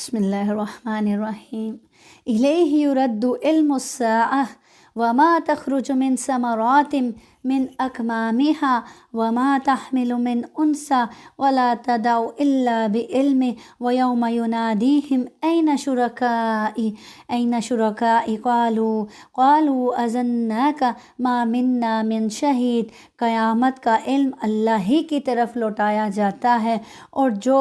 بسم اللہ الرحمن الرحیم الیہ یرد علم الساعة وما تخرج من ثمرات من اکمامها وما تحمل من انثى ولا تدع الا بعلمه ويوم يناديهم اين شركائي قالوا اذناك ما منا من شہید۔ قیامت کا علم اللہ ہی کی طرف لوٹایا جاتا ہے، اور جو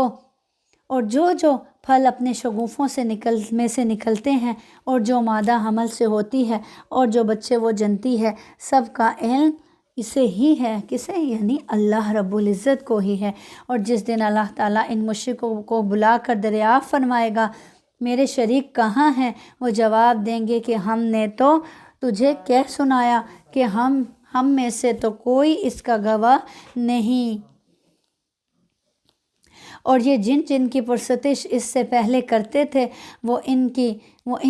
پھل اپنے شگوفوں سے نکلتے ہیں، اور جو مادہ حمل سے ہوتی ہے، اور جو بچے وہ جنتی ہے، سب کا علم اسے ہی ہے۔ کسے؟ یعنی اللہ رب العزت کو ہی ہے۔ اور جس دن اللہ تعالیٰ ان مشرکوں کو بلا کر دریافت فرمائے گا میرے شریک کہاں ہیں، وہ جواب دیں گے کہ ہم نے تو تجھے کہہ سنایا کہ ہم میں سے تو کوئی اس کا گواہ نہیں۔ اور یہ جن کی پرستش اس سے پہلے کرتے تھے وہ ان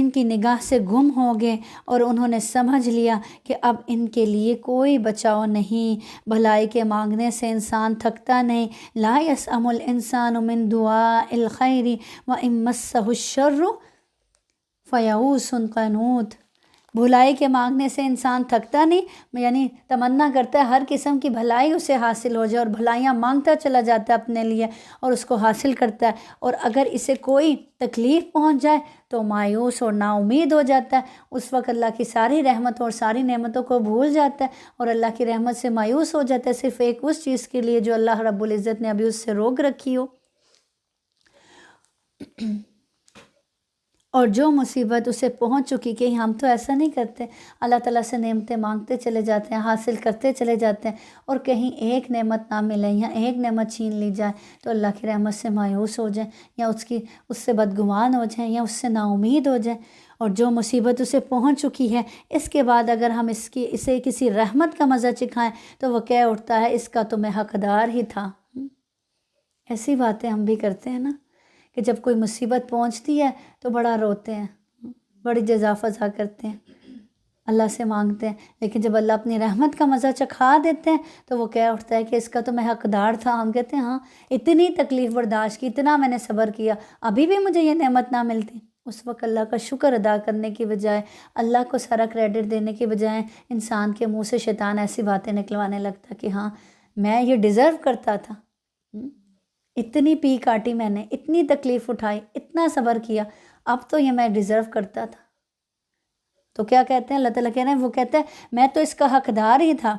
کی نگاہ سے گم ہو گئے، اور انہوں نے سمجھ لیا کہ اب ان کے لیے کوئی بچاؤ نہیں۔ بھلائی کے مانگنے سے انسان تھکتا نہیں۔ لا یسأم الانسان من دعاء الخیر وان مسہ الشر فیئوس قنوط۔ بھلائی کے مانگنے سے انسان تھکتا نہیں، یعنی تمنا کرتا ہے ہر قسم کی بھلائی اسے حاصل ہو جائے، اور بھلائیاں مانگتا چلا جاتا ہے اپنے لیے اور اس کو حاصل کرتا ہے، اور اگر اسے کوئی تکلیف پہنچ جائے تو مایوس اور نا امید ہو جاتا ہے۔ اس وقت اللہ کی ساری رحمتوں اور ساری نعمتوں کو بھول جاتا ہے اور اللہ کی رحمت سے مایوس ہو جاتا ہے، صرف ایک اس چیز کے لیے جو اللہ رب العزت نے ابھی اس سے روک رکھی ہو۔ اور جو مصیبت اسے پہنچ چکی کہ ہم تو ایسا نہیں کرتے، اللہ تعالیٰ سے نعمتیں مانگتے چلے جاتے ہیں، حاصل کرتے چلے جاتے ہیں، اور کہیں ایک نعمت نہ ملے یا ایک نعمت چھین لی جائے تو اللہ کی رحمت سے مایوس ہو جائیں، یا اس سے بدگمان ہو جائیں، یا اس سے نا امید ہو جائیں۔ اور جو مصیبت اسے پہنچ چکی ہے اس کے بعد اگر ہم اسے کسی رحمت کا مزہ چکھائیں تو وہ کہہ اٹھتا ہے اس کا تو میں حقدار ہی تھا۔ ایسی باتیں ہم بھی کرتے ہیں نا کہ جب کوئی مصیبت پہنچتی ہے تو بڑا روتے ہیں، بڑی جزا فضا کرتے ہیں، اللہ سے مانگتے ہیں، لیکن جب اللہ اپنی رحمت کا مزہ چکھا دیتے ہیں تو وہ کہہ اٹھتا ہے کہ اس کا تو میں حقدار تھا۔ ہم کہتے ہیں ہاں اتنی تکلیف برداشت کی، اتنا میں نے صبر کیا، ابھی بھی مجھے یہ نعمت نہ ملتی۔ اس وقت اللہ کا شکر ادا کرنے کی بجائے، اللہ کو سارا کریڈٹ دینے کی بجائے، انسان کے منہ سے شیطان ایسی باتیں نکلوانے لگتا کہ ہاں میں یہ ڈیزرو کرتا تھا، اتنی پی کاٹی میں نے، اتنی تکلیف اٹھائی، اتنا صبر کیا، اب تو یہ میں ڈیزرو کرتا تھا۔ تو کیا کہتے ہیں اللہ تعالیٰ کہہ رہے ہیں، وہ کہتا ہے میں تو اس کا حقدار ہی تھا،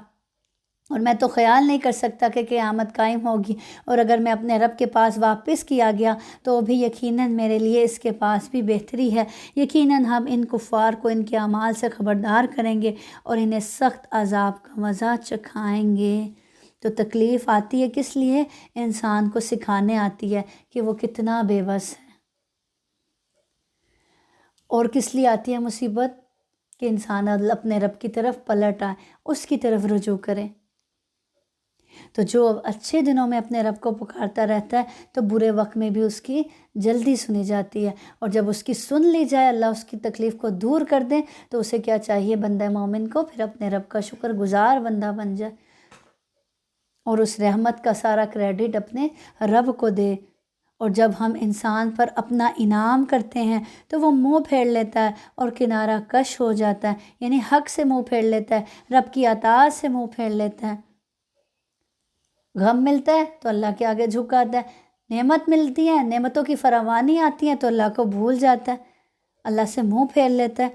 اور میں تو خیال نہیں کر سکتا کہ قیامت قائم ہوگی، اور اگر میں اپنے رب کے پاس واپس کیا گیا تو بھی یقیناً میرے لیے اس کے پاس بھی بہتری ہے۔ یقیناً ہم ان کفار کو ان کے اعمال سے خبردار کریں گے اور انہیں سخت عذاب کا مزہ چکھائیں گے۔ تو تکلیف آتی ہے کس لیے؟ انسان کو سکھانے آتی ہے کہ وہ کتنا بے بس ہے۔ اور کس لیے آتی ہے مصیبت؟ کہ انسان اپنے رب کی طرف پلٹ آئے، اس کی طرف رجوع کرے۔ تو جو اچھے دنوں میں اپنے رب کو پکارتا رہتا ہے تو برے وقت میں بھی اس کی جلدی سنی جاتی ہے، اور جب اس کی سن لی جائے، اللہ اس کی تکلیف کو دور کر دیں، تو اسے کیا چاہیے بندہ مومن کو؟ پھر اپنے رب کا شکر گزار بندہ بن جائے اور اس رحمت کا سارا کریڈٹ اپنے رب کو دے۔ اور جب ہم انسان پر اپنا انعام کرتے ہیں تو وہ منہ پھیر لیتا ہے اور کنارہ کش ہو جاتا ہے، یعنی حق سے منہ پھیر لیتا ہے، رب کی اطاعت سے منہ پھیر لیتا ہے۔ غم ملتا ہے تو اللہ کے آگے جھک آتا ہے، نعمت ملتی ہے، نعمتوں کی فراوانی آتی ہے تو اللہ کو بھول جاتا ہے، اللہ سے منہ پھیر لیتا ہے،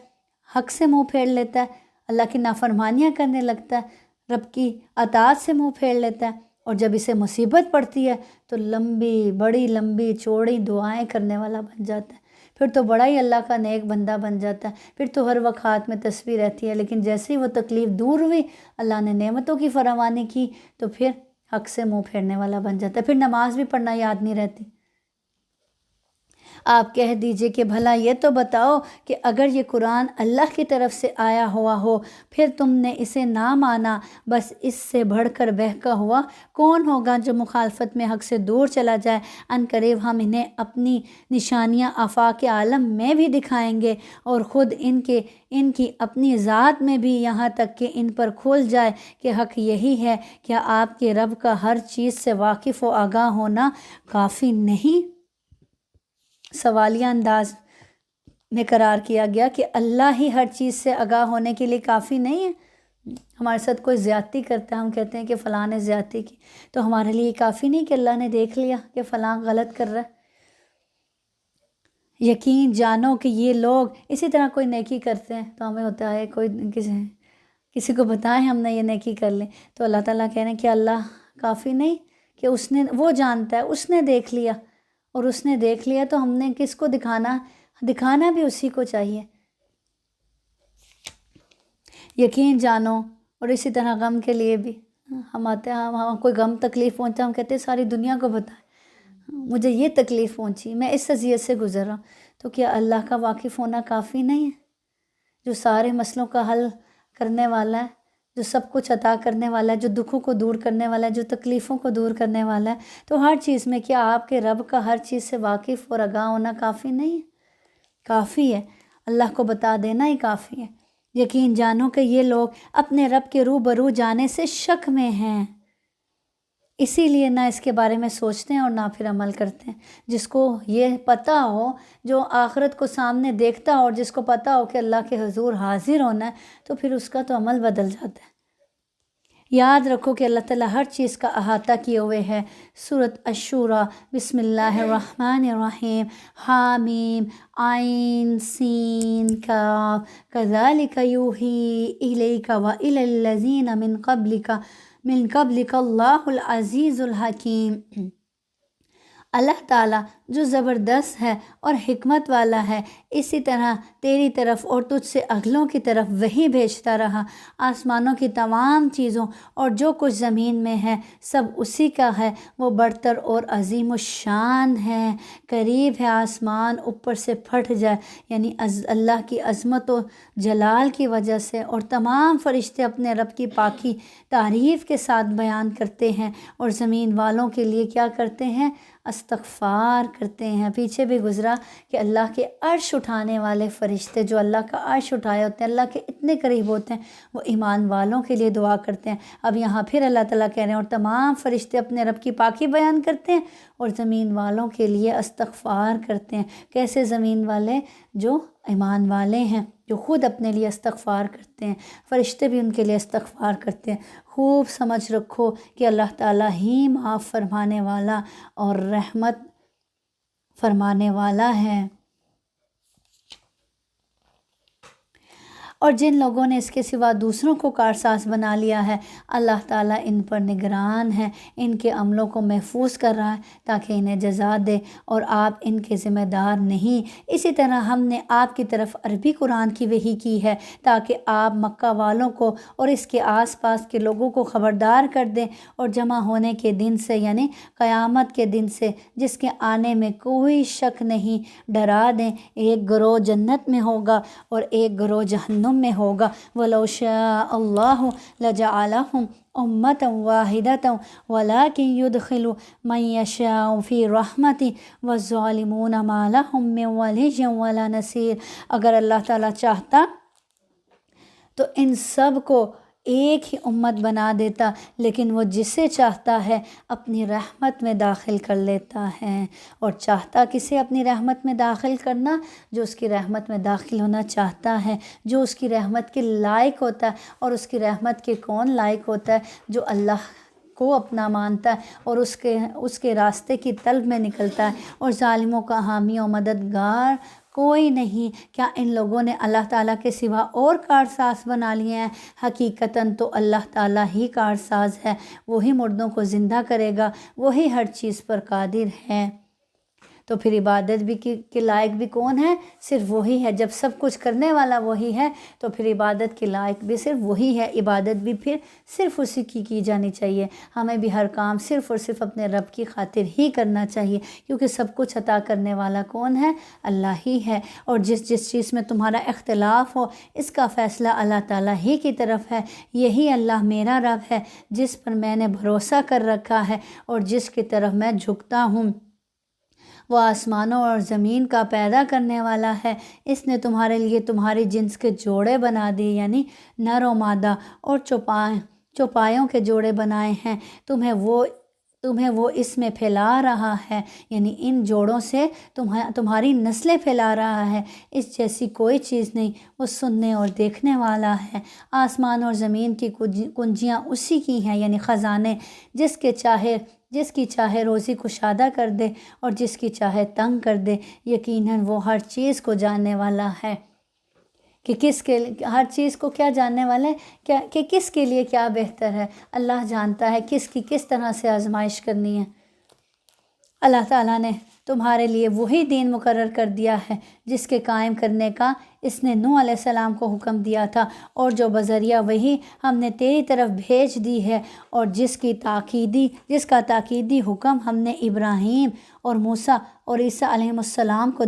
حق سے منہ پھیر لیتا ہے، اللہ کی نافرمانیاں کرنے لگتا ہے، رب کی اطاعت سے منہ پھیر لیتا ہے، اور جب اسے مصیبت پڑتی ہے تو بڑی لمبی چوڑی دعائیں کرنے والا بن جاتا ہے، پھر تو بڑا ہی اللہ کا نیک بندہ بن جاتا ہے، پھر تو ہر وقت ہاتھ میں تسبیح رہتی ہے، لیکن جیسے ہی وہ تکلیف دور ہوئی، اللہ نے نعمتوں کی فراوانی کی تو پھر حق سے منہ پھیرنے والا بن جاتا ہے، پھر نماز بھی پڑھنا یاد نہیں رہتی۔ آپ کہہ دیجئے کہ بھلا یہ تو بتاؤ کہ اگر یہ قرآن اللہ کی طرف سے آیا ہوا ہو، پھر تم نے اسے نہ مانا، بس اس سے بڑھ کر بہکا ہوا کون ہوگا جو مخالفت میں حق سے دور چلا جائے؟ ان قریب ہم انہیں اپنی نشانیاں آفاق عالم میں بھی دکھائیں گے، اور خود ان کی اپنی ذات میں بھی، یہاں تک کہ ان پر کھل جائے کہ حق یہی ہے۔ کیا آپ کے رب کا ہر چیز سے واقف و آگاہ ہونا کافی نہیں؟ سوالیہ انداز میں قرار کیا گیا کہ اللہ ہی ہر چیز سے آگاہ ہونے کے لیے کافی نہیں ہے؟ ہمارے ساتھ کوئی زیادتی کرتا ہے، ہم کہتے ہیں کہ فلاں نے زیادتی کی، تو ہمارے لیے کافی نہیں کہ اللہ نے دیکھ لیا کہ فلاں غلط کر رہا ہے؟ یقین جانو کہ یہ لوگ اسی طرح کوئی نیکی کرتے ہیں تو ہمیں ہوتا ہے کوئی کسی کو بتائیں ہم نے یہ نیکی کر لیں، تو اللہ تعالیٰ کہہ رہے ہیں کہ اللہ کافی نہیں کہ اس نے، وہ جانتا ہے، اس نے دیکھ لیا، اور اس نے دیکھ لیا تو ہم نے کس کو دکھانا بھی اسی کو چاہیے۔ یقین جانو، اور اسی طرح غم کے لیے بھی ہم آتے ہیں، ہم کوئی غم تکلیف پہنچا، ہم کہتے ہیں ساری دنیا کو بتائیں مجھے یہ تکلیف پہنچی، میں اس اذیت سے گزر رہا ہوں، تو کیا اللہ کا واقف ہونا کافی نہیں ہے، جو سارے مسئلوں کا حل کرنے والا ہے، جو سب کچھ عطا کرنے والا ہے، جو دکھوں کو دور کرنے والا ہے، جو تکلیفوں کو دور کرنے والا ہے، تو ہر چیز میں کیا آپ کے رب کا ہر چیز سے واقف اور آگاہ ہونا کافی نہیں ہے؟ کافی ہے، اللہ کو بتا دینا ہی کافی ہے۔ یقین جانو کہ یہ لوگ اپنے رب کے روبرو جانے سے شک میں ہیں، اسی لیے نہ اس کے بارے میں سوچتے ہیں اور نہ پھر عمل کرتے ہیں۔ جس کو یہ پتہ ہو، جو آخرت کو سامنے دیکھتا ہو اور جس کو پتہ ہو کہ اللہ کے حضور حاضر ہونا ہے، تو پھر اس کا تو عمل بدل جاتا ہے۔ یاد رکھو کہ اللہ تعالیٰ ہر چیز کا احاطہ کیے ہوئے ہے۔ سورۃ الشورى، بسم اللہ الرحمن الرحیم، حامیم عین سین کاف، کذالک یوحی الیک وإلی الذین من قبلک اللہ العزیز الحکیم۔ اللہ تعالیٰ جو زبردست ہے اور حکمت والا ہے، اسی طرح تیری طرف اور تجھ سے اگلوں کی طرف وحی بھیجتا رہا۔ آسمانوں کی تمام چیزوں اور جو کچھ زمین میں ہے سب اسی کا ہے، وہ برتر اور عظیم الشان ہے۔ قریب ہے آسمان اوپر سے پھٹ جائے، یعنی اللہ کی عظمت و جلال کی وجہ سے، اور تمام فرشتے اپنے رب کی پاکی تعریف کے ساتھ بیان کرتے ہیں، اور زمین والوں کے لیے کیا کرتے ہیں؟ استغفار کرتے ہیں۔ پیچھے بھی گزرا کہ اللہ کے عرش اٹھانے والے فرشتے جو اللہ کا عرش اٹھائے ہوتے ہیں، اللہ کے اتنے قریب ہوتے ہیں، وہ ایمان والوں کے لیے دعا کرتے ہیں۔ اب یہاں پھر اللہ تعالیٰ کہہ رہے ہیں اور تمام فرشتے اپنے رب کی پاکی بیان کرتے ہیں اور زمین والوں کے لیے استغفار کرتے ہیں۔ کیسے زمین والے؟ جو ایمان والے ہیں، جو خود اپنے لیے استغفار کرتے ہیں، فرشتے بھی ان کے لیے استغفار کرتے ہیں۔ خوب سمجھ رکھو کہ اللہ تعالیٰ ہی معاف فرمانے والا اور رحمت فرمانے والا ہے۔ اور جن لوگوں نے اس کے سوا دوسروں کو کارساز بنا لیا ہے، اللہ تعالیٰ ان پر نگران ہے، ان کے عملوں کو محفوظ کر رہا ہے تاکہ انہیں جزا دے، اور آپ ان کے ذمہ دار نہیں۔ اسی طرح ہم نے آپ کی طرف عربی قرآن کی وحی کی ہے تاکہ آپ مکہ والوں کو اور اس کے آس پاس کے لوگوں کو خبردار کر دیں، اور جمع ہونے کے دن سے، یعنی قیامت کے دن سے جس کے آنے میں کوئی شک نہیں، ڈرا دیں۔ ایک گروہ جنت میں ہوگا اور ایک گروہ جہنم میں ہوگا۔ وَلَوْ شَاءَ اللَّهُ لَجَعَلَهُمْ أُمَّةً وَاحِدَةً وَلَٰكِن يُدْخِلُ مَن يَشَاءُ فِي رَحْمَتِهِ وَالظَّالِمُونَ مَا لَهُم مِّن وَلِيٍّ وَلَا نَصِيرٍ۔ اگر اللہ تعالیٰ چاہتا تو ان سب کو ایک ہی امت بنا دیتا، لیکن وہ جسے چاہتا ہے اپنی رحمت میں داخل کر لیتا ہے۔ اور چاہتا کسے اپنی رحمت میں داخل کرنا؟ جو اس کی رحمت میں داخل ہونا چاہتا ہے، جو اس کی رحمت کے لائق ہوتا ہے۔ اور اس کی رحمت کے کون لائق ہوتا ہے؟ جو اللہ کو اپنا مانتا ہے اور اس کے راستے کی طلب میں نکلتا ہے۔ اور ظالموں کا حامی و مددگار کوئی نہیں۔ کیا ان لوگوں نے اللہ تعالیٰ کے سوا اور کارساز بنا لیے ہیں؟ حقیقتاً تو اللہ تعالیٰ ہی کارساز ہے، وہی مردوں کو زندہ کرے گا، وہی ہر چیز پر قادر ہے۔ تو پھر عبادت بھی کے لائق بھی کون ہے؟ صرف وہی ہے۔ جب سب کچھ کرنے والا وہی ہے تو پھر عبادت کے لائق بھی صرف وہی ہے، عبادت بھی پھر صرف اسی کی جانی چاہیے۔ ہمیں بھی ہر کام صرف اور صرف اپنے رب کی خاطر ہی کرنا چاہیے، کیونکہ سب کچھ عطا کرنے والا کون ہے؟ اللہ ہی ہے۔ اور جس چیز میں تمہارا اختلاف ہو، اس کا فیصلہ اللہ تعالیٰ ہی کی طرف ہے۔ یہی اللہ میرا رب ہے جس پر میں نے بھروسہ کر رکھا ہے اور جس کی طرف میں جھکتا ہوں۔ وہ آسمانوں اور زمین کا پیدا کرنے والا ہے۔ اس نے تمہارے لیے تمہاری جنس کے جوڑے بنا دیے، یعنی نر و مادہ، اور چوپایوں کے جوڑے بنائے ہیں۔ تمہیں وہ تمہیں وہ اس میں پھیلا رہا ہے، یعنی ان جوڑوں سے تمہاری نسلیں پھیلا رہا ہے، اس جیسی کوئی چیز نہیں، وہ سننے اور دیکھنے والا ہے۔ آسمان اور زمین کی کنجیاں اسی کی ہیں، یعنی خزانے، جس کی چاہے روزی کشادہ کر دے اور جس کی چاہے تنگ کر دے، یقیناً وہ ہر چیز کو جاننے والا ہے۔ کہ ہر چیز کو کیا جاننے والا ہے، کہ کس کے لیے کیا بہتر ہے، اللہ جانتا ہے کس طرح سے آزمائش کرنی ہے۔ اللہ تعالیٰ نے تمہارے لیے وہی دین مقرر کر دیا ہے جس کے قائم کرنے کا اس نے نوح علیہ السلام کو حکم دیا تھا، اور جو بذریعہ وہی ہم نے تیری طرف بھیج دی ہے، اور جس کا تاکیدی حکم ہم نے ابراہیم اور موسیٰ اور عیسیٰ علیہ السلام کو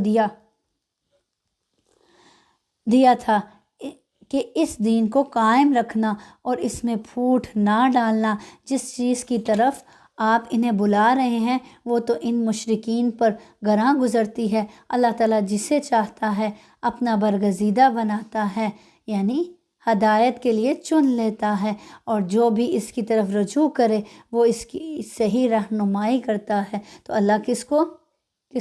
دیا تھا کہ اس دین کو قائم رکھنا اور اس میں پھوٹ نہ ڈالنا۔ جس چیز کی طرف آپ انہیں بلا رہے ہیں وہ تو ان مشرکین پر گراں گزرتی ہے۔ اللہ تعالیٰ جسے چاہتا ہے اپنا برگزیدہ بناتا ہے، یعنی ہدایت کے لیے چن لیتا ہے، اور جو بھی اس کی طرف رجوع کرے وہ اس کی صحیح رہنمائی کرتا ہے۔ تو اللہ کس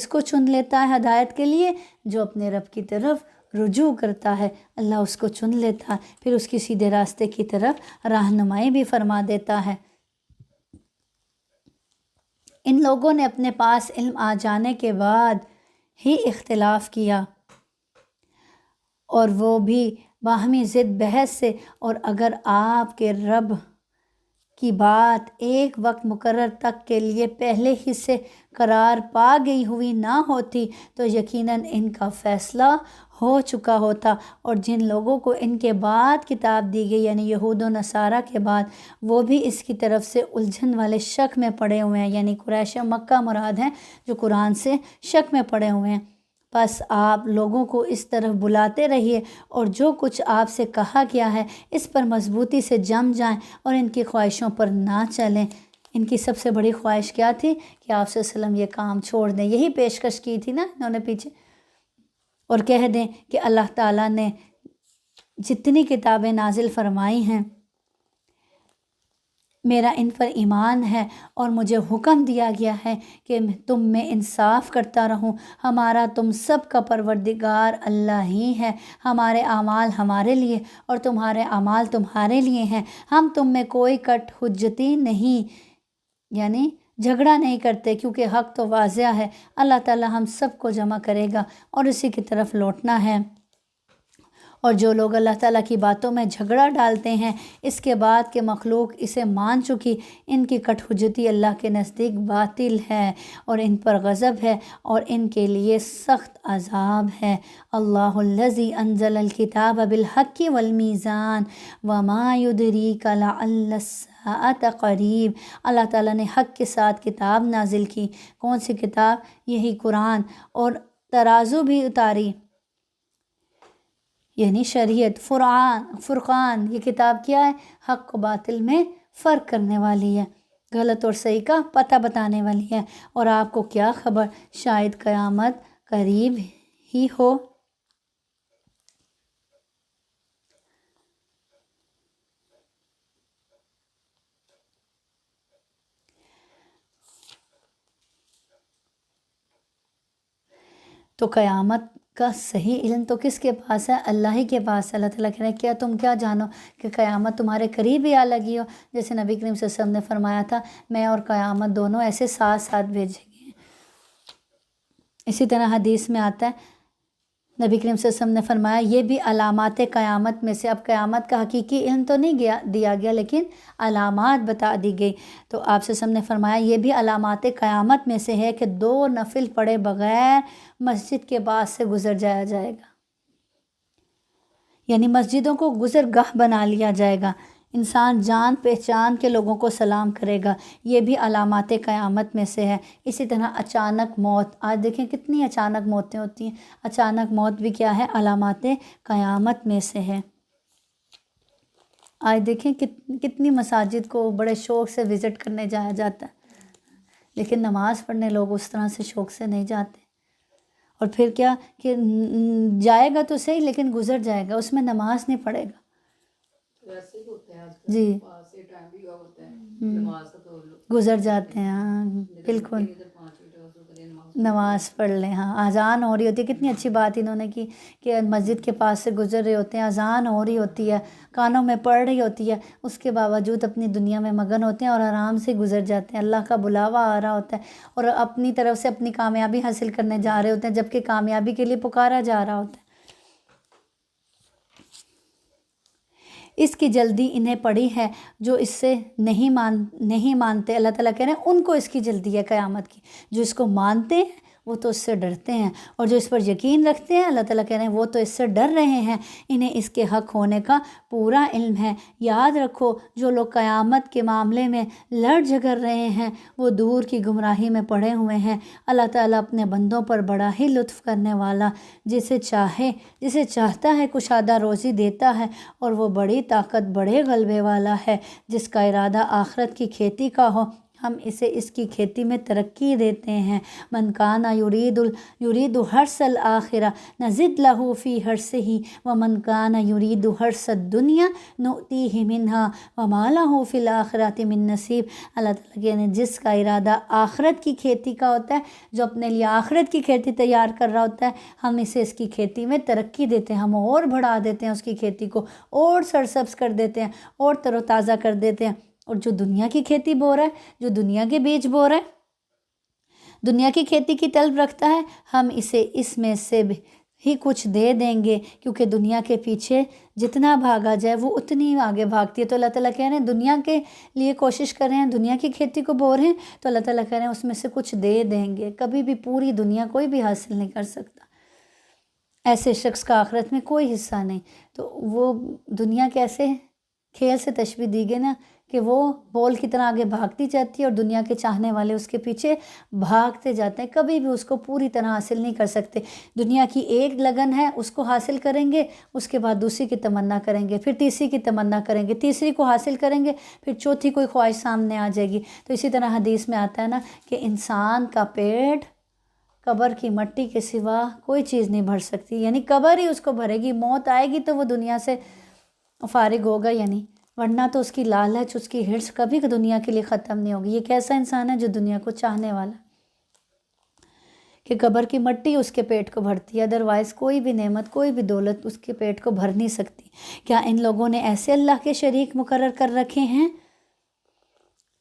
کو چن لیتا ہے ہدایت کے لیے؟ جو اپنے رب کی طرف رجوع کرتا ہے، اللہ اس کو چن لیتا ہے، پھر اس کی سیدھے راستے کی طرف رہنمائی بھی فرما دیتا ہے۔ ان لوگوں نے اپنے پاس علم آ جانے کے بعد ہی اختلاف کیا، اور وہ بھی باہمی ضد بحث سے، اور اگر آپ کے رب کی بات ایک وقت مقرر تک کے لیے پہلے ہی سے قرار پا گئی ہوئی نہ ہوتی تو یقیناً ان کا فیصلہ ہو چکا ہوتا، اور جن لوگوں کو ان کے بعد کتاب دی گئی یعنی یہود و نصارہ کے بعد، وہ بھی اس کی طرف سے الجھن والے شک میں پڑے ہوئے ہیں، یعنی قریش مکہ مراد ہیں جو قرآن سے شک میں پڑے ہوئے ہیں۔ بس آپ لوگوں کو اس طرف بلاتے رہیے، اور جو کچھ آپ سے کہا گیا ہے اس پر مضبوطی سے جم جائیں اور ان کی خواہشوں پر نہ چلیں۔ ان کی سب سے بڑی خواہش کیا تھی؟ کہ آپ صلی اللہ علیہ وسلم یہ کام چھوڑ دیں، یہی پیشکش کی تھی نا انہوں نے پیچھے، اور کہہ دیں کہ اللہ تعالیٰ نے جتنی کتابیں نازل فرمائی ہیں میرا ان پر ایمان ہے، اور مجھے حکم دیا گیا ہے کہ تم میں انصاف کرتا رہوں۔ ہمارا تم سب کا پروردگار اللہ ہی ہے، ہمارے اعمال ہمارے لیے اور تمہارے اعمال تمہارے لیے ہیں، ہم تم میں کوئی کٹ حجتی نہیں، یعنی جھگڑا نہیں کرتے، کیونکہ حق تو واضح ہے۔ اللہ تعالیٰ ہم سب کو جمع کرے گا اور اسی کی طرف لوٹنا ہے۔ اور جو لوگ اللہ تعالیٰ کی باتوں میں جھگڑا ڈالتے ہیں اس کے بعد کہ مخلوق اسے مان چکی، ان کی کٹ حجتی اللہ کے نزدیک باطل ہے، اور ان پر غضب ہے اور ان کے لیے سخت عذاب ہے۔ اللہ الذی انزل الکتاب بالحق والمیزان وما یدریک لعل الساعة قریب۔ اللہ تعالیٰ نے حق کے ساتھ کتاب نازل کی۔ کون سی کتاب؟ یہی قرآن، اور ترازو بھی اتاری، یعنی شریعت، فرقان۔ یہ کتاب کیا ہے؟ حق و باطل میں فرق کرنے والی ہے، غلط اور صحیح کا پتہ بتانے والی ہے۔ اور آپ کو کیا خبر، شاید قیامت قریب ہی ہو۔ تو قیامت کا صحیح علم تو کس کے پاس ہے؟ اللہ ہی کے پاس ہے۔ اللہ تعالیٰ کہہ رہے ہیں کیا تم کیا جانو کہ قیامت تمہارے قریب ہی آ لگی ہو؟ جیسے نبی کریم صلی اللہ علیہ وسلم نے فرمایا تھا میں اور قیامت دونوں ایسے ساتھ ساتھ بھیجیں گے۔ اسی طرح حدیث میں آتا ہے نبی کریم صلی اللہ علیہ وسلم نے فرمایا یہ بھی علامات قیامت میں سے، اب قیامت کا حقیقی علم تو نہیں دیا گیا لیکن علامات بتا دی گئی، تو آپ صلی اللہ علیہ وسلم نے فرمایا یہ بھی علامات قیامت میں سے ہے کہ 2 نفل پڑھے بغیر مسجد کے پاس سے گزر جایا جائے گا، یعنی مسجدوں کو گزرگاہ بنا لیا جائے گا، انسان جان پہچان کے لوگوں کو سلام کرے گا، یہ بھی علامات قیامت میں سے ہے۔ اسی طرح اچانک موت، آج دیکھیں کتنی اچانک موتیں ہوتی ہیں، اچانک موت بھی کیا ہے؟ علامات قیامت میں سے ہے۔ آج دیکھیں کتنی مساجد کو بڑے شوق سے وزٹ کرنے جایا جاتا ہے، لیکن نماز پڑھنے لوگ اس طرح سے شوق سے نہیں جاتے، اور پھر کیا کہ جائے گا تو صحیح لیکن گزر جائے گا، اس میں نماز نہیں پڑھے گا۔ جی گزر جاتے ہیں. ہاں بالکل، نماز پڑھ لیں. ہاں اذان ہو رہی ہوتی ہے، کتنی اچھی بات انہوں نے کی کہ مسجد کے پاس سے گزر رہے ہوتے ہیں، اذان ہو رہی ہوتی ہے، کانوں میں پڑھ رہی ہوتی ہے، اس کے باوجود اپنی دنیا میں مگن ہوتے ہیں اور آرام سے گزر جاتے ہیں. اللہ کا بلاوا آ رہا ہوتا ہے اور اپنی طرف سے اپنی کامیابی حاصل کرنے جا رہے ہوتے ہیں، جبکہ کامیابی کے لیے پکارا جا رہا ہوتا ہے. اس کی جلدی انہیں پڑی ہے جو اس سے نہیں مانتے. اللہ تعالیٰ کہہ رہے ہیں ان کو اس کی جلدی ہے قیامت کی. جو اس کو مانتے ہیں وہ تو اس سے ڈرتے ہیں، اور جو اس پر یقین رکھتے ہیں اللہ تعالیٰ کہہ رہے ہیں وہ تو اس سے ڈر رہے ہیں. انہیں اس کے حق ہونے کا پورا علم ہے. یاد رکھو جو لوگ قیامت کے معاملے میں لڑ جھگڑ رہے ہیں وہ دور کی گمراہی میں پڑے ہوئے ہیں. اللہ تعالیٰ اپنے بندوں پر بڑا ہی لطف کرنے والا، جسے چاہتا ہے کشادہ روزی دیتا ہے، اور وہ بڑی طاقت بڑے غلبے والا ہے. جس کا ارادہ آخرت کی کھیتی کا ہو ہم اسے اس کی کھیتی میں ترقی دیتے ہیں. من کان یرید حرث الآخرہ نزد لہ فی حرثہ ومن کان یرید حرث الدنیا نؤتیہ منہا وما لہ فی الآخرۃ من نصیب. اللہ تعالیٰ نے جس کا ارادہ آخرت کی کھیتی کا ہوتا ہے، جو اپنے لیے آخرت کی کھیتی تیار کر رہا ہوتا ہے، ہم اسے اس کی کھیتی میں ترقی دیتے ہیں. ہم اور بڑھا دیتے ہیں اس کی کھیتی کو، اور سرسبز کر دیتے ہیں، اور تر و تازہ کر دیتے ہیں. اور جو دنیا کی کھیتی بو رہا ہے، جو دنیا کے بیج بو رہا ہے، دنیا کی کھیتی کی طلب رکھتا ہے، ہم اسے اس میں سے ہی کچھ دے دیں گے، کیونکہ دنیا کے پیچھے جتنا بھاگا جائے وہ اتنی آگے بھاگتی ہے. تو اللہ تعالیٰ کہہ رہے ہیں دنیا کے لیے کوشش کر رہے ہیں، دنیا کی کھیتی کو بو رہے ہیں، تو اللہ تعالیٰ کہہ رہے ہیں اس میں سے کچھ دے دیں گے. کبھی بھی پوری دنیا کوئی بھی حاصل نہیں کر سکتا. ایسے شخص کا آخرت میں کوئی حصہ نہیں. تو وہ دنیا کیسے کھیل سے تشبیہ دی گئی نا، کہ وہ بال کی طرح آگے بھاگتی جاتی ہے اور دنیا کے چاہنے والے اس کے پیچھے بھاگتے جاتے ہیں، کبھی بھی اس کو پوری طرح حاصل نہیں کر سکتے. دنیا کی ایک لگن ہے، اس کو حاصل کریں گے، اس کے بعد دوسری کی تمنا کریں گے، پھر تیسری کی تمنا کریں گے، تیسری کو حاصل کریں گے، پھر چوتھی کوئی خواہش سامنے آ جائے گی. تو اسی طرح حدیث میں آتا ہے نا کہ انسان کا پیٹ قبر کی مٹی کے سوا کوئی چیز نہیں بھر سکتی، یعنی قبر ہی اس کو بھرے گی. موت آئے گی تو وہ دنیا سے فارغ ہوگا، یعنی ورنہ تو اس کی لالچ، اس کی ہرس کبھی دنیا کے لیے ختم نہیں ہوگی. یہ کیسا انسان ہے جو دنیا کو چاہنے والا، کہ قبر کی مٹی اس کے پیٹ کو بھرتی ہے، ادروائز کوئی بھی نعمت، کوئی بھی دولت اس کے پیٹ کو بھر نہیں سکتی. کیا ان لوگوں نے ایسے اللہ کے شریک مقرر کر رکھے ہیں،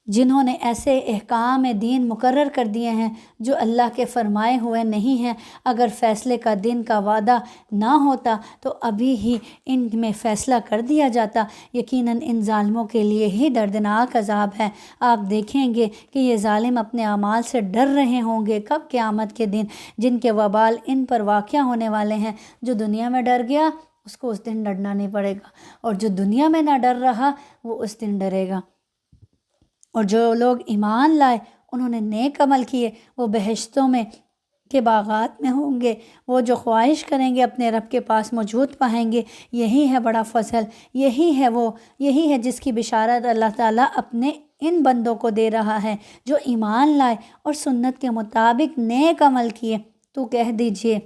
جنہوں نے ایسے احکام دین مقرر کر دیے ہیں جو اللہ کے فرمائے ہوئے نہیں ہیں؟ اگر فیصلے کا دن کا وعدہ نہ ہوتا تو ابھی ہی ان میں فیصلہ کر دیا جاتا. یقیناً ان ظالموں کے لیے ہی دردناک عذاب ہے. آپ دیکھیں گے کہ یہ ظالم اپنے اعمال سے ڈر رہے ہوں گے کب؟ قیامت کے دن، جن کے وبال ان پر واقع ہونے والے ہیں. جو دنیا میں ڈر گیا اس کو اس دن ڈرنا نہیں پڑے گا، اور جو دنیا میں نہ ڈر رہا وہ اس دن ڈرے گا. اور جو لوگ ایمان لائے، انہوں نے نیک عمل کیے، وہ بہشتوں میں کے باغات میں ہوں گے. وہ جو خواہش کریں گے اپنے رب کے پاس موجود پائیں گے. یہی ہے بڑا فضل، یہی ہے جس کی بشارت اللہ تعالیٰ اپنے ان بندوں کو دے رہا ہے جو ایمان لائے اور سنت کے مطابق نیک عمل کیے. تو کہہ دیجئے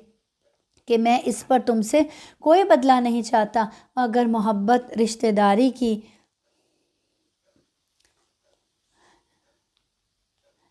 کہ میں اس پر تم سے کوئی بدلہ نہیں چاہتا، اگر محبت رشتہ داری کی.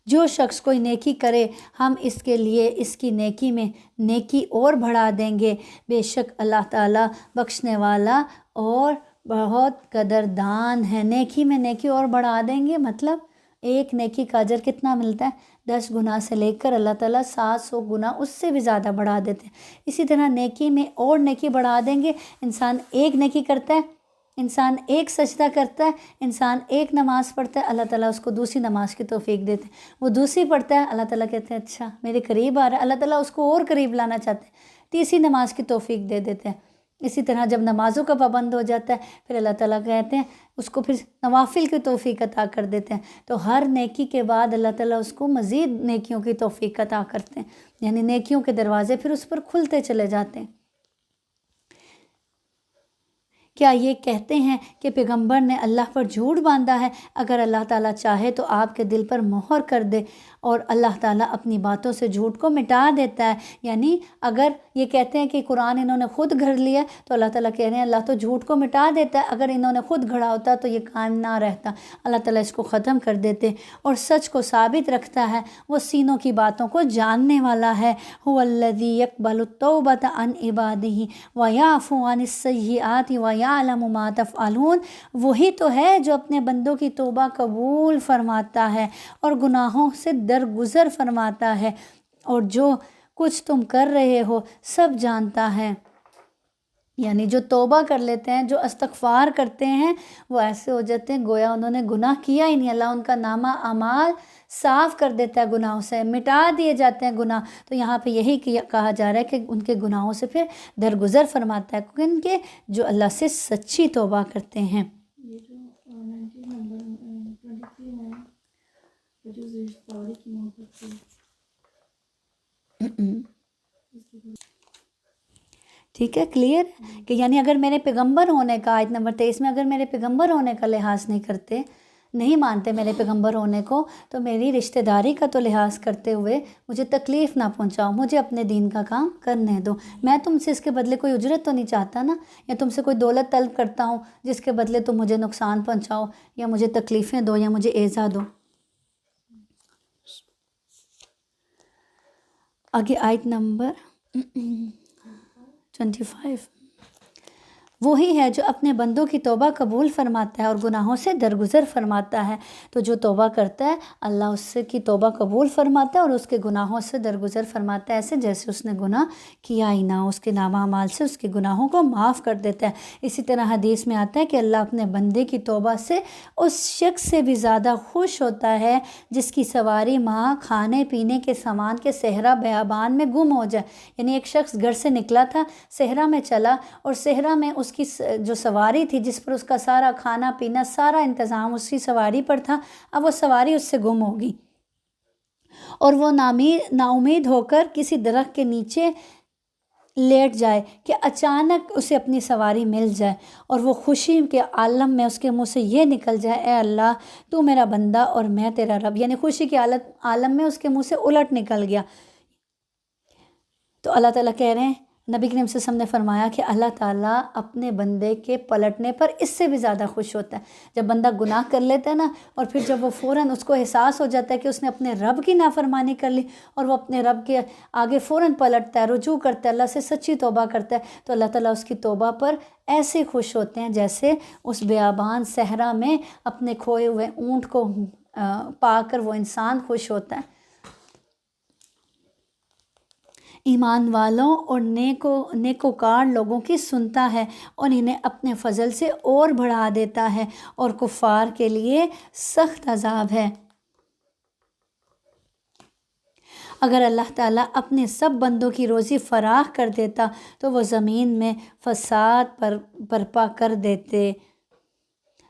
جو شخص کوئی نیکی کرے ہم اس کے لیے اس کی نیکی میں نیکی اور بڑھا دیں گے. بے شک اللہ تعالیٰ بخشنے والا اور بہت قدردان ہے. نیکی میں نیکی اور بڑھا دیں گے مطلب ایک نیکی کا اجر کتنا ملتا ہے؟ 10 گنا سے لے کر اللہ تعالیٰ 700 گنا اس سے بھی زیادہ بڑھا دیتے ہیں. اسی طرح نیکی میں اور نیکی بڑھا دیں گے. انسان ایک نیکی کرتا ہے، انسان ایک سجدہ کرتا ہے، انسان ایک نماز پڑھتا ہے، اللہ تعالیٰ اس کو دوسری نماز کی توفیق دیتے ہیں. وہ دوسری پڑھتا ہے، اللہ تعالیٰ کہتے ہیں اچھا میرے قریب آ رہا ہے، اللہ تعالیٰ اس کو اور قریب لانا چاہتے ہیں، تیسری نماز کی توفیق دے دیتے ہیں. اسی طرح جب نمازوں کا پابند ہو جاتا ہے پھر اللہ تعالیٰ کہتے ہیں اس کو پھر نوافل کی توفیق عطا کر دیتے ہیں. تو ہر نیکی کے بعد اللہ تعالیٰ اس کو مزید نیکیوں کی توفیق عطا کرتے ہیں، یعنی نیکیوں کے دروازے پھر اس پر کھلتے چلے جاتے ہیں. کیا یہ کہتے ہیں کہ پیغمبر نے اللہ پر جھوٹ باندھا ہے؟ اگر اللہ تعالیٰ چاہے تو آپ کے دل پر مہر کر دے اور اللہ تعالیٰ اپنی باتوں سے جھوٹ کو مٹا دیتا ہے۔ یعنی اگر یہ کہتے ہیں کہ قرآن انہوں نے خود گھڑ لیا تو اللہ تعالیٰ کہہ رہے ہیں اللہ تو جھوٹ کو مٹا دیتا ہے، اگر انہوں نے خود گھڑا ہوتا تو یہ قائم نہ رہتا، اللہ تعالیٰ اس کو ختم کر دیتے، اور سچ کو ثابت رکھتا ہے، وہ سینوں کی باتوں کو جاننے والا ہے۔ هو الذی یقبل التوبۃ عن عبادہ ویعفو عن السیئات ویعلم ما تفعلون، وہی تو ہے جو اپنے بندوں کی توبہ قبول فرماتا ہے اور گناہوں سے درگزر فرماتا ہے، اور جو کچھ تم کر رہے ہو سب جانتا ہے۔ یعنی جو توبہ کر لیتے ہیں، جو استغفار کرتے ہیں، وہ ایسے ہو جاتے ہیں گویا انہوں نے گناہ کیا ہی نہیں، اللہ ان کا نامہ اعمال صاف کر دیتا ہے، گناہوں سے مٹا دیے جاتے ہیں گناہ۔ تو یہاں پہ یہی کہا جا رہا ہے کہ ان کے گناہوں سے پھر درگزر فرماتا ہے، کیونکہ ان کے جو اللہ سے سچی توبہ کرتے ہیں۔ یہ جو 19 نمبر 23 میں جو زیرستاری کی محبت سے ٹھیک ہے، کلیئر کہ یعنی اگر میرے پیغمبر ہونے کا، آیت نمبر 23 میں، اگر میرے پیغمبر ہونے کا لحاظ نہیں کرتے، نہیں مانتے میرے پیغمبر ہونے کو، تو میری رشتہ داری کا تو لحاظ کرتے ہوئے مجھے تکلیف نہ پہنچاؤ، مجھے اپنے دین کا کام کرنے دو، میں تم سے اس کے بدلے کوئی اجرت تو نہیں چاہتا نا، یا تم سے کوئی دولت طلب کرتا ہوں جس کے بدلے تم مجھے نقصان پہنچاؤ یا مجھے تکلیفیں دو یا مجھے ایذا دو۔ آگے آیت نمبر 25، وہی ہے جو اپنے بندوں کی توبہ قبول فرماتا ہے اور گناہوں سے درگزر فرماتا ہے۔ تو جو توبہ کرتا ہے اللہ اس سے کی توبہ قبول فرماتا ہے اور اس کے گناہوں سے درگزر فرماتا ہے، ایسے جیسے اس نے گناہ کیا ہی نہ، اس کے نامہ اعمال سے اس کے گناہوں کو معاف کر دیتا ہے۔ اسی طرح حدیث میں آتا ہے کہ اللہ اپنے بندے کی توبہ سے اس شخص سے بھی زیادہ خوش ہوتا ہے جس کی سواری ماں کھانے پینے کے سامان کے صحرا بیابان میں گم ہو جائے۔ یعنی ایک شخص گھر سے نکلا تھا، صحرا میں چلا، اور صحرا میں اس کی جو سواری تھی جس پر اس کا سارا کھانا پینا سارا انتظام اس کی سواری پر تھا، اب وہ سواری اس سے گم ہوگی، اور وہ نا امید ہو کر کسی درخت کے نیچے لیٹ جائے کہ اچانک اسے اپنی سواری مل جائے، اور وہ خوشی کے عالم میں اس کے منہ سے یہ نکل جائے، اے اللہ تو میرا بندہ اور میں تیرا رب، یعنی خوشی کے عالم میں اس کے منہ سے الٹ نکل گیا۔ تو اللہ تعالیٰ کہہ رہے ہیں، نبی کریم صلی اللہ علیہ وسلم نے فرمایا کہ اللہ تعالیٰ اپنے بندے کے پلٹنے پر اس سے بھی زیادہ خوش ہوتا ہے۔ جب بندہ گناہ کر لیتا ہے نا، اور پھر جب وہ فوراً اس کو احساس ہو جاتا ہے کہ اس نے اپنے رب کی نافرمانی کر لی، اور وہ اپنے رب کے آگے فوراً پلٹتا ہے، رجوع کرتا ہے، اللہ سے سچی توبہ کرتا ہے، تو اللہ تعالیٰ اس کی توبہ پر ایسے خوش ہوتے ہیں جیسے اس بیابان صحرا میں اپنے کھوئے ہوئے اونٹ کو پا کر وہ انسان خوش ہوتا ہے۔ ایمان والوں اور نیکوکار لوگوں کی سنتا ہے اور انہیں اپنے فضل سے اور بڑھا دیتا ہے، اور کفار کے لیے سخت عذاب ہے۔ اگر اللہ تعالیٰ اپنے سب بندوں کی روزی فراخ کر دیتا تو وہ زمین میں فساد برپا کر دیتے۔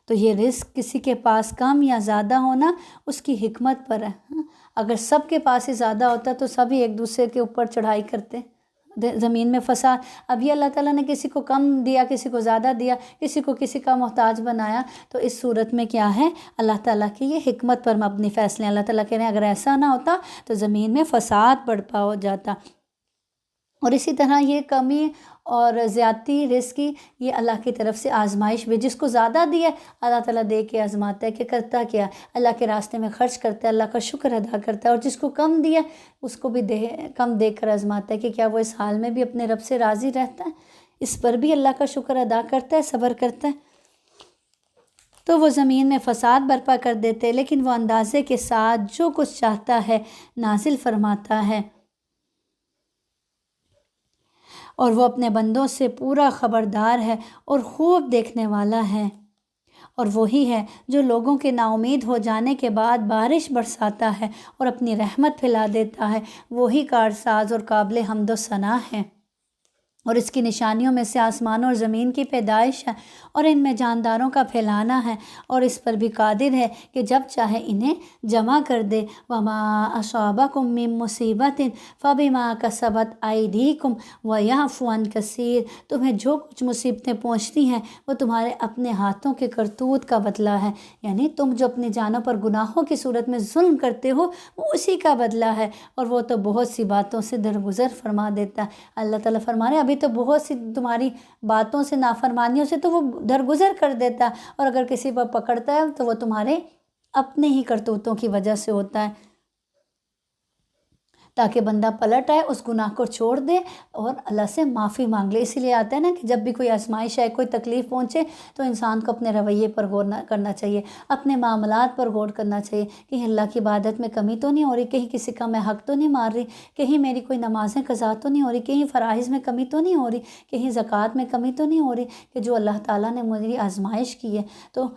تو یہ رزق کسی کے پاس کم یا زیادہ ہونا اس کی حکمت پر ہے۔ اگر سب کے پاس ہی زیادہ ہوتا تو سبھی ایک دوسرے کے اوپر چڑھائی کرتے، زمین میں فساد۔ ابھی اللہ تعالیٰ نے کسی کو کم دیا، کسی کو زیادہ دیا، کسی کو کسی کا محتاج بنایا، تو اس صورت میں کیا ہے، اللہ تعالیٰ کی یہ حکمت پر مبنی فیصلے ہیں۔ اللہ تعالیٰ کہہ رہے ہیں اگر ایسا نہ ہوتا تو زمین میں فساد برپا ہو جاتا۔ اور اسی طرح یہ کمی اور زیادتی رزق کی یہ اللہ کی طرف سے آزمائش بھی، جس کو زیادہ دیا اللہ تعالیٰ دے کے آزماتا ہے کہ کرتا کیا، اللہ کے راستے میں خرچ کرتا ہے، اللہ کا شکر ادا کرتا ہے، اور جس کو کم دیا اس کو بھی کم دے کر آزماتا ہے کہ کیا وہ اس حال میں بھی اپنے رب سے راضی رہتا ہے، اس پر بھی اللہ کا شکر ادا کرتا ہے، صبر کرتا ہے۔ تو وہ زمین میں فساد برپا کر دیتے، لیکن وہ اندازے کے ساتھ جو کچھ چاہتا ہے نازل فرماتا ہے، اور وہ اپنے بندوں سے پورا خبردار ہے اور خوب دیکھنے والا ہے۔ اور وہی ہے جو لوگوں کے نا امید ہو جانے کے بعد بارش برساتا ہے اور اپنی رحمت پھیلا دیتا ہے، وہی کارساز اور قابل حمد و ثنا ہے۔ اور اس کی نشانیوں میں سے آسمانوں اور زمین کی پیدائش ہے اور ان میں جانداروں کا پھیلانا ہے، اور اس پر بھی قادر ہے کہ جب چاہے انہیں جمع کر دے۔ وما اصابکم من مصیبت فبما کسبت ایدیکم ویعفو عن کثیر، تمہیں جو کچھ مصیبتیں پہنچتی ہیں وہ تمہارے اپنے ہاتھوں کے کرتوت کا بدلہ ہے، یعنی تم جو اپنی جانوں پر گناہوں کی صورت میں ظلم کرتے ہو وہ اسی کا بدلہ ہے، اور وہ تو بہت سی باتوں سے درگزر فرما دیتا ہے۔ اللہ تعالیٰ فرما رہے ہیں ابھی تو بہت سی تمہاری باتوں سے، نافرمانیوں سے تو وہ درگزر کر دیتا ہے، اور اگر کسی پر پکڑتا ہے تو وہ تمہارے اپنے ہی کرتوتوں کی وجہ سے ہوتا ہے، تاکہ بندہ پلٹ آئے، اس گناہ کو چھوڑ دے اور اللہ سے معافی مانگ لے۔ اسی لیے آتا ہے نا کہ جب بھی کوئی آزمائش ہے، کوئی تکلیف پہنچے تو انسان کو اپنے رویے پر غور کرنا چاہیے، اپنے معاملات پر غور کرنا چاہیے، کہ اللہ کی عبادت میں کمی تو نہیں ہو رہی، کہیں کسی کا میں حق تو نہیں مار رہی، کہیں میری کوئی نمازیں قضا تو نہیں ہو رہی، کہیں فرائض میں کمی تو نہیں ہو رہی، کہیں زکوٰۃ میں کمی تو نہیں ہو رہی، کہ جو اللہ تعالیٰ نے میری آزمائش کی ہے۔ تو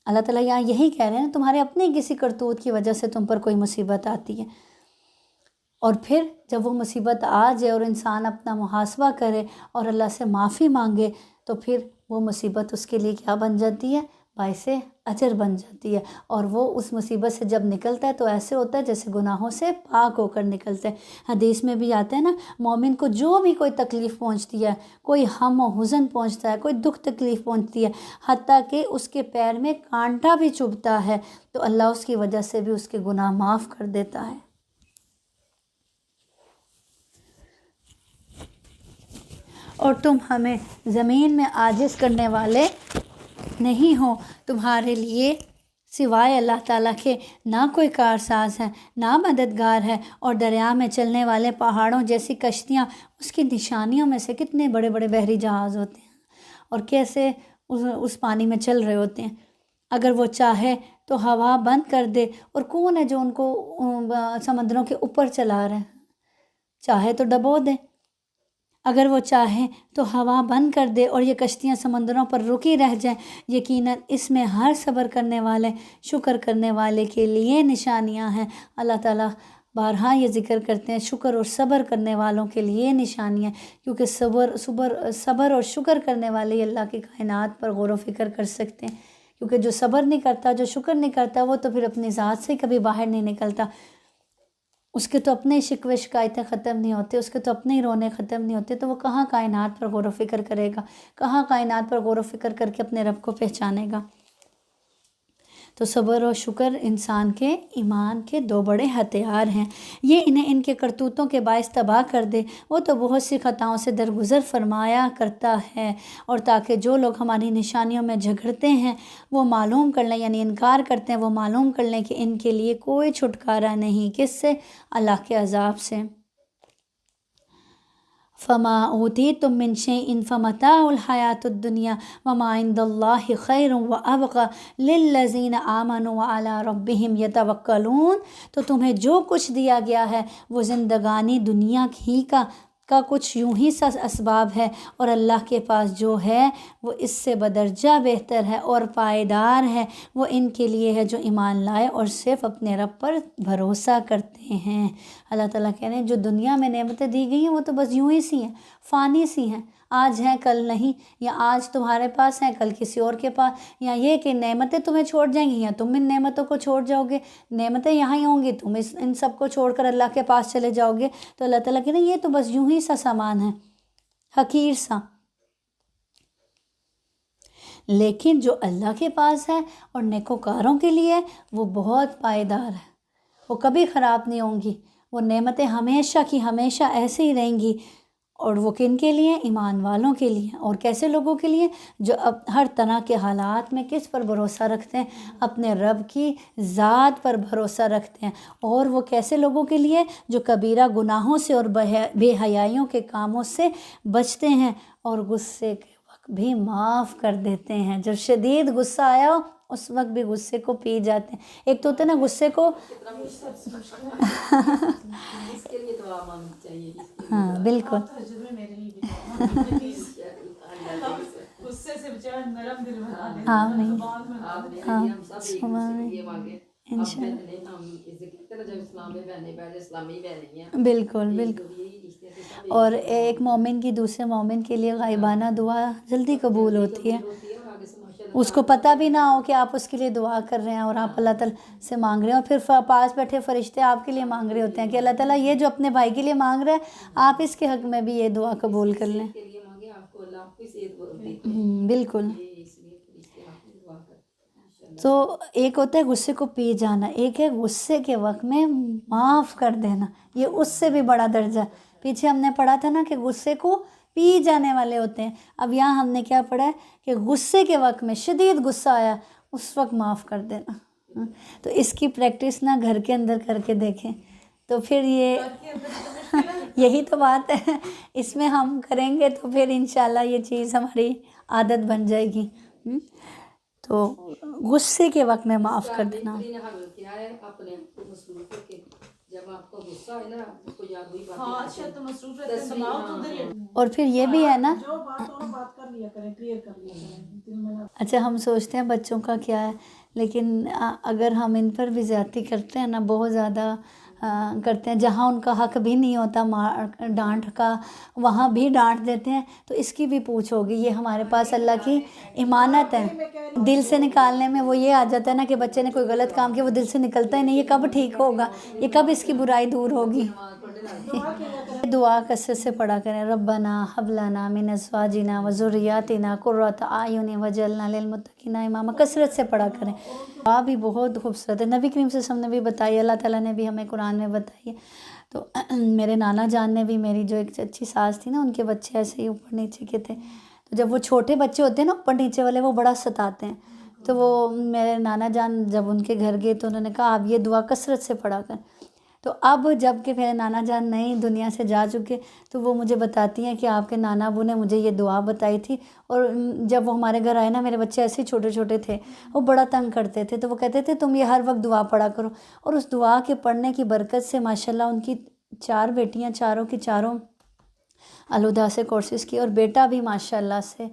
اللہ تعالیٰ یہاں یہی کہہ رہے ہیں تمہارے اپنے کسی کرتوت کی وجہ سے تم پر کوئی مصیبت آتی ہے، اور پھر جب وہ مصیبت آ جائے اور انسان اپنا محاسبہ کرے اور اللہ سے معافی مانگے تو پھر وہ مصیبت اس کے لیے کیا بن جاتی ہے؟ باعث اجر بن جاتی ہے، اور وہ اس مصیبت سے جب نکلتا ہے تو ایسے ہوتا ہے جیسے گناہوں سے پاک ہو کر نکلتا ہے۔ حدیث میں بھی آتا ہے نا، مومن کو جو بھی کوئی تکلیف پہنچتی ہے، کوئی غم و حزن پہنچتا ہے، کوئی دکھ تکلیف پہنچتی ہے، حتیٰ کہ اس کے پیر میں کانٹا بھی چبھتا ہے تو اللہ اس کی وجہ سے بھی اس کے گناہ معاف کر دیتا ہے۔ اور تم ہمیں زمین میں عاجز کرنے والے نہیں ہو، تمہارے لیے سوائے اللہ تعالیٰ کے نہ کوئی کارساز ہے نہ مددگار ہے، اور دریا میں چلنے والے پہاڑوں جیسی کشتیاں اس کی نشانیوں میں سے، کتنے بڑے بڑے بحری جہاز ہوتے ہیں اور کیسے اس پانی میں چل رہے ہوتے ہیں۔ اگر وہ چاہے تو ہوا بند کر دے، اور کون ہے جو ان کو سمندروں کے اوپر چلا رہے ہیں؟ چاہے تو ڈبو دے، اگر وہ چاہے تو ہوا بند کر دے اور یہ کشتیاں سمندروں پر رکی رہ جائیں، یقیناً اس میں ہر صبر کرنے والے، شکر کرنے والے کے لیے نشانیاں ہیں۔ اللہ تعالیٰ بارہا یہ ذکر کرتے ہیں شکر اور صبر کرنے والوں کے لیے نشانیاں، کیونکہ صبر اور شکر کرنے والے ہی اللہ کی کائنات پر غور و فکر کر سکتے ہیں، کیونکہ جو صبر نہیں کرتا، جو شکر نہیں کرتا، وہ تو پھر اپنی ذات سے کبھی باہر نہیں نکلتا، اس کے تو اپنے شکوے شکایتیں ختم نہیں ہوتے، اس کے تو اپنے ہی رونے ختم نہیں ہوتے، تو وہ کہاں کائنات پر غور و فکر کرے گا، کہاں کائنات پر غور و فکر کر کے اپنے رب کو پہچانے گا۔ تو صبر و شکر انسان کے ایمان کے دو بڑے ہتھیار ہیں، یہ انہیں ان کے کرتوتوں کے باعث تباہ کر دے، وہ تو بہت سی خطاؤں سے درگزر فرمایا کرتا ہے، اور تاکہ جو لوگ ہماری نشانیوں میں جھگڑتے ہیں وہ معلوم کر لیں، یعنی انکار کرتے ہیں، وہ معلوم کر لیں کہ ان کے لیے کوئی چھٹکارا نہیں، کس سے؟ اللہ کے عذاب سے۔ فما اوتیتم من شیء فمتاع الحیاۃ الدنیا وما عند اللہ خیر وابقی للذین آمنوا وعلی ربہم یتوکلون، تو تمہیں جو کچھ دیا گیا ہے وہ زندگانی دنیا ہی کا کچھ یوں ہی سا اسباب ہے، اور اللہ کے پاس جو ہے وہ اس سے بدرجہ بہتر ہے اور پائیدار ہے، وہ ان کے لیے ہے جو ایمان لائے اور صرف اپنے رب پر بھروسہ کرتے ہیں۔ اللہ تعالیٰ کہہ رہے ہیں جو دنیا میں نعمتیں دی گئی ہیں وہ تو بس یوں ہی سی ہیں، فانی سی ہیں، آج ہیں کل نہیں، یا آج تمہارے پاس ہیں کل کسی اور کے پاس، یا یہ کہ نعمتیں تمہیں چھوڑ جائیں گی یا تم ان نعمتوں کو چھوڑ جاؤ گے، نعمتیں یہاں ہی ہوں گی، تم ان سب کو چھوڑ کر اللہ کے پاس چلے جاؤ گے۔ تو اللہ تعالیٰ کہتے ہیں یہ تو بس یوں ہی سا سامان ہے، حقیر سا، لیکن جو اللہ کے پاس ہے اور نیکوکاروں کے لیے وہ بہت پائیدار ہے، وہ کبھی خراب نہیں ہوں گی، وہ نعمتیں ہمیشہ کی ہمیشہ ایسے ہی رہیں گی، اور وہ کن کے لیے؟ ایمان والوں کے لیے۔ اور کیسے لوگوں کے لیے؟ جو اب ہر طرح کے حالات میں کس پر بھروسہ رکھتے ہیں؟ اپنے رب کی ذات پر بھروسہ رکھتے ہیں۔ اور وہ کیسے لوگوں کے لیے؟ جو کبیرہ گناہوں سے اور بے حیائیوں کے کاموں سے بچتے ہیں اور غصے کے وقت بھی معاف کر دیتے ہیں۔ جب شدید غصہ آیا ہو اس وقت بھی غصے کو پی جاتے ہیں۔ ایک تو ہوتا ہے نا غصے کو ہاں بالکل، ہاں نہیں ہاں بالکل بالکل، اور ایک مومن کی دوسرے مومن کے لیے غائبانہ دعا جلدی قبول ہوتی ہے. اس کو پتہ بھی نہ ہو کہ آپ اس کے لیے دعا کر رہے ہیں اور آپ اللہ تعالیٰ سے مانگ رہے ہیں، اور پھر پاس بیٹھے فرشتے آپ کے لیے مانگ رہے ہوتے ہیں کہ اللہ تعالیٰ یہ جو اپنے بھائی کے لیے مانگ رہے ہیں آپ اس کے حق میں بھی یہ دعا قبول کر لیں. بالکل. تو ایک ہوتا ہے غصے کو پی جانا، ایک ہے غصے کے وقت میں معاف کر دینا، یہ اس سے بھی بڑا درجہ. پیچھے ہم نے پڑھا تھا نا کہ غصے کو پی جانے والے ہوتے ہیں، اب یہاں ہم نے کیا پڑھا ہے کہ غصے کے وقت میں شدید غصہ آیا اس وقت معاف کر دینا. تو اس کی پریکٹس نا گھر کے اندر کر کے دیکھیں تو پھر یہی تو بات ہے، اس میں ہم کریں گے تو پھر انشاءاللہ یہ چیز ہماری عادت بن جائے گی. تو غصے کے وقت میں معاف کر دینا. اور پھر یہ بھی ہے نا، اچھا ہم سوچتے ہیں بچوں کا کیا ہے، لیکن اگر ہم ان پر بھی زیادتی کرتے ہیں نا، بہت زیادہ کرتے ہیں، جہاں ان کا حق بھی نہیں ہوتا ڈانٹ کا وہاں بھی ڈانٹ دیتے ہیں، تو اس کی بھی پوچھ ہوگی. یہ ہمارے پاس اللہ کی امانت ہے. دل سے نکالنے میں وہ یہ آ جاتا ہے نا کہ بچے نے کوئی غلط کام کیا، وہ دل سے نکلتا ہی نہیں، یہ کب ٹھیک ہوگا، یہ کب اس کی برائی دور ہوگی. دعا کثرت سے پڑھا کریں. ربنا حب لنا من ازواجنا وذریاتنا قرۃ اعین واجعلنا للمتقین اماما، کثرت سے پڑھا کریں. دعا بھی بہت خوبصورت ہے، نبی کریم صلی اللہ علیہ وسلم نے بھی بتائی، اللہ تعالیٰ نے بھی ہمیں قرآن میں بتائی ہے. تو میرے نانا جان نے بھی، میری جو ایک اچھی ساس تھی نا، ان کے بچے ایسے ہی اوپر نیچے کے تھے، تو جب وہ چھوٹے بچے ہوتے ہیں نا اوپر نیچے والے، وہ بڑا ستاتے ہیں. تو وہ میرے نانا جان جب ان کے گھر گئے تو انہوں نے کہا آپ یہ دعا کثرت سے پڑھا کر. تو اب جب کہ میرے نانا جان نئی دنیا سے جا چکے تو وہ مجھے بتاتی ہیں کہ آپ کے نانا ابو نے مجھے یہ دعا بتائی تھی، اور جب وہ ہمارے گھر آئے نا، میرے بچے ایسے ہی چھوٹے چھوٹے تھے، وہ بڑا تنگ کرتے تھے، تو وہ کہتے تھے تم یہ ہر وقت دعا پڑھا کرو. اور اس دعا کے پڑھنے کی برکت سے ماشاءاللہ ان کی 4 بیٹیاں، چاروں کی چاروں الہدا سے کورسز کی، اور بیٹا بھی ماشاءاللہ سے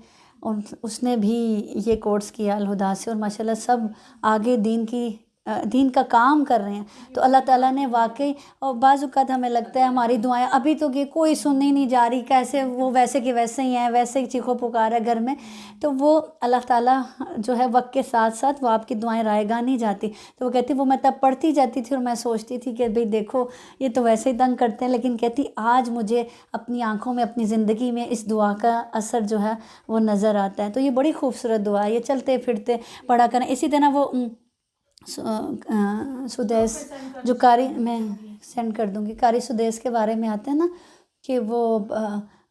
اس نے بھی یہ کورس کیا الہدا سے، اور ماشاءاللہ سب آگے دین کا کام کر رہے ہیں. تو اللہ تعالیٰ نے واقعی، اور بعض اوقات ہمیں لگتا ہے ہماری دعائیں ابھی تو کہ کوئی سننی نہیں جا رہی، کیسے وہ ویسے کے ویسے ہی ہیں، ویسے ہی چیخو پکار ہے گھر میں. تو وہ اللہ تعالیٰ جو ہے وقت کے ساتھ ساتھ وہ آپ کی دعائیں رائے گاہ نہیں جاتی. تو وہ کہتی وہ میں تب پڑھتی جاتی تھی اور میں سوچتی تھی کہ بھئی دیکھو یہ تو ویسے ہی تنگ کرتے ہیں، لیکن کہتی آج مجھے اپنی آنکھوں میں، اپنی زندگی میں اس دعا کا اثر جو ہے وہ نظر آتا ہے. تو یہ بڑی خوبصورت دعا ہے، یہ چلتے پھرتے پڑھا کریں. اسی طرح وہ سدیس جو قاری، میں سینڈ کر دوں گی، قاری سدیس کے بارے میں آتے ہیں نا کہ وہ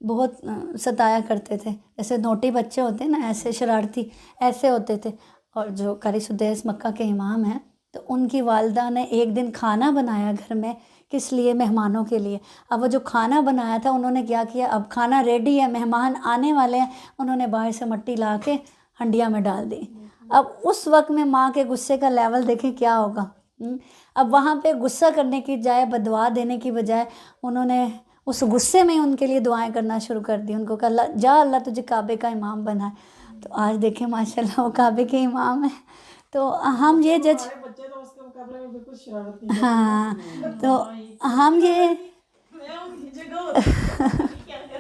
بہت ستایا کرتے تھے، جیسے نوٹی بچے ہوتے ہیں نا، ایسے شرارتی ایسے ہوتے تھے. اور جو قاری سدیس مکہ کے امام ہیں، تو ان کی والدہ نے ایک دن کھانا بنایا گھر میں، کس لیے؟ مہمانوں کے لیے. اب وہ جو کھانا بنایا تھا انہوں نے کیا کیا، اب کھانا ریڈی ہے، مہمان آنے والے ہیں، انہوں نے باہر سے مٹی لا کے ہنڈیا میں ڈال دی. اب اس وقت میں ماں کے غصے کا لیول دیکھیں کیا ہوگا. اب وہاں پہ غصہ کرنے کی جائے، بددعا دینے کی بجائے انہوں نے اس غصے میں ان کے لیے دعائیں کرنا شروع کر دی. ان کو کہا اللہ جا، اللہ تجھے کعبے کا امام بنائے. تو آج دیکھیں ماشاءاللہ وہ کعبے کے امام ہیں. تو ہم یہ جج، ہاں تو ہم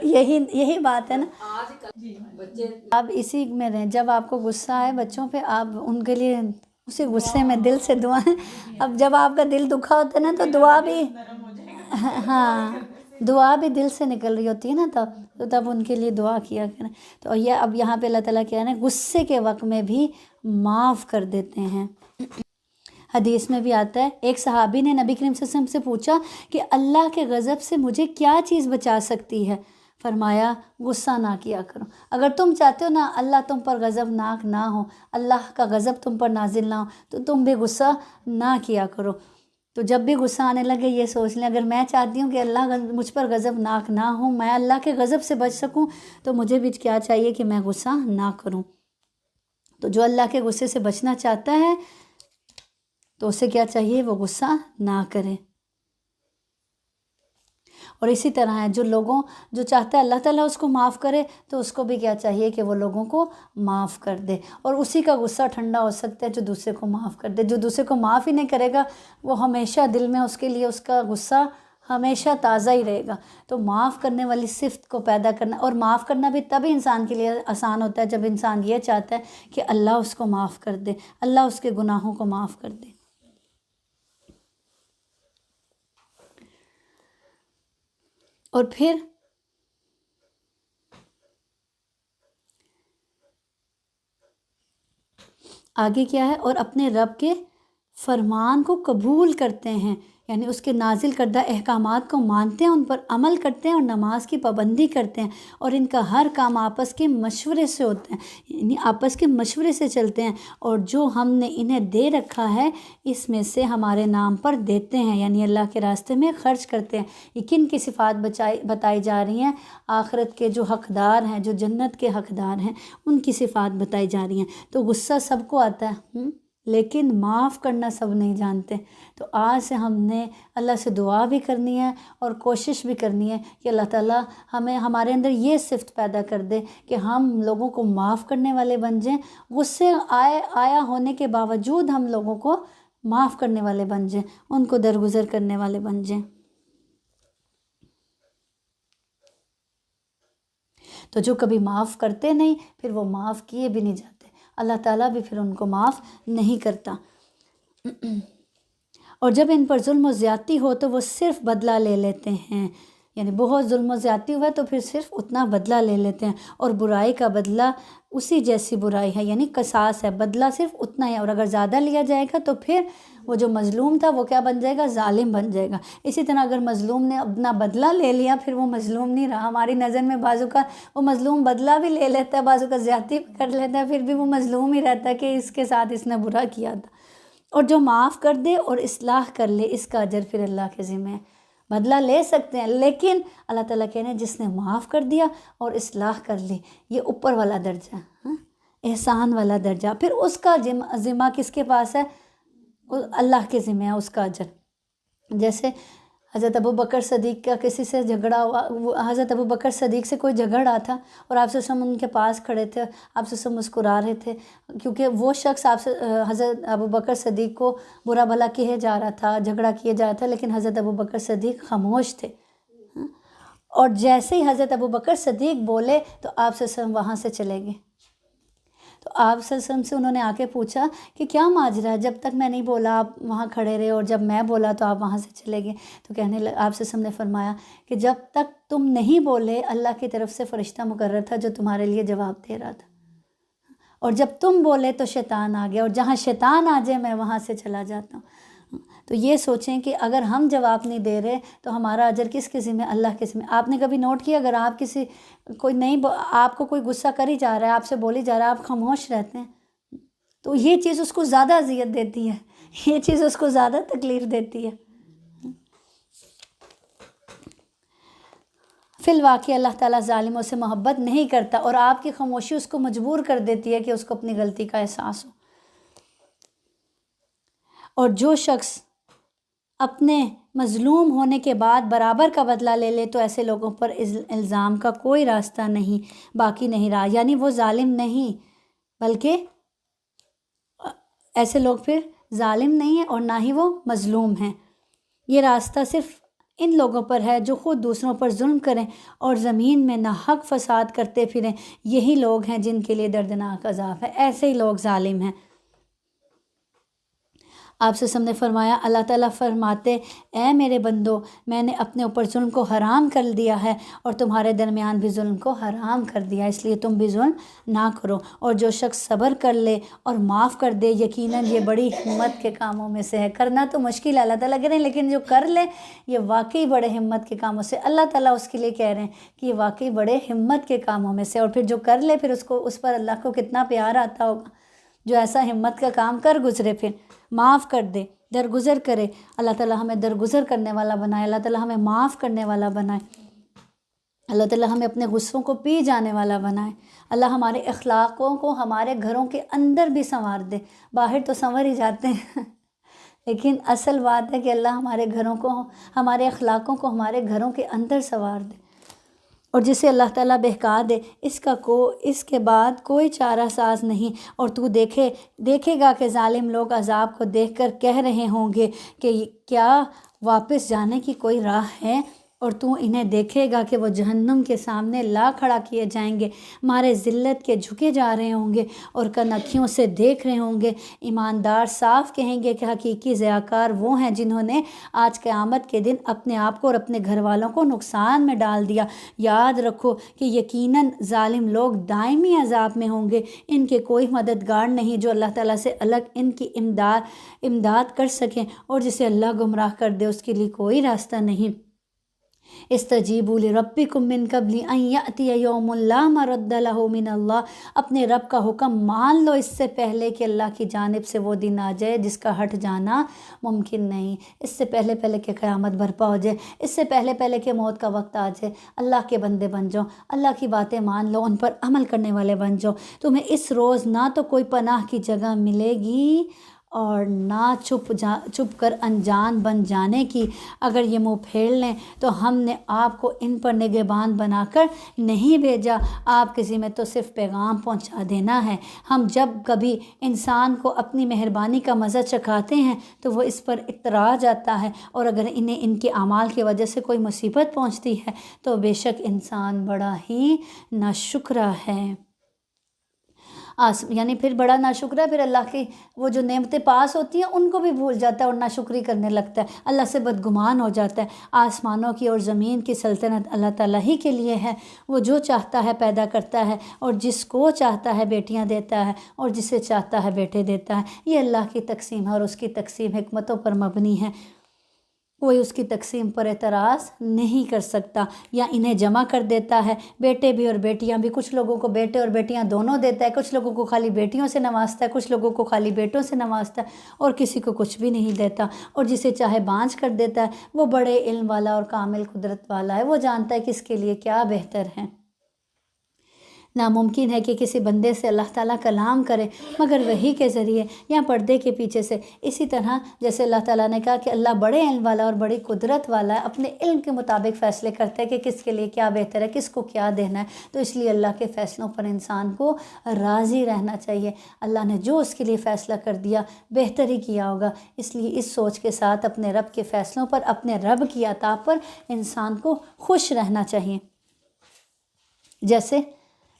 یہی بات ہے نا. آپ اسی میں رہیں، جب آپ کو غصہ آئے بچوں پہ، آپ ان کے لیے اسی غصے میں دل سے دعائیں. اب جب آپ کا دل دکھا ہوتا ہے نا تو دعا بھی، ہاں دعا بھی دل سے نکل رہی ہوتی ہے نا، تب ان کے لیے دعا کیا کریں. تو یہ اب یہاں پہ اللہ تعالیٰ کیا ہے نا، غصے کے وقت میں بھی معاف کر دیتے ہیں. حدیث میں بھی آتا ہے، ایک صحابی نے نبی کریم صلی اللہ علیہ وسلم سے پوچھا کہ اللہ کے غضب سے مجھے کیا چیز بچا سکتی ہے؟ فرمایا غصہ نہ کیا کرو. اگر تم چاہتے ہو نا اللہ تم پر غضب ناک نہ ہو، اللہ کا غضب تم پر نازل نہ ہو، تو تم بھی غصہ نہ کیا کرو. تو جب بھی غصہ آنے لگے یہ سوچ لیں، اگر میں چاہتی ہوں کہ اللہ مجھ پر غضب ناک نہ ہوں، میں اللہ کے غضب سے بچ سکوں، تو مجھے بھی کیا چاہیے کہ میں غصہ نہ کروں. تو جو اللہ کے غصے سے بچنا چاہتا ہے تو اسے کیا چاہیے، وہ غصہ نہ کرے. اور اسی طرح ہے جو چاہتا ہے اللہ تعالیٰ اس کو معاف کرے، تو اس کو بھی کیا چاہیے کہ وہ لوگوں کو معاف کر دے. اور اسی کا غصہ ٹھنڈا ہو سکتا ہے جو دوسرے کو معاف کر دے. جو دوسرے کو معاف ہی نہیں کرے گا، وہ ہمیشہ دل میں اس کے لیے اس کا غصہ ہمیشہ تازہ ہی رہے گا۔ تو معاف کرنے والی صفت کو پیدا کرنا، اور معاف کرنا بھی تبھی انسان کے لیے آسان ہوتا ہے جب انسان یہ چاہتا ہے کہ اللہ اس کو معاف کر دے، اللہ اس کے گناہوں کو معاف کر دے۔ اور پھر آگے کیا ہے؟ اور اپنے رب کے فرمان کو قبول کرتے ہیں، یعنی اس کے نازل کردہ احکامات کو مانتے ہیں، ان پر عمل کرتے ہیں اور نماز کی پابندی کرتے ہیں، اور ان کا ہر کام آپس کے مشورے سے ہوتا ہے، یعنی آپس کے مشورے سے چلتے ہیں، اور جو ہم نے انہیں دے رکھا ہے اس میں سے ہمارے نام پر دیتے ہیں، یعنی اللہ کے راستے میں خرچ کرتے ہیں۔ یہ کن کی صفات بتائی جا رہی ہیں؟ آخرت کے جو حقدار ہیں، جو جنت کے حقدار ہیں، ان کی صفات بتائی جا رہی ہیں۔ تو غصہ سب کو آتا ہے، لیکن معاف کرنا سب نہیں جانتے۔ تو آج سے ہم نے اللہ سے دعا بھی کرنی ہے اور کوشش بھی کرنی ہے کہ اللہ تعالیٰ ہمیں ہمارے اندر یہ صفت پیدا کر دے کہ ہم لوگوں کو معاف کرنے والے بن جائیں، غصے آیا ہونے کے باوجود ہم لوگوں کو معاف کرنے والے بن جائیں، ان کو درگزر کرنے والے بن جائیں۔ تو جو کبھی معاف کرتے نہیں، پھر وہ معاف کیے بھی نہیں جاتے، اللہ تعالیٰ بھی پھر ان کو معاف نہیں کرتا۔ اور جب ان پر ظلم و زیادتی ہو تو وہ صرف بدلہ لے لیتے ہیں، یعنی بہت ظلم و زیادتی ہوا تو پھر صرف اتنا بدلہ لے لیتے ہیں، اور برائی کا بدلہ اسی جیسی برائی ہے، یعنی قصاص ہے، بدلہ صرف اتنا ہے، اور اگر زیادہ لیا جائے گا تو پھر وہ جو مظلوم تھا وہ کیا بن جائے گا؟ ظالم بن جائے گا۔ اسی طرح اگر مظلوم نے اپنا بدلہ لے لیا پھر وہ مظلوم نہیں رہا۔ ہماری نظر میں بعضوں کا وہ مظلوم بدلہ بھی لے لیتا ہے، بعضوں کا زیادتی بھی کر لیتا ہے، پھر بھی وہ مظلوم ہی رہتا ہے کہ اس کے ساتھ اس نے برا کیا تھا۔ اور جو معاف کر دے اور اصلاح کر لے، اس کا اجر پھر اللہ کے ذمہ ہے۔ بدلہ لے سکتے ہیں، لیکن اللہ تعالیٰ کہنے جس نے معاف کر دیا اور اصلاح کر لی، یہ اوپر والا درجہ، احسان والا درجہ، پھر اس کا ذمہ کس کے پاس ہے؟ اللہ کے ذمہ ہے اس کا اجر۔ جیسے حضرت ابو بکر صدیق کا کسی سے جھگڑا ہوا، حضرت ابو بکر صدیق سے کوئی جھگڑ رہا تھا اور آپ سے ان کے پاس کھڑے تھے، آپ سے مسکرا رہے تھے، کیونکہ وہ شخص آپ سے حضرت ابو بکر صدیق کو برا بھلا کہے جا رہا تھا، جھگڑا کیے جا رہا تھا، لیکن حضرت ابو بکر صدیق خاموش تھے، اور جیسے ہی حضرت ابو بکر صدیق بولے تو آپ سے وہاں سے چلے گئے۔ تو آپ سے انہوں نے آ کے پوچھا کہ کیا ماجرا ہے؟ جب تک میں نہیں بولا آپ وہاں کھڑے رہے، اور جب میں بولا تو آپ وہاں سے چلے گئے۔ تو آپ سے نے فرمایا کہ جب تک تم نہیں بولے اللہ کی طرف سے فرشتہ مقرر تھا جو تمہارے لیے جواب دے رہا تھا، اور جب تم بولے تو شیطان آ گیا، اور جہاں شیطان آ جائے میں وہاں سے چلا جاتا ہوں۔ تو یہ سوچیں کہ اگر ہم جواب نہیں دے رہے تو ہمارا اجر کس کے ذمہ؟ اللہ کے ذمہ۔ آپ نے کبھی نوٹ کیا، اگر آپ آپ کو کوئی غصہ کر ہی جا رہا ہے، آپ سے بولی جا رہا ہے، آپ خاموش رہتے ہیں، تو یہ چیز اس کو زیادہ اذیت دیتی ہے، یہ چیز اس کو زیادہ تکلیف دیتی ہے۔ فی الواقع اللہ تعالیٰ ظالموں سے محبت نہیں کرتا، اور آپ کی خاموشی اس کو مجبور کر دیتی ہے کہ اس کو اپنی غلطی کا احساس ہو۔ اور جو شخص اپنے مظلوم ہونے کے بعد برابر کا بدلہ لے لے تو ایسے لوگوں پر الزام کا کوئی راستہ نہیں باقی نہیں رہا، یعنی وہ ظالم نہیں، بلکہ ایسے لوگ پھر ظالم نہیں ہیں اور نہ ہی وہ مظلوم ہیں۔ یہ راستہ صرف ان لوگوں پر ہے جو خود دوسروں پر ظلم کریں اور زمین میں ناحق فساد کرتے پھریں، یہی لوگ ہیں جن کے لیے دردناک عذاب ہے، ایسے ہی لوگ ظالم ہیں۔ آپ سے نے فرمایا، اللہ تعالیٰ فرماتے، اے میرے بندو، میں نے اپنے اوپر ظلم کو حرام کر دیا ہے اور تمہارے درمیان بھی ظلم کو حرام کر دیا، اس لیے تم بھی ظلم نہ کرو، اور جو شخص صبر کر لے اور معاف کر دے یقیناً یہ بڑی ہمت کے کاموں میں سے ہے۔ کرنا تو مشکل ہے، اللہ تعالیٰ کہہ رہے ہیں، لیکن جو کر لے یہ واقعی بڑے ہمت کے کاموں سے، اللہ تعالیٰ اس کے لیے کہہ رہے ہیں کہ یہ واقعی بڑے ہمت کے کاموں میں سے، اور پھر جو کر لے پھر اس پر اللہ کو کتنا پیار آتا ہوگا، جو ایسا ہمت کا کام کر گزرے، پھر معاف کر دے، درگزر کرے۔ اللہ تعالیٰ ہمیں درگزر کرنے والا بنائے، اللہ تعالیٰ ہمیں معاف کرنے والا بنائے، اللہ تعالیٰ ہمیں اپنے غصوں کو پی جانے والا بنائے، اللہ ہمارے اخلاقوں کو ہمارے گھروں کے اندر بھی سنوار دے۔ باہر تو سنور ہی جاتے ہیں لیکن اصل بات ہے کہ اللہ ہمارے گھروں کو، ہمارے اخلاقوں کو ہمارے گھروں کے اندر سنوار دے۔ اور جسے اللہ تعالیٰ بہکا دے اس کے بعد کوئی چارہ ساز نہیں۔ اور تو دیکھے گا کہ ظالم لوگ عذاب کو دیکھ کر کہہ رہے ہوں گے کہ کیا واپس جانے کی کوئی راہ ہے، اور تو انہیں دیکھے گا کہ وہ جہنم کے سامنے لا کھڑا کیے جائیں گے، مارے ذلت کے جھکے جا رہے ہوں گے اور کنکھیوں سے دیکھ رہے ہوں گے۔ ایماندار صاف کہیں گے کہ حقیقی ضیاءکار وہ ہیں جنہوں نے آج قیامت کے دن اپنے آپ کو اور اپنے گھر والوں کو نقصان میں ڈال دیا۔ یاد رکھو کہ یقیناً ظالم لوگ دائمی عذاب میں ہوں گے، ان کے کوئی مددگار نہیں جو اللہ تعالیٰ سے الگ ان کی امداد کر سکیں، اور جسے اللہ گمراہ کر دے اس کے لیے کوئی راستہ نہیں۔ استجیبوا لربکم من قبل ان یأتی یوم لا مرد لہ من اللہ، اپنے رب کا حکم مان لو اس سے پہلے کہ اللہ کی جانب سے وہ دن آ جائے جس کا ہٹ جانا ممکن نہیں، اس سے پہلے کہ قیامت برپا ہو جائے، اس سے پہلے کہ موت کا وقت آ جائے۔ اللہ کے بندے بن جاؤ، اللہ کی باتیں مان لو، ان پر عمل کرنے والے بن جاؤ۔ تمہیں اس روز نہ تو کوئی پناہ کی جگہ ملے گی اور نہ چھپ کر انجان بن جانے کی۔ اگر یہ منہ پھیر لیں تو ہم نے آپ کو ان پر نگہبان بنا کر نہیں بھیجا، آپ کے ذمہ تو صرف پیغام پہنچا دینا ہے۔ ہم جب کبھی انسان کو اپنی مہربانی کا مزہ چکھاتے ہیں تو وہ اس پر اترا جاتا ہے، اور اگر انہیں ان کے اعمال کی وجہ سے کوئی مصیبت پہنچتی ہے تو بے شک انسان بڑا ہی ناشکرا ہے۔ یعنی پھر بڑا ناشکرہ ہے، پھر اللہ کی وہ جو نعمتیں پاس ہوتی ہیں ان کو بھی بھول جاتا ہے اور ناشکری کرنے لگتا ہے، اللہ سے بدگمان ہو جاتا ہے۔ آسمانوں کی اور زمین کی سلطنت اللہ تعالیٰ ہی کے لیے ہے، وہ جو چاہتا ہے پیدا کرتا ہے، اور جس کو چاہتا ہے بیٹیاں دیتا ہے اور جسے چاہتا ہے بیٹے دیتا ہے۔ یہ اللہ کی تقسیم ہے اور اس کی تقسیم حکمتوں پر مبنی ہے، کوئی اس کی تقسیم پر اعتراض نہیں کر سکتا۔ یا انہیں جمع کر دیتا ہے، بیٹے بھی اور بیٹیاں بھی، کچھ لوگوں کو بیٹے اور بیٹیاں دونوں دیتا ہے، کچھ لوگوں کو خالی بیٹیوں سے نوازتا ہے، کچھ لوگوں کو خالی بیٹوں سے نوازتا ہے، اور کسی کو کچھ بھی نہیں دیتا، اور جسے چاہے بانجھ کر دیتا ہے۔ وہ بڑے علم والا اور کامل قدرت والا ہے، وہ جانتا ہے کہ اس کے لیے کیا بہتر ہے۔ ناممکن ہے کہ کسی بندے سے اللہ تعالیٰ کلام کرے مگر وحی کے ذریعے یا پردے کے پیچھے سے۔ اسی طرح جیسے اللہ تعالیٰ نے کہا کہ اللہ بڑے علم والا اور بڑی قدرت والا ہے، اپنے علم کے مطابق فیصلے کرتا ہے کہ کس کے لیے کیا بہتر ہے، کس کو کیا دینا ہے، تو اس لیے اللہ کے فیصلوں پر انسان کو راضی رہنا چاہیے۔ اللہ نے جو اس کے لیے فیصلہ کر دیا بہتر ہی کیا ہوگا، اس لیے اس سوچ کے ساتھ اپنے رب کے فیصلوں پر، اپنے رب کی عطا پر انسان کو خوش رہنا چاہیے۔ جیسے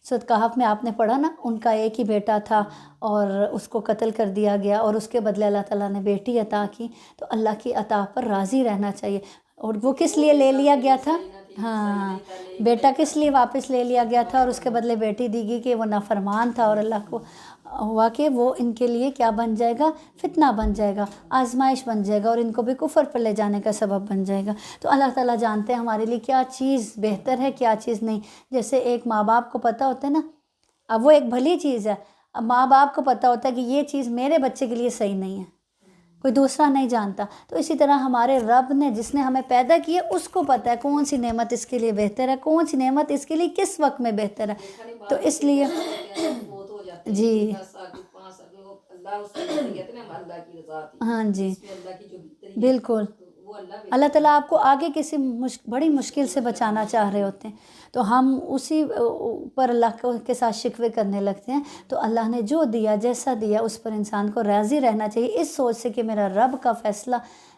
سورۃ کہف میں آپ نے پڑھا نا، ان کا ایک ہی بیٹا تھا اور اس کو قتل کر دیا گیا، اور اس کے بدلے اللہ تعالیٰ نے بیٹی عطا کی، تو اللہ کی عطا پر راضی رہنا چاہیے۔ اور وہ کس لیے لے لیا گیا تھا؟ ہاں، بیٹا کس لیے واپس لے لیا گیا تھا اور اس کے بدلے بیٹی دی گئی کہ وہ نافرمان تھا، اور اللہ کو ہوا کہ وہ ان کے لیے کیا بن جائے گا، فتنہ بن جائے گا، آزمائش بن جائے گا، اور ان کو بھی کفر پر لے جانے کا سبب بن جائے گا۔ تو اللہ تعالیٰ جانتے ہیں ہمارے لیے کیا چیز بہتر ہے، کیا چیز نہیں۔ جیسے ایک ماں باپ کو پتہ ہوتا ہے نا، اب وہ ایک بھلی چیز ہے، اب ماں باپ کو پتہ ہوتا ہے کہ یہ چیز میرے بچے کے لیے صحیح نہیں ہے، کوئی دوسرا نہیں جانتا۔ تو اسی طرح ہمارے رب نے، جس نے ہمیں پیدا کیا، اس کو پتہ ہے کون سی نعمت اس کے لیے بہتر ہے، کون سی نعمت اس کے لیے کس وقت میں بہتر ہے۔ تو اس لیے جی ہاں جی بالکل، اللہ تعالیٰ آپ کو آگے کسی بڑی مشکل سے بچانا چاہ رہے ہوتے ہیں، تو ہم اسی پر اللہ کے ساتھ شکوے کرنے لگتے ہیں۔ تو اللہ نے جو دیا، جیسا دیا، اس پر انسان کو راضی رہنا چاہیے، اس سوچ سے کہ میرا رب کا فیصلہ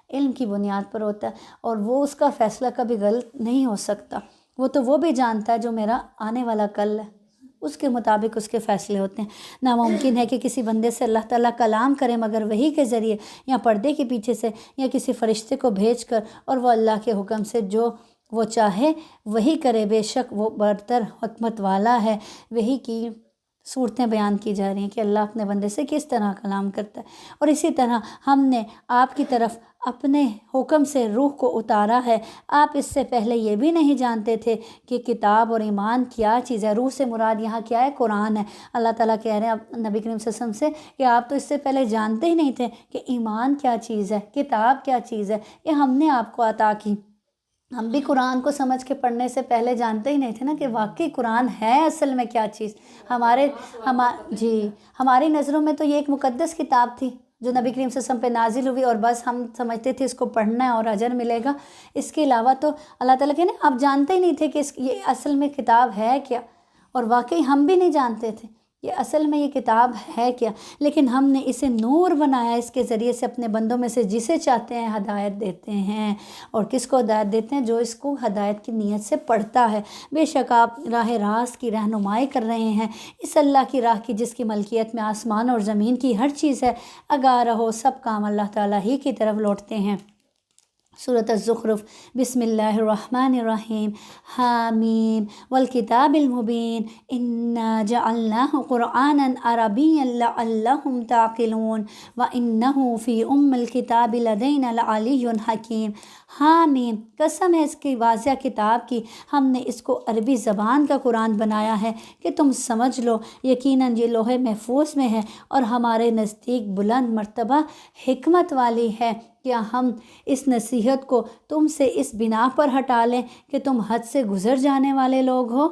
علم کی بنیاد پر ہوتا ہے، اور وہ اس کا فیصلہ کبھی غلط نہیں ہو سکتا۔ وہ بھی جانتا ہے جو میرا آنے والا کل ہے، اس کے مطابق اس کے فیصلے ہوتے ہیں۔ ناممکن ہے کہ کسی بندے سے اللہ تعالیٰ کلام کرے مگر وحی کے ذریعے یا پردے کے پیچھے سے، یا کسی فرشتے کو بھیج کر، اور وہ اللہ کے حکم سے جو وہ چاہے وہی کرے، بے شک وہ برتر حکمت والا ہے۔ وحی کی صورتیں بیان کی جا رہی ہیں کہ اللہ اپنے بندے سے کس طرح کلام کرتا ہے، اور اسی طرح ہم نے آپ کی طرف اپنے حکم سے روح کو اتارا ہے۔ آپ اس سے پہلے یہ بھی نہیں جانتے تھے کہ کتاب اور ایمان کیا چیز ہے۔ روح سے مراد یہاں کیا ہے؟ قرآن ہے۔ اللہ تعالیٰ کہہ رہے ہیں نبی کریم صلی اللہ علیہ وسلم سے کہ آپ تو اس سے پہلے جانتے ہی نہیں تھے کہ ایمان کیا چیز ہے، کتاب کیا چیز ہے، یہ ہم نے آپ کو عطا کی۔ ہم بھی قرآن کو سمجھ کے پڑھنے سے پہلے جانتے ہی نہیں تھے نا کہ واقعی قرآن ہے اصل میں کیا چیز۔ ہماری نظروں میں تو یہ ایک مقدس کتاب تھی، جو نبی کریم صلی اللہ علیہ وسلم پہ نازل ہوئی اور بس ہم سمجھتے تھے اس کو پڑھنا ہے اور اجر ملے گا، اس کے علاوہ تو اللہ تعالیٰ نے آپ جانتے ہی نہیں تھے کہ یہ اصل میں کتاب ہے کیا، اور واقعی ہم بھی نہیں جانتے تھے یہ اصل میں یہ کتاب ہے کیا، لیکن ہم نے اسے نور بنایا، اس کے ذریعے سے اپنے بندوں میں سے جسے چاہتے ہیں ہدایت دیتے ہیں، اور کس کو ہدایت دیتے ہیں؟ جو اس کو ہدایت کی نیت سے پڑھتا ہے۔ بے شک آپ راہ راست کی رہنمائی کر رہے ہیں، اس اللہ کی راہ کی جس کی ملکیت میں آسمان اور زمین کی ہر چیز ہے، آگاہ رہو سب کام اللہ تعالیٰ ہی کی طرف لوٹتے ہیں۔ سورۃ الزخرف، بسم اللہ الرحمن الرحیم، حامیم والکتاب المبین، انا جعلناہ قرآنا عربیا لعلہم تعقلون وانہ فی الکتاب لدینا لعلی حکیم۔ حامیم، قسم ہے اس کی واضح کتاب کی، ہم نے اس کو عربی زبان کا قرآن بنایا ہے کہ تم سمجھ لو، یقیناً یہ لوح محفوظ میں ہے اور ہمارے نزدیک بلند مرتبہ حکمت والی ہے۔ کیا ہم اس نصیحت کو تم سے اس بنا پر ہٹا لیں کہ تم حد سے گزر جانے والے لوگ ہو؟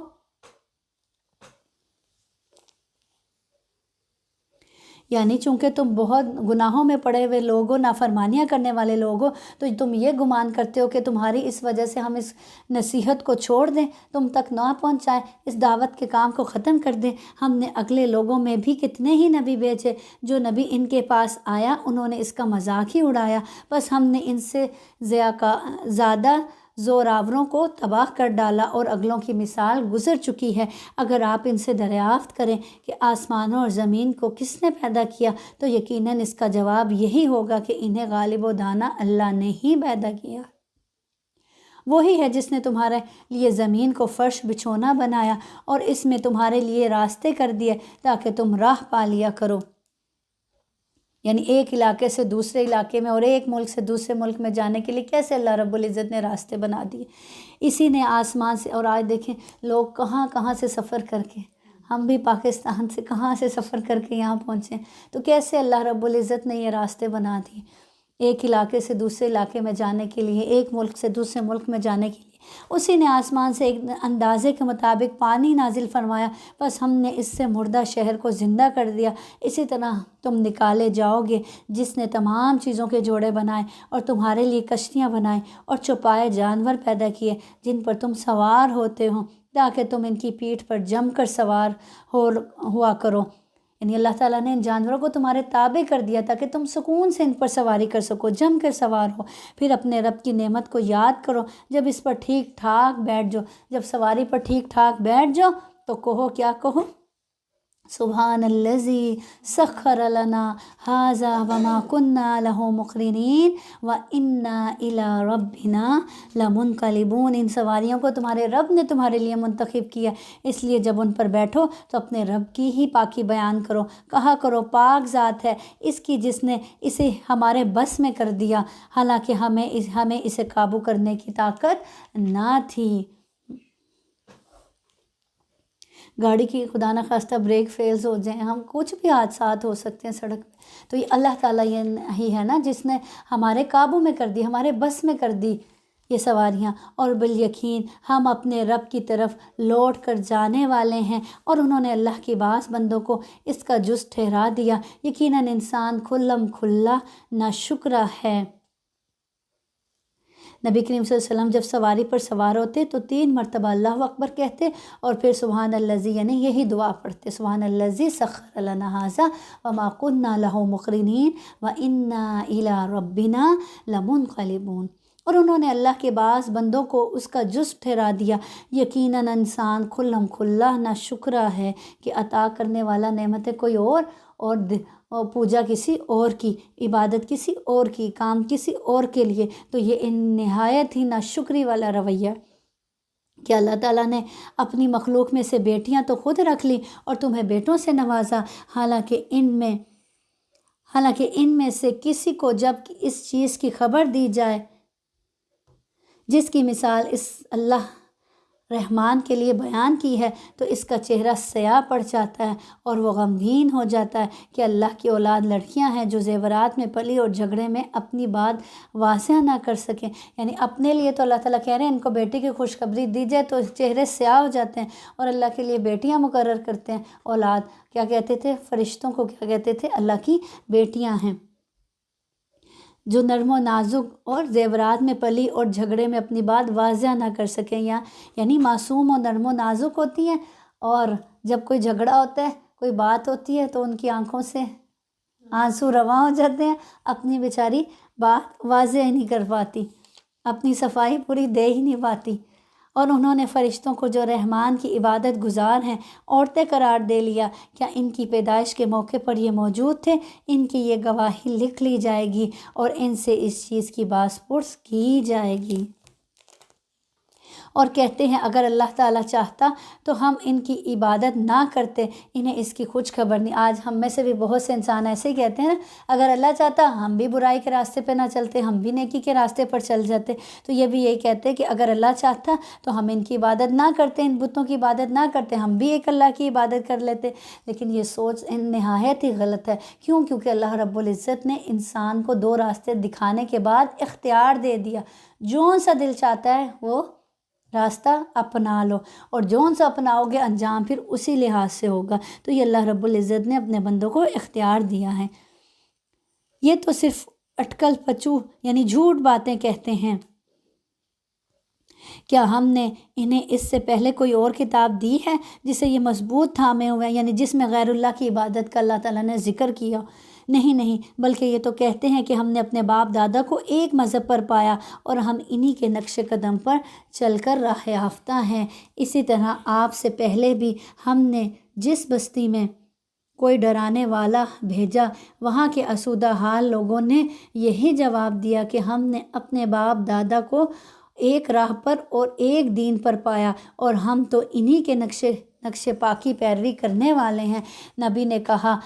یعنی چونکہ تم بہت گناہوں میں پڑے ہوئے لوگ ہو، نافرمانیاں کرنے والے لوگ ہو، تو تم یہ گمان کرتے ہو کہ تمہاری اس وجہ سے ہم اس نصیحت کو چھوڑ دیں، تم تک نہ پہنچائیں، اس دعوت کے کام کو ختم کر دیں۔ ہم نے اگلے لوگوں میں بھی کتنے ہی نبی بھیجے، جو نبی ان کے پاس آیا انہوں نے اس کا مذاق ہی اڑایا، بس ہم نے ان سے زیادہ زوراوروں کو تباہ کر ڈالا اور اگلوں کی مثال گزر چکی ہے۔ اگر آپ ان سے دریافت کریں کہ آسمانوں اور زمین کو کس نے پیدا کیا، تو یقیناً اس کا جواب یہی ہوگا کہ انہیں غالب و دانا اللہ نے ہی پیدا کیا۔ وہی ہے جس نے تمہارے لیے زمین کو فرش بچھونا بنایا اور اس میں تمہارے لیے راستے کر دیے تاکہ تم راہ پا لیا کرو، یعنی ایک علاقے سے دوسرے علاقے میں اور ایک ملک سے دوسرے ملک میں جانے کے لیے کیسے اللہ رب العزت نے راستے بنا دیے۔ اسی نے آسمان سے، اور آج دیکھیں لوگ کہاں کہاں سے سفر کر کے، ہم بھی پاکستان سے کہاں سے سفر کر کے یہاں پہنچے، تو کیسے اللہ رب العزت نے یہ راستے بنا دیے ایک علاقے سے دوسرے علاقے میں جانے کے لیے، ایک ملک سے دوسرے ملک میں جانے کے لیے۔ اسی نے آسمان سے ایک اندازے کے مطابق پانی نازل فرمایا، بس ہم نے اس سے مردہ شہر کو زندہ کر دیا۔ اسی طرح تم نکالے جاؤ گے، جس نے تمام چیزوں کے جوڑے بنائے اور تمہارے لیے کشتیاں بنائیں اور چھپائے جانور پیدا کیے جن پر تم سوار ہوتے ہو، تاکہ تم ان کی پیٹھ پر جم کر سوار ہوا کرو۔ یعنی اللہ تعالیٰ نے ان جانوروں کو تمہارے تابع کر دیا تاکہ تم سکون سے ان پر سواری کر سکو، جم کر سوار ہو۔ پھر اپنے رب کی نعمت کو یاد کرو، جب اس پر ٹھیک ٹھاک بیٹھ جاؤ، جب سواری پر ٹھیک ٹھاک بیٹھ جاؤ تو کہو، کیا کہو؟ سبحان الذی سخر لنا ھذا وما کنا لہ مقرنین وانا الی ربنا لمنقلبون۔ ان سواریوں کو تمہارے رب نے تمہارے لیے منتخب کیا، اس لیے جب ان پر بیٹھو تو اپنے رب کی ہی پاکی بیان کرو، کہا کرو پاک ذات ہے اس کی جس نے اسے ہمارے بس میں کر دیا، حالانکہ ہمیں اسے قابو کرنے کی طاقت نہ تھی۔ گاڑی کی خدا نہ خواستہ بریک فیلز ہو جائیں، ہم کچھ بھی حادثات ہو سکتے ہیں سڑک پہ، تو یہ اللہ تعالیٰ ہی ہے نا جس نے ہمارے قابو میں کر دی، ہمارے بس میں کر دی یہ سواریاں، اور بالیقین ہم اپنے رب کی طرف لوٹ کر جانے والے ہیں۔ اور انہوں نے اللہ کے بعض بندوں کو اس کا جز ٹھہرا دیا، یقیناً انسان کھلم کھلا ناشکرا ہے۔ نبی کریم صلی اللہ علیہ وسلم جب سواری پر سوار ہوتے تو 3 مرتبہ اللہ اکبر کہتے اور پھر سبحان الذی، یعنی یہی دعا پڑھتے، سبحان الذی سخر لنا ھذا وما کنا لہ مقرنین وانا الی ربنا لمنقلبون۔ اور انہوں نے اللہ کے بعض بندوں کو اس کا جز ٹھہرا دیا، یقیناً انسان کھلم کھلا ناشکرا ہے کہ عطا کرنے والا نعمتیں کوئی اور پوجا کسی اور کی، عبادت کسی اور کی، کام کسی اور کے لیے، تو یہ ان نہایت ہی ناشکری والا رویہ کہ اللہ تعالیٰ نے اپنی مخلوق میں سے بیٹیاں تو خود رکھ لی اور تمہیں بیٹوں سے نوازا، حالانکہ ان میں سے کسی کو جب اس چیز کی خبر دی جائے جس کی مثال اس اللہ رحمان کے لیے بیان کی ہے، تو اس کا چہرہ سیاہ پڑ جاتا ہے اور وہ غمگین ہو جاتا ہے کہ اللہ کی اولاد لڑکیاں ہیں جو زیورات میں پلی اور جھگڑے میں اپنی بات واضح نہ کر سکیں۔ یعنی اپنے لیے تو اللہ تعالیٰ کہہ رہے ہیں ان کو بیٹی کی خوشخبری دی جائے تو چہرے سیاہ ہو جاتے ہیں، اور اللہ کے لیے بیٹیاں مقرر کرتے ہیں، اولاد کیا کہتے تھے؟ فرشتوں کو کیا کہتے تھے؟ اللہ کی بیٹیاں ہیں۔ جو نرم و نازک اور زیورات میں پلی اور جھگڑے میں اپنی بات واضح نہ کر سکیں، یعنی معصوم اور نرم و نازک ہوتی ہیں، اور جب کوئی جھگڑا ہوتا ہے، کوئی بات ہوتی ہے تو ان کی آنکھوں سے آنسو رواں ہو جاتے ہیں، اپنی بیچاری بات واضح ہی نہیں کر پاتی، اپنی صفائی پوری دے ہی نہیں پاتی، اور انہوں نے فرشتوں کو جو رحمان کی عبادت گزار ہیں عورتیں قرار دے لیا۔ کیا ان کی پیدائش کے موقع پر یہ موجود تھے؟ ان کی یہ گواہی لکھ لی جائے گی اور ان سے اس چیز کی باز پرس کی جائے گی۔ اور کہتے ہیں اگر اللہ تعالیٰ چاہتا تو ہم ان کی عبادت نہ کرتے، انہیں اس کی کچھ خبر نہیں۔ آج ہم میں سے بھی بہت سے انسان ایسے ہی کہتے ہیں نا، اگر اللہ چاہتا ہم بھی برائی کے راستے پہ نہ چلتے، ہم بھی نیکی کے راستے پر چل جاتے۔ تو یہ بھی یہی کہتے ہیں کہ اگر اللہ چاہتا تو ہم ان کی عبادت نہ کرتے، ان بتوں کی عبادت نہ کرتے، ہم بھی ایک اللہ کی عبادت کر لیتے۔ لیکن یہ سوچ نہایت ہی غلط ہے۔ کیونکہ اللہ رب العزت نے انسان کو دو راستے دکھانے کے بعد اختیار دے دیا، جون سا دل چاہتا ہے وہ راستہ اپنا لو، اور جون سا اپناؤ گے انجام پھر اسی لحاظ سے ہوگا۔ تو یہ اللہ رب العزت نے اپنے بندوں کو اختیار دیا ہے۔ یہ تو صرف اٹکل پچو یعنی جھوٹ باتیں کہتے ہیں۔ کیا ہم نے انہیں اس سے پہلے کوئی اور کتاب دی ہے جسے یہ مضبوط تھامے ہوئے ہیں، یعنی جس میں غیر اللہ کی عبادت کا اللہ تعالیٰ نے ذکر کیا؟ نہیں، بلکہ یہ تو کہتے ہیں کہ ہم نے اپنے باپ دادا کو ایک مذہب پر پایا اور ہم انہی کے نقش قدم پر چل کر راہ یافتہ ہیں۔ اسی طرح آپ سے پہلے بھی ہم نے جس بستی میں کوئی ڈرانے والا بھیجا، وہاں کے اسودہ حال لوگوں نے یہی جواب دیا کہ ہم نے اپنے باپ دادا کو ایک راہ پر اور ایک دین پر پایا اور ہم تو انہی کے نقش پاکی پیروی کرنے والے ہیں۔ نبی نے کہا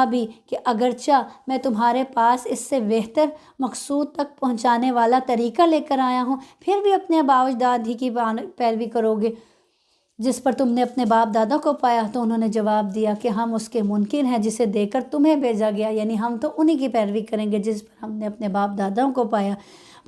بھی کہ اگرچہ میں تمہارے پاس اس سے بہتر مقصود تک پہنچانے والا طریقہ لے کر آیا ہوں، پھر بھی اپنے باپ داد ہی کی پیروی کرو گے جس پر تم نے اپنے باپ دادا کو پایا۔ تو انہوں نے جواب دیا کہ ہم اس کے منکر ہیں جسے دے کر تمہیں بھیجا گیا، یعنی ہم تو انہی کی پیروی کریں گے جس پر ہم نے اپنے باپ داداؤں کو پایا۔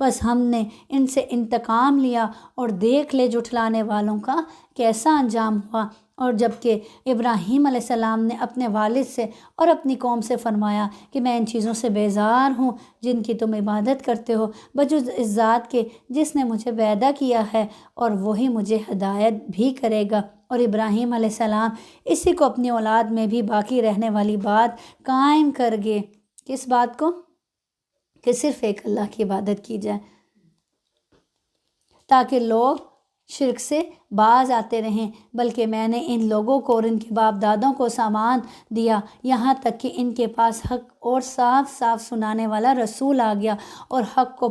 بس ہم نے ان سے انتقام لیا اور دیکھ لے جھٹلانے والوں کا کیسا انجام ہوا۔ اور جب کہ ابراہیم علیہ السلام نے اپنے والد سے اور اپنی قوم سے فرمایا کہ میں ان چیزوں سے بیزار ہوں جن کی تم عبادت کرتے ہو، بجز اس ذات کے جس نے مجھے پیدا کیا ہے اور وہی مجھے ہدایت بھی کرے گا۔ اور ابراہیم علیہ السلام اسی کو اپنی اولاد میں بھی باقی رہنے والی بات قائم کر گئے۔ کس بات کو؟ کہ صرف ایک اللہ کی عبادت کی جائے، تاکہ لوگ شرک سے باز آتے رہیں۔ بلکہ میں نے ان لوگوں کو اور ان کے باپ دادوں کو سامان دیا، یہاں تک کہ ان کے پاس حق اور صاف صاف سنانے والا رسول آ گیا، اور حق کو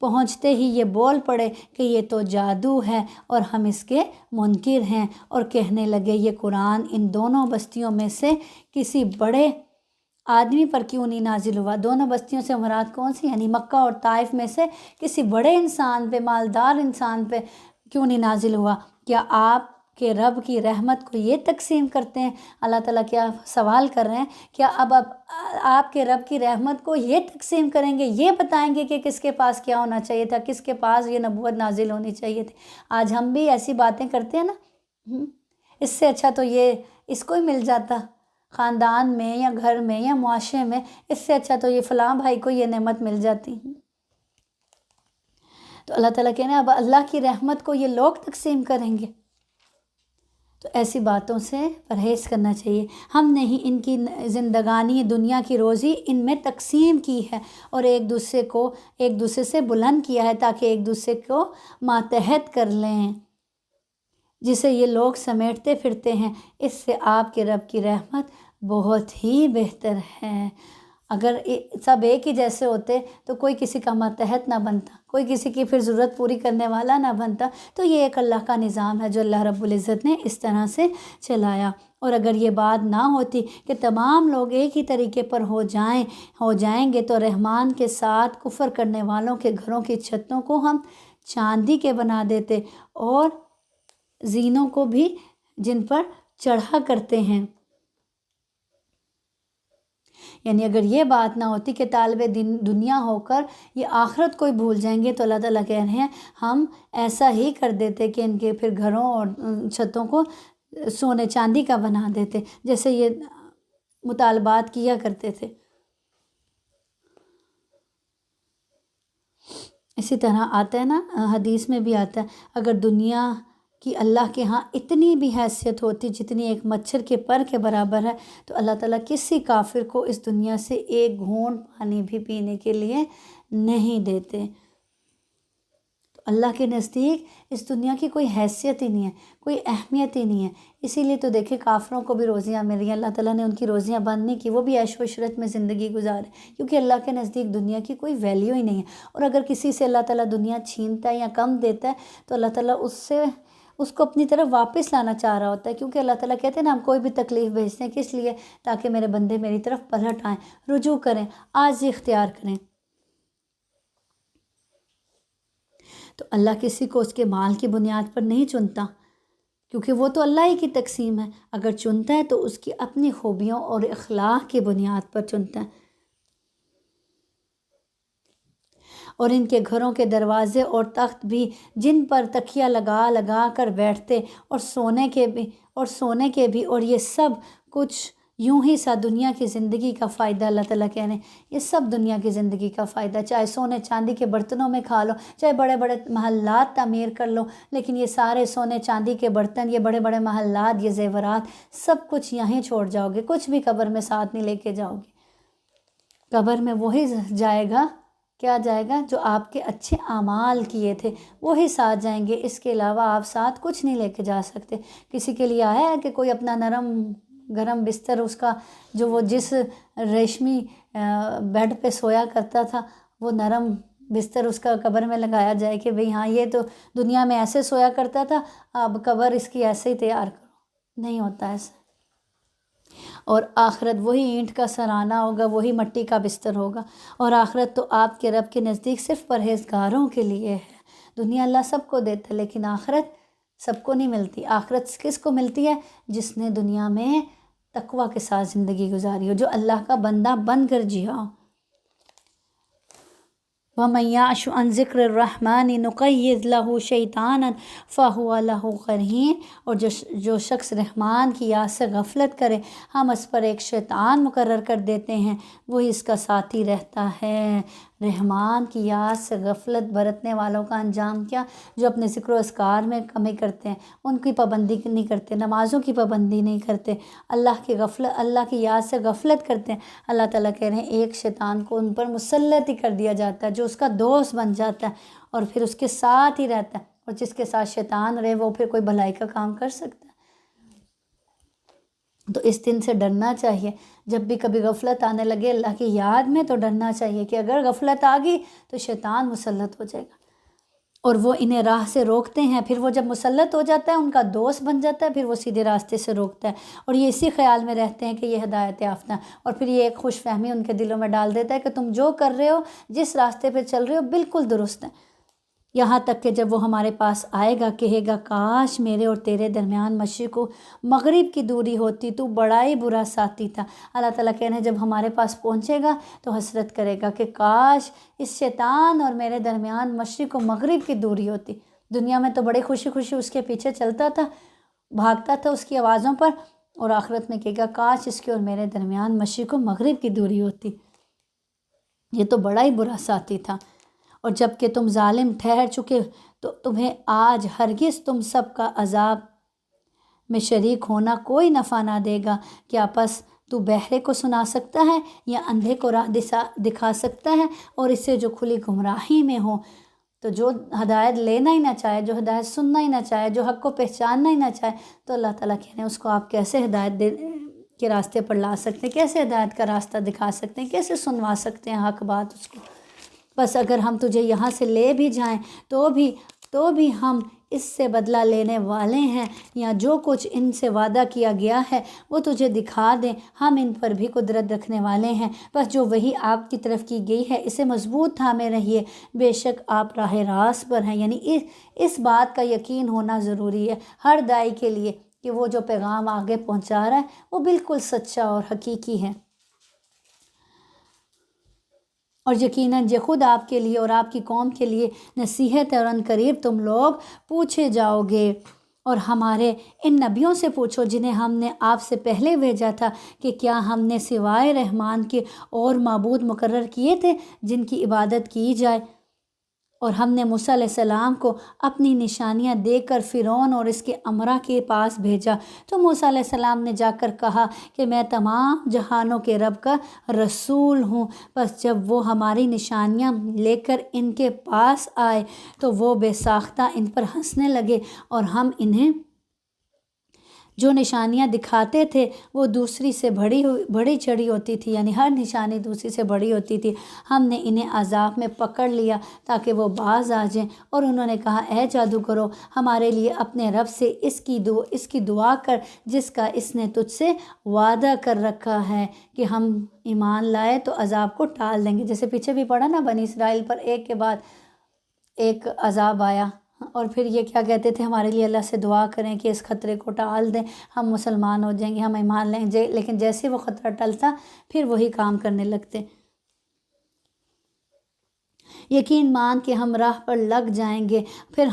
پہنچتے ہی یہ بول پڑے کہ یہ تو جادو ہے اور ہم اس کے منکر ہیں، اور کہنے لگے یہ قرآن ان دونوں بستیوں میں سے کسی بڑے آدمی پر کیوں نہیں نازل ہوا؟ دونوں بستیوں سے مراد کون سی؟ یعنی مکہ اور طائف میں سے کسی بڑے انسان پہ، مالدار انسان پہ کیوں نہیں نازل ہوا؟ کیا آپ کے رب کی رحمت کو یہ تقسیم کرتے ہیں؟ اللہ تعالیٰ کیا سوال کر رہے ہیں، کیا اب آپ کے رب کی رحمت کو یہ تقسیم کریں گے، یہ بتائیں گے کہ کس کے پاس کیا ہونا چاہیے تھا، کس کے پاس یہ نبوت نازل ہونی چاہیے تھی؟ آج ہم بھی ایسی باتیں کرتے ہیں نا، اس سے اچھا تو یہ اس کو ہی مل جاتا، خاندان میں یا گھر میں یا معاشرے میں، اس سے اچھا تو یہ فلاں بھائی کو یہ نعمت مل جاتی۔ تو اللہ تعالیٰ کہنا ہے اب اللہ کی رحمت کو یہ لوگ تقسیم کریں گے، تو ایسی باتوں سے پرہیز کرنا چاہیے۔ ہم نے ہی ان کی زندگانی، دنیا کی روزی ان میں تقسیم کی ہے اور ایک دوسرے سے بلند کیا ہے تاکہ ایک دوسرے کو ماتحت کر لیں، جسے یہ لوگ سمیٹتے پھرتے ہیں۔ اس سے آپ کے رب کی رحمت بہت ہی بہتر ہے۔ اگر سب ایک ہی جیسے ہوتے تو کوئی کسی کا ماتحت نہ بنتا، کوئی کسی کی پھر ضرورت پوری کرنے والا نہ بنتا۔ تو یہ ایک اللہ کا نظام ہے جو اللہ رب العزت نے اس طرح سے چلایا۔ اور اگر یہ بات نہ ہوتی کہ تمام لوگ ایک ہی طریقے پر ہو جائیں گے تو رحمان کے ساتھ کفر کرنے والوں کے گھروں کی چھتوں کو ہم چاندی کے بنا دیتے اور زینوں کو بھی جن پر چڑھا کرتے ہیں۔ یعنی اگر یہ بات نہ ہوتی کہ طالب دنیا ہو کر یہ آخرت کو ہی بھول جائیں گے، تو اللہ تعالیٰ کہہ رہے ہیں ہم ایسا ہی کر دیتے کہ ان کے پھر گھروں اور چھتوں کو سونے چاندی کا بنا دیتے، جیسے یہ مطالبات کیا کرتے تھے۔ اسی طرح آتا ہے نا، حدیث میں بھی آتا ہے، اگر دنیا کی اللہ کے ہاں اتنی بھی حیثیت ہوتی جتنی ایک مچھر کے پر کے برابر ہے، تو اللہ تعالیٰ کسی کافر کو اس دنیا سے ایک گھونٹ پانی بھی پینے کے لیے نہیں دیتے۔ تو اللہ کے نزدیک اس دنیا کی کوئی حیثیت ہی نہیں ہے، کوئی اہمیت ہی نہیں ہے۔ اسی لیے تو دیکھیں کافروں کو بھی روزیاں مل رہی ہیں، اللہ تعالیٰ نے ان کی روزیاں بند نہیں کی، وہ بھی عیش و عشرت میں زندگی گزارے، کیونکہ اللہ کے نزدیک دنیا کی کوئی ویلیو ہی نہیں ہے۔ اور اگر کسی سے اللہ تعالیٰ دنیا چھینتا ہے یا کم دیتا ہے تو اللہ تعالیٰ اس کو اپنی طرف واپس لانا چاہ رہا ہوتا ہے، کیونکہ اللہ تعالیٰ کہتے ہیں نا، ہم کوئی بھی تکلیف بھیجتے ہیں کس لیے؟ تاکہ میرے بندے میری طرف پلٹ آئیں، رجوع کریں، عاجزی اختیار کریں۔ تو اللہ کسی کو اس کے مال کی بنیاد پر نہیں چنتا، کیونکہ وہ تو اللہ ہی کی تقسیم ہے۔ اگر چنتا ہے تو اس کی اپنی خوبیوں اور اخلاق کی بنیاد پر چنتا ہے۔ اور ان کے گھروں کے دروازے اور تخت بھی جن پر تکیہ لگا لگا کر بیٹھتے اور سونے کے بھی اور یہ سب کچھ یوں ہی سا دنیا کی زندگی کا فائدہ، اللہ تعالیٰ کہہ رہے ہیں یہ سب دنیا کی زندگی کا فائدہ، چاہے سونے چاندی کے برتنوں میں کھا لو، چاہے بڑے بڑے محلات تعمیر کر لو، لیکن یہ سارے سونے چاندی کے برتن، یہ بڑے بڑے محلات، یہ زیورات، سب کچھ یہیں چھوڑ جاؤ گے، کچھ بھی قبر میں ساتھ نہیں لے کے جاؤ گے۔ قبر میں وہی جائے گا، کیا جائے گا؟ جو آپ کے اچھے اعمال کیے تھے وہی ساتھ جائیں گے، اس کے علاوہ آپ ساتھ کچھ نہیں لے کے جا سکتے۔ کسی کے لیے آیا ہے کہ کوئی اپنا نرم گرم بستر، اس کا جو وہ جس ریشمی بیڈ پہ سویا کرتا تھا، وہ نرم بستر اس کا قبر میں لگایا جائے کہ بھئی ہاں یہ تو دنیا میں ایسے سویا کرتا تھا، اب قبر اس کی ایسے ہی تیار کرو؟ نہیں ہوتا ایسا۔ اور آخرت وہی اینٹ کا سرانہ ہوگا، وہی مٹی کا بستر ہوگا۔ اور آخرت تو آپ کے رب کے نزدیک صرف پرہیزگاروں کے لیے ہے۔ دنیا اللہ سب کو دیتا ہے، لیکن آخرت سب کو نہیں ملتی۔ آخرت کس کو ملتی ہے؟ جس نے دنیا میں تقویٰ کے ساتھ زندگی گزاری ہو، جو اللہ کا بندہ بن کر جیا ہو۔ وَمَن يَعْشُ عَن ذِكْرِ الرَّحْمَنِ نُقَيِّضْ لَهُ شَيْطَانًا فَهُوَ لَهُ قَرِينٌ، اور جو شخص رحمان کی یاد سے غفلت کرے، ہم اس پر ایک شیطان مقرر کر دیتے ہیں، وہی اس کا ساتھی رہتا ہے۔ رحمان کی یاد سے غفلت برتنے والوں کا انجام کیا؟ جو اپنے ذکر و اذکار میں کمی کرتے ہیں، ان کی پابندی نہیں کرتے، نمازوں کی پابندی نہیں کرتے، اللہ کی یاد سے غفلت کرتے ہیں، اللہ تعالیٰ کہہ رہے ہیں ایک شیطان کو ان پر مسلط ہی کر دیا جاتا ہے، جو اس کا دوست بن جاتا ہے اور پھر اس کے ساتھ ہی رہتا ہے۔ اور جس کے ساتھ شیطان رہے وہ پھر کوئی بھلائی کا کام کر سکتا ہے؟ تو اس دن سے ڈرنا چاہیے۔ جب بھی کبھی غفلت آنے لگے اللہ کی یاد میں، تو ڈرنا چاہیے کہ اگر غفلت آ گئی تو شیطان مسلط ہو جائے گا، اور وہ انہیں راہ سے روکتے ہیں۔ پھر وہ جب مسلط ہو جاتا ہے، ان کا دوست بن جاتا ہے، پھر وہ سیدھے راستے سے روکتا ہے، اور یہ اسی خیال میں رہتے ہیں کہ یہ ہدایت یافتہ ہیں، اور پھر یہ ایک خوش فہمی ان کے دلوں میں ڈال دیتا ہے کہ تم جو کر رہے ہو، جس راستے پہ چل رہے ہو، بالکل درست ہے۔ یہاں تک کہ جب وہ ہمارے پاس آئے گا، کہے گا کاش میرے اور تیرے درمیان مشرق و مغرب کی دوری ہوتی، تو بڑا ہی برا ساتھی تھا۔ اللہ تعالیٰ کہنے ہیں جب ہمارے پاس پہنچے گا تو حسرت کرے گا کہ کاش اس شیطان اور میرے درمیان مشرق و مغرب کی دوری ہوتی۔ دنیا میں تو بڑے خوشی خوشی اس کے پیچھے چلتا تھا، بھاگتا تھا اس کی آوازوں پر، اور آخرت میں کہے گا کاش اس کے اور میرے درمیان مشرق و مغرب کی دوری ہوتی، یہ تو بڑا ہی برا ساتھی تھا۔ اور جب کہ تم ظالم ٹھہر چکے تو تمہیں آج ہرگز تم سب کا عذاب میں شریک ہونا کوئی نفع نہ دے گا۔ کیا پس تو بہرے کو سنا سکتا ہے یا اندھے کو راہ دکھا سکتا ہے؟ اور اس سے جو کھلی گمراہی میں ہو، تو جو ہدایت لینا ہی نہ چاہے، جو ہدایت سننا ہی نہ چاہے، جو حق کو پہچاننا ہی نہ چاہے، تو اللہ تعالیٰ کہہ رہے ہیں اس کو آپ کیسے ہدایت کے راستے پر لا سکتے ہیں، کیسے ہدایت کا راستہ دکھا سکتے ہیں، کیسے سنوا سکتے ہیں حق بات اس کو؟ بس اگر ہم تجھے یہاں سے لے بھی جائیں تو بھی ہم اس سے بدلہ لینے والے ہیں، یا جو کچھ ان سے وعدہ کیا گیا ہے وہ تجھے دکھا دیں، ہم ان پر بھی قدرت رکھنے والے ہیں۔ بس جو وہی آپ کی طرف کی گئی ہے اسے مضبوط تھامے رہیے، بے شک آپ راہ راست پر ہیں۔ یعنی اس بات کا یقین ہونا ضروری ہے ہر داعی کے لیے کہ وہ جو پیغام آگے پہنچا رہا ہے وہ بالکل سچا اور حقیقی ہے، اور یقیناً یہ خود آپ کے لیے اور آپ کی قوم کے لیے نصیحت ہے، اور عنقریب تم لوگ پوچھے جاؤ گے۔ اور ہمارے ان نبیوں سے پوچھو جنہیں ہم نے آپ سے پہلے بھیجا تھا کہ کیا ہم نے سوائے رحمان کے اور معبود مقرر کیے تھے جن کی عبادت کی جائے؟ اور ہم نے موسیٰ علیہ السلام کو اپنی نشانیاں دے کر فرعون اور اس کے امراء کے پاس بھیجا۔ تو موسیٰ علیہ السلام نے جا کر کہا کہ میں تمام جہانوں کے رب کا رسول ہوں۔ بس جب وہ ہماری نشانیاں لے کر ان کے پاس آئے تو وہ بے ساختہ ان پر ہنسنے لگے، اور ہم انہیں جو نشانیاں دکھاتے تھے وہ دوسری سے بڑی چڑھی ہوتی تھی، یعنی ہر نشانی دوسری سے بڑی ہوتی تھی۔ ہم نے انہیں عذاب میں پکڑ لیا تاکہ وہ باز آ جائیں، اور انہوں نے کہا اے جادوگرو، ہمارے لیے اپنے رب سے اس کی دعا کر جس کا اس نے تجھ سے وعدہ کر رکھا ہے کہ ہم ایمان لائے تو عذاب کو ٹال دیں گے۔ جیسے پیچھے بھی پڑھا نا، بنی اسرائیل پر ایک کے بعد ایک عذاب آیا، اور پھر یہ کیا کہتے تھے، ہمارے لیے اللہ سے دعا کریں کہ اس خطرے کو ٹال دیں، ہم مسلمان ہو جائیں گے، ہم ایمان لیں گے۔ لیکن جیسے وہ خطرہ ٹلتا پھر وہی کام کرنے لگتے۔ یقین مان کہ ہم راہ پر لگ جائیں گے۔ پھر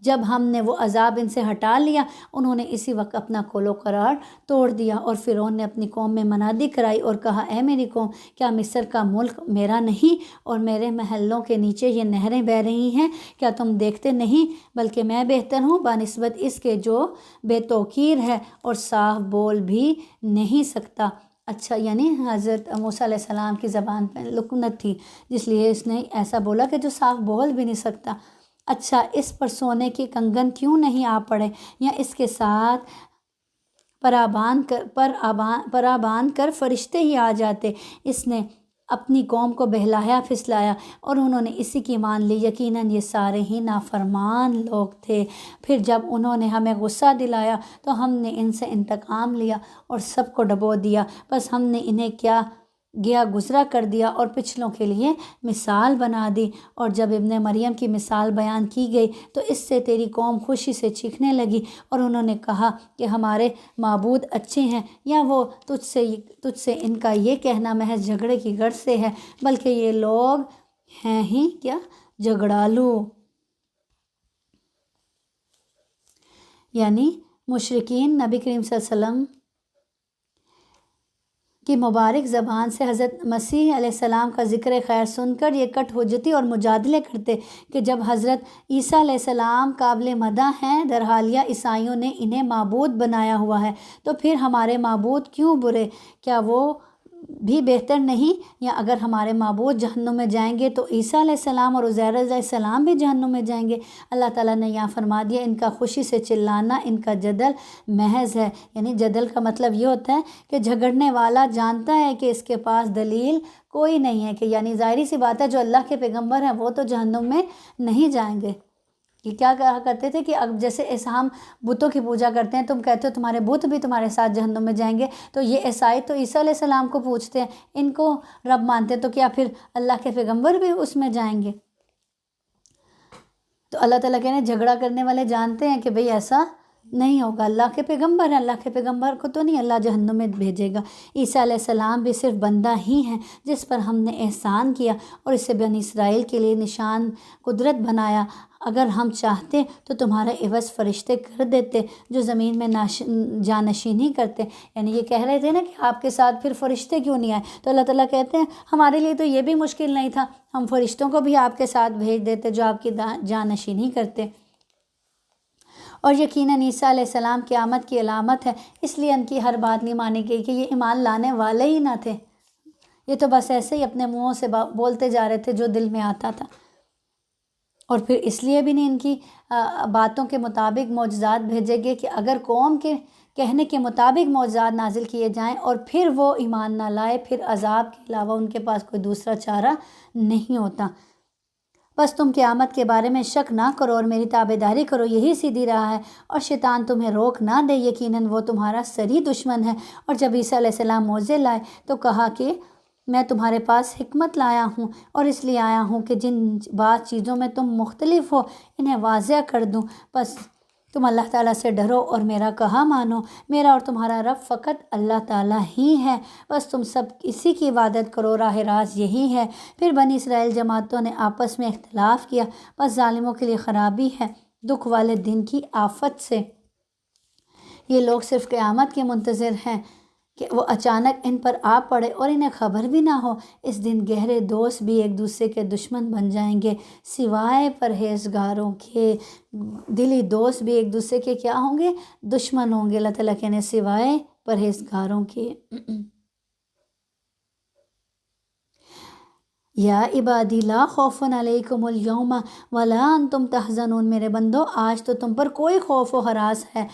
جب ہم نے وہ عذاب ان سے ہٹا لیا، انہوں نے اسی وقت اپنا قول و قرار توڑ دیا، اور فرعون نے اپنی قوم میں منادی کرائی اور کہا اے میری قوم، کیا مصر کا ملک میرا نہیں اور میرے محلوں کے نیچے یہ نہریں بہہ رہی ہیں؟ کیا تم دیکھتے نہیں؟ بلکہ میں بہتر ہوں بنسبت اس کے جو بے توقیر ہے اور صاف بول بھی نہیں سکتا۔ اچھا، یعنی حضرت موسیٰ علیہ السلام کی زبان پہ لکنت تھی، جس لیے اس نے ایسا بولا کہ جو صاف بول بھی نہیں سکتا۔ اچھا، اس پر سونے کی کنگن کیوں نہیں آ پڑے، یا اس کے ساتھ پرابان کر فرشتے ہی آ جاتے۔ اس نے اپنی قوم کو بہلایا پھسلایا اور انہوں نے اسی کی مان لی۔ یقیناً یہ سارے ہی نافرمان لوگ تھے۔ پھر جب انہوں نے ہمیں غصہ دلایا تو ہم نے ان سے انتقام لیا اور سب کو ڈبو دیا۔ بس ہم نے انہیں کیا گیا گزرا کر دیا اور پچھلوں کے لیے مثال بنا دی۔ اور جب ابن مریم کی مثال بیان کی گئی تو اس سے تیری قوم خوشی سے چیخنے لگی، اور انہوں نے کہا کہ ہمارے معبود اچھے ہیں، یا وہ تجھ سے ان کا یہ کہنا محض جھگڑے کی غرض سے ہے، بلکہ یہ لوگ ہیں ہی کیا جھگڑالو، یعنی مشرکین۔ نبی کریم صلی اللہ علیہ وسلم کی مبارک زبان سے حضرت مسیح علیہ السلام کا ذکر خیر سن کر یہ کٹ حجتی اور مجادلے کرتے کہ جب حضرت عیسیٰ علیہ السلام قابل مدح ہیں، درحالیہ عیسائیوں نے انہیں معبود بنایا ہوا ہے، تو پھر ہمارے معبود کیوں برے؟ کیا وہ بھی بہتر نہیں؟ یا اگر ہمارے معبود جہنم میں جائیں گے تو عیسیٰ علیہ السلام اور عزیر علیہ السلام بھی جہنم میں جائیں گے۔ اللہ تعالیٰ نے یہاں فرما دیا ان کا خوشی سے چلانا ان کا جدل محض ہے، یعنی جدل کا مطلب یہ ہوتا ہے کہ جھگڑنے والا جانتا ہے کہ اس کے پاس دلیل کوئی نہیں ہے، کہ یعنی ظاہری سی بات ہے جو اللہ کے پیغمبر ہیں وہ تو جہنم میں نہیں جائیں گے۔ یہ کیا کہا کرتے تھے کہ اب جیسے ہم بتوں کی پوجا کرتے ہیں، تم کہتے ہو تمہارے بت بھی تمہارے ساتھ جہنم میں جائیں گے، تو یہ عیسائی تو عیسیٰ علیہ السلام کو پوجتے ہیں، ان کو رب مانتے ہیں، تو کیا پھر اللہ کے پیغمبر بھی اس میں جائیں گے؟ تو اللہ تعالیٰ کہنے جھگڑا کرنے والے جانتے ہیں کہ بھئی ایسا نہیں ہوگا، اللہ کے پیغمبر ہیں، اللہ کے پیغمبر کو تو نہیں اللہ جہنم میں بھیجے گا۔ عیسیٰ علیہ السلام بھی صرف بندہ ہی ہیں جس پر ہم نے احسان کیا اور اسے بنی اسرائیل کے لیے نشان قدرت بنایا۔ اگر ہم چاہتے تو تمہارا عوض فرشتے کر دیتے جو زمین میں جانشینی کرتے، یعنی یہ کہہ رہے تھے نا کہ آپ کے ساتھ پھر فرشتے کیوں نہیں آئے، تو اللہ تعالیٰ کہتے ہیں ہمارے لیے تو یہ بھی مشکل نہیں تھا، ہم فرشتوں کو بھی آپ کے ساتھ بھیج دیتے جو آپ کی جانشینی کرتے۔ اور یقیناً عیسیٰ علیہ السلام قیامت کی علامت ہے، اس لیے ان کی ہر بات نہیں مانی گئی کہ یہ ایمان لانے والے ہی نہ تھے، یہ تو بس ایسے ہی اپنے منہوں سے بولتے جا رہے تھے جو دل میں آتا تھا۔ اور پھر اس لیے بھی نہیں ان کی باتوں کے مطابق معجزات بھیجے گئے کہ اگر قوم کے کہنے کے مطابق معجزات نازل کیے جائیں اور پھر وہ ایمان نہ لائے، پھر عذاب کے علاوہ ان کے پاس کوئی دوسرا چارہ نہیں ہوتا۔ بس تم قیامت کے بارے میں شک نہ کرو اور میری تابعداری کرو، یہی سیدھی راہ ہے، اور شیطان تمہیں روک نہ دے، یقیناً وہ تمہارا سری دشمن ہے۔ اور جب عیسیٰ علیہ السلام معجزے لائے تو کہا کہ میں تمہارے پاس حکمت لایا ہوں، اور اس لیے آیا ہوں کہ جن بعض چیزوں میں تم مختلف ہو انہیں واضح کر دوں۔ بس تم اللہ تعالیٰ سے ڈرو اور میرا کہا مانو، میرا اور تمہارا رب فقط اللہ تعالیٰ ہی ہے، بس تم سب اسی کی عبادت کرو، راہ راست یہی ہے۔ پھر بنی اسرائیل جماعتوں نے آپس میں اختلاف کیا، بس ظالموں کے لیے خرابی ہے دکھ والے دن کی آفت سے۔ یہ لوگ صرف قیامت کے منتظر ہیں کہ وہ اچانک ان پر آ پڑے اور انہیں خبر بھی نہ ہو۔ اس دن گہرے دوست بھی ایک دوسرے کے دشمن بن جائیں گے سوائے پرہیزگاروں کے۔ دلی دوست بھی ایک دوسرے کے کیا ہوں گے؟ دشمن ہوں گے۔ اللہ تعالیٰ کہنے سوائے پرہیزگاروں کے۔ یا عبادی لا خوف علیکم اليوم ولا انتم تحزنون، میرے بندو آج تو تم پر کوئی خوف و ہراس ہے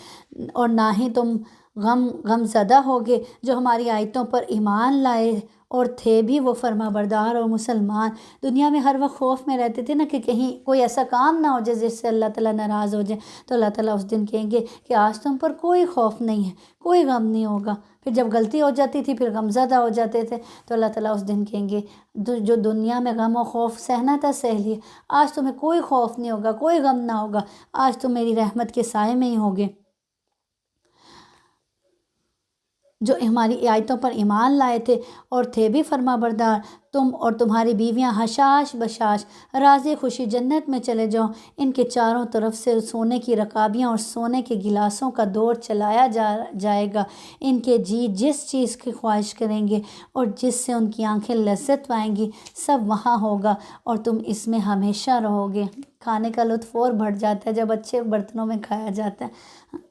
اور نہ ہی تم غم زدہ ہوگے۔ جو ہماری آیتوں پر ایمان لائے اور تھے بھی وہ فرما بردار اور مسلمان، دنیا میں ہر وقت خوف میں رہتے تھے نا کہ کہیں کوئی ایسا کام نہ ہو جائے جس سے اللہ تعالیٰ ناراض ہو جائے، تو اللہ تعالیٰ اس دن کہیں گے کہ آج تم پر کوئی خوف نہیں ہے، کوئی غم نہیں ہوگا۔ پھر جب غلطی ہو جاتی تھی پھر غم زدہ ہو جاتے تھے، تو اللہ تعالیٰ اس دن کہیں گے جو دنیا میں غم و خوف سہنا تھا سہ لیے، آج تمہیں کوئی خوف نہیں ہوگا، کوئی غم نہ ہوگا، آج تم میری رحمت کے سائے میں ہی ہوگے۔ جو ہماری آیتوں پر ایمان لائے تھے اور تھے بھی فرما بردار، تم اور تمہاری بیویاں حشاش بشاش راضی خوشی جنت میں چلے جاؤ۔ ان کے چاروں طرف سے سونے کی رکابیاں اور سونے کے گلاسوں کا دور چلایا جائے گا۔ ان کے جی جس چیز کی خواہش کریں گے اور جس سے ان کی آنکھیں لذت پائیں گی سب وہاں ہوگا اور تم اس میں ہمیشہ رہو گے۔ کھانے کا لطف اور بڑھ جاتا ہے جب اچھے برتنوں میں کھایا جاتا ہے،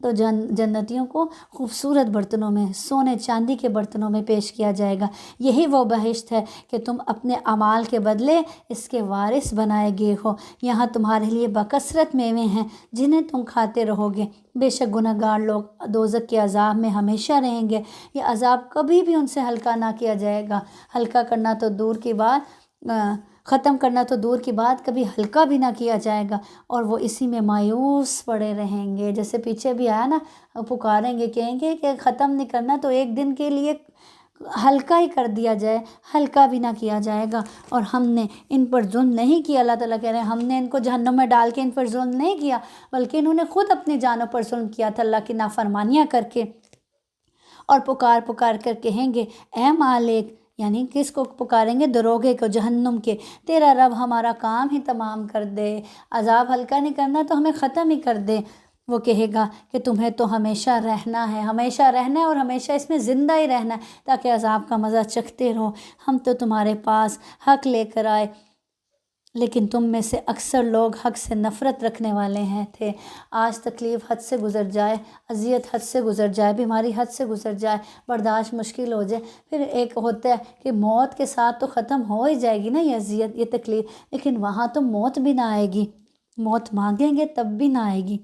تو جنتیوں کو خوبصورت برتنوں میں، سونے چاندی کے برتنوں میں پیش کیا جائے گا۔ یہی وہ بہشت ہے کہ تم اپنے اعمال کے بدلے اس کے وارث بنائے گئے ہو۔ یہاں تمہارے لیے بکثرت میوے ہیں جنہیں تم کھاتے رہو گے۔ بے شک گناہ گار لوگ دوزخ کے عذاب میں ہمیشہ رہیں گے۔ یہ عذاب کبھی بھی ان سے ہلکا نہ کیا جائے گا۔ ہلکا کرنا تو دور کی بات، ختم کرنا تو دور کی بات، کبھی ہلکا بھی نہ کیا جائے گا، اور وہ اسی میں مایوس پڑے رہیں گے۔ جیسے پیچھے بھی آیا نا، پکاریں گے، کہیں گے کہ ختم نہیں کرنا تو ایک دن کے لیے ہلکا ہی کر دیا جائے، ہلکا بھی نہ کیا جائے گا۔ اور ہم نے ان پر ظلم نہیں کیا، اللہ تعالیٰ کہہ رہے ہیں ہم نے ان کو جہنم میں ڈال کے ان پر ظلم نہیں کیا، بلکہ انہوں نے خود اپنی جانوں پر ظلم کیا تھا اللہ کی نافرمانیاں کر کے۔ اور پکار پکار کر کہیں گے اے مالک، یعنی کس کو پکاریں گے؟ دروغے کو، جہنم کے، تیرا رب ہمارا کام ہی تمام کر دے، عذاب ہلکا نہیں کرنا تو ہمیں ختم ہی کر دے۔ وہ کہے گا کہ تمہیں تو ہمیشہ رہنا ہے، ہمیشہ رہنا ہے اور ہمیشہ اس میں زندہ ہی رہنا ہے تاکہ عذاب کا مزہ چکھتے رہو۔ ہم تو تمہارے پاس حق لے کر آئے، لیکن تم میں سے اکثر لوگ حق سے نفرت رکھنے والے تھے۔ آج تکلیف حد سے گزر جائے، اذیت حد سے گزر جائے، بیماری حد سے گزر جائے، برداشت مشکل ہو جائے، پھر ایک ہوتا ہے کہ موت کے ساتھ تو ختم ہو ہی جائے گی نا یہ اذیت، یہ تکلیف، لیکن وہاں تو موت بھی نہ آئے گی، موت مانگیں گے تب بھی نہ آئے گی۔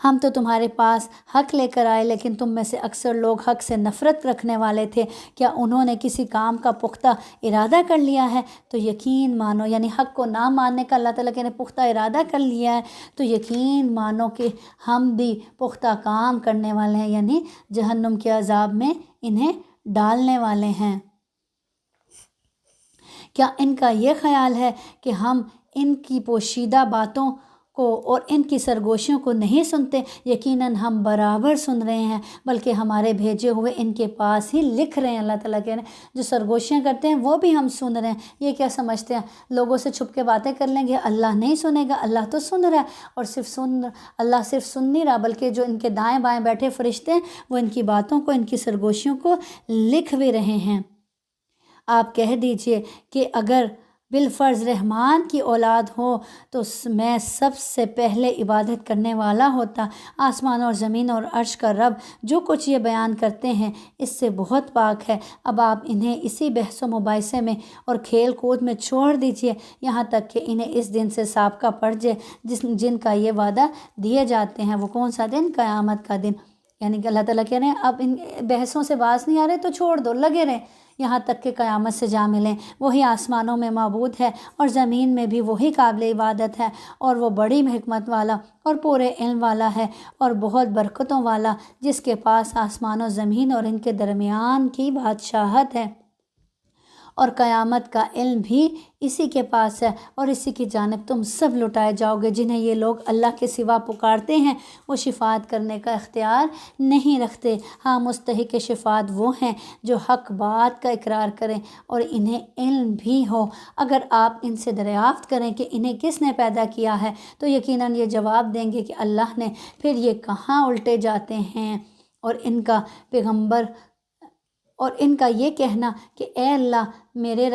ہم تو تمہارے پاس حق لے کر آئے، لیکن تم میں سے اکثر لوگ حق سے نفرت رکھنے والے تھے۔ کیا انہوں نے کسی کام کا پختہ ارادہ کر لیا ہے تو یقین مانو، یعنی حق کو نہ ماننے کا اللہ تعالیٰ نے پختہ ارادہ کر لیا ہے تو یقین مانو کہ ہم بھی پختہ کام کرنے والے ہیں، یعنی جہنم کے عذاب میں انہیں ڈالنے والے ہیں۔ کیا ان کا یہ خیال ہے کہ ہم ان کی پوشیدہ باتوں کو اور ان کی سرگوشیوں کو نہیں سنتے؟ یقیناً ہم برابر سن رہے ہیں، بلکہ ہمارے بھیجے ہوئے ان کے پاس ہی لکھ رہے ہیں۔ اللہ تعالیٰ کہہ رہے ہیں جو سرگوشیاں کرتے ہیں وہ بھی ہم سن رہے ہیں۔ یہ کیا سمجھتے ہیں لوگوں سے چھپ کے باتیں کر لیں گے اللہ نہیں سنے گا؟ اللہ تو سن رہا ہے، اور اللہ صرف سن نہیں رہا بلکہ جو ان کے دائیں بائیں بیٹھے فرشتے ہیں وہ ان کی باتوں کو، ان کی سرگوشیوں کو لکھ بھی رہے ہیں۔ آپ کہہ دیجئے کہ اگر بالفرض رحمان کی اولاد ہو تو میں سب سے پہلے عبادت کرنے والا ہوتا۔ آسمان اور زمین اور عرش کا رب جو کچھ یہ بیان کرتے ہیں اس سے بہت پاک ہے۔ اب آپ انہیں اسی بحث و مباحثے میں اور کھیل کود میں چھوڑ دیجئے یہاں تک کہ انہیں اس دن سے سابقہ پڑ جائے جن کا یہ وعدہ دیے جاتے ہیں۔ وہ کون سا دن؟ قیامت کا دن۔ یعنی کہ اللہ تعالیٰ کہہ رہے ہیں اب ان بحثوں سے باز نہیں آ رہے تو چھوڑ دو، لگے رہیں یہاں تک کہ قیامت سے جا ملیں۔ وہی آسمانوں میں معبود ہے اور زمین میں بھی وہی قابل عبادت ہے، اور وہ بڑی حکمت والا اور پورے علم والا ہے اور بہت برکتوں والا، جس کے پاس آسمان و زمین اور ان کے درمیان کی بادشاہت ہے، اور قیامت کا علم بھی اسی کے پاس ہے، اور اسی کی جانب تم سب لٹائے جاؤ گے۔ جنہیں یہ لوگ اللہ کے سوا پکارتے ہیں وہ شفاعت کرنے کا اختیار نہیں رکھتے۔ ہاں، مستحق شفاعت وہ ہیں جو حق بات کا اقرار کریں اور انہیں علم بھی ہو۔ اگر آپ ان سے دریافت کریں کہ انہیں کس نے پیدا کیا ہے تو یقیناً یہ جواب دیں گے کہ اللہ نے۔ پھر یہ کہاں الٹے جاتے ہیں اور ان کا پیغمبر اور ان کا یہ کہنا کہ اے اللہ میرے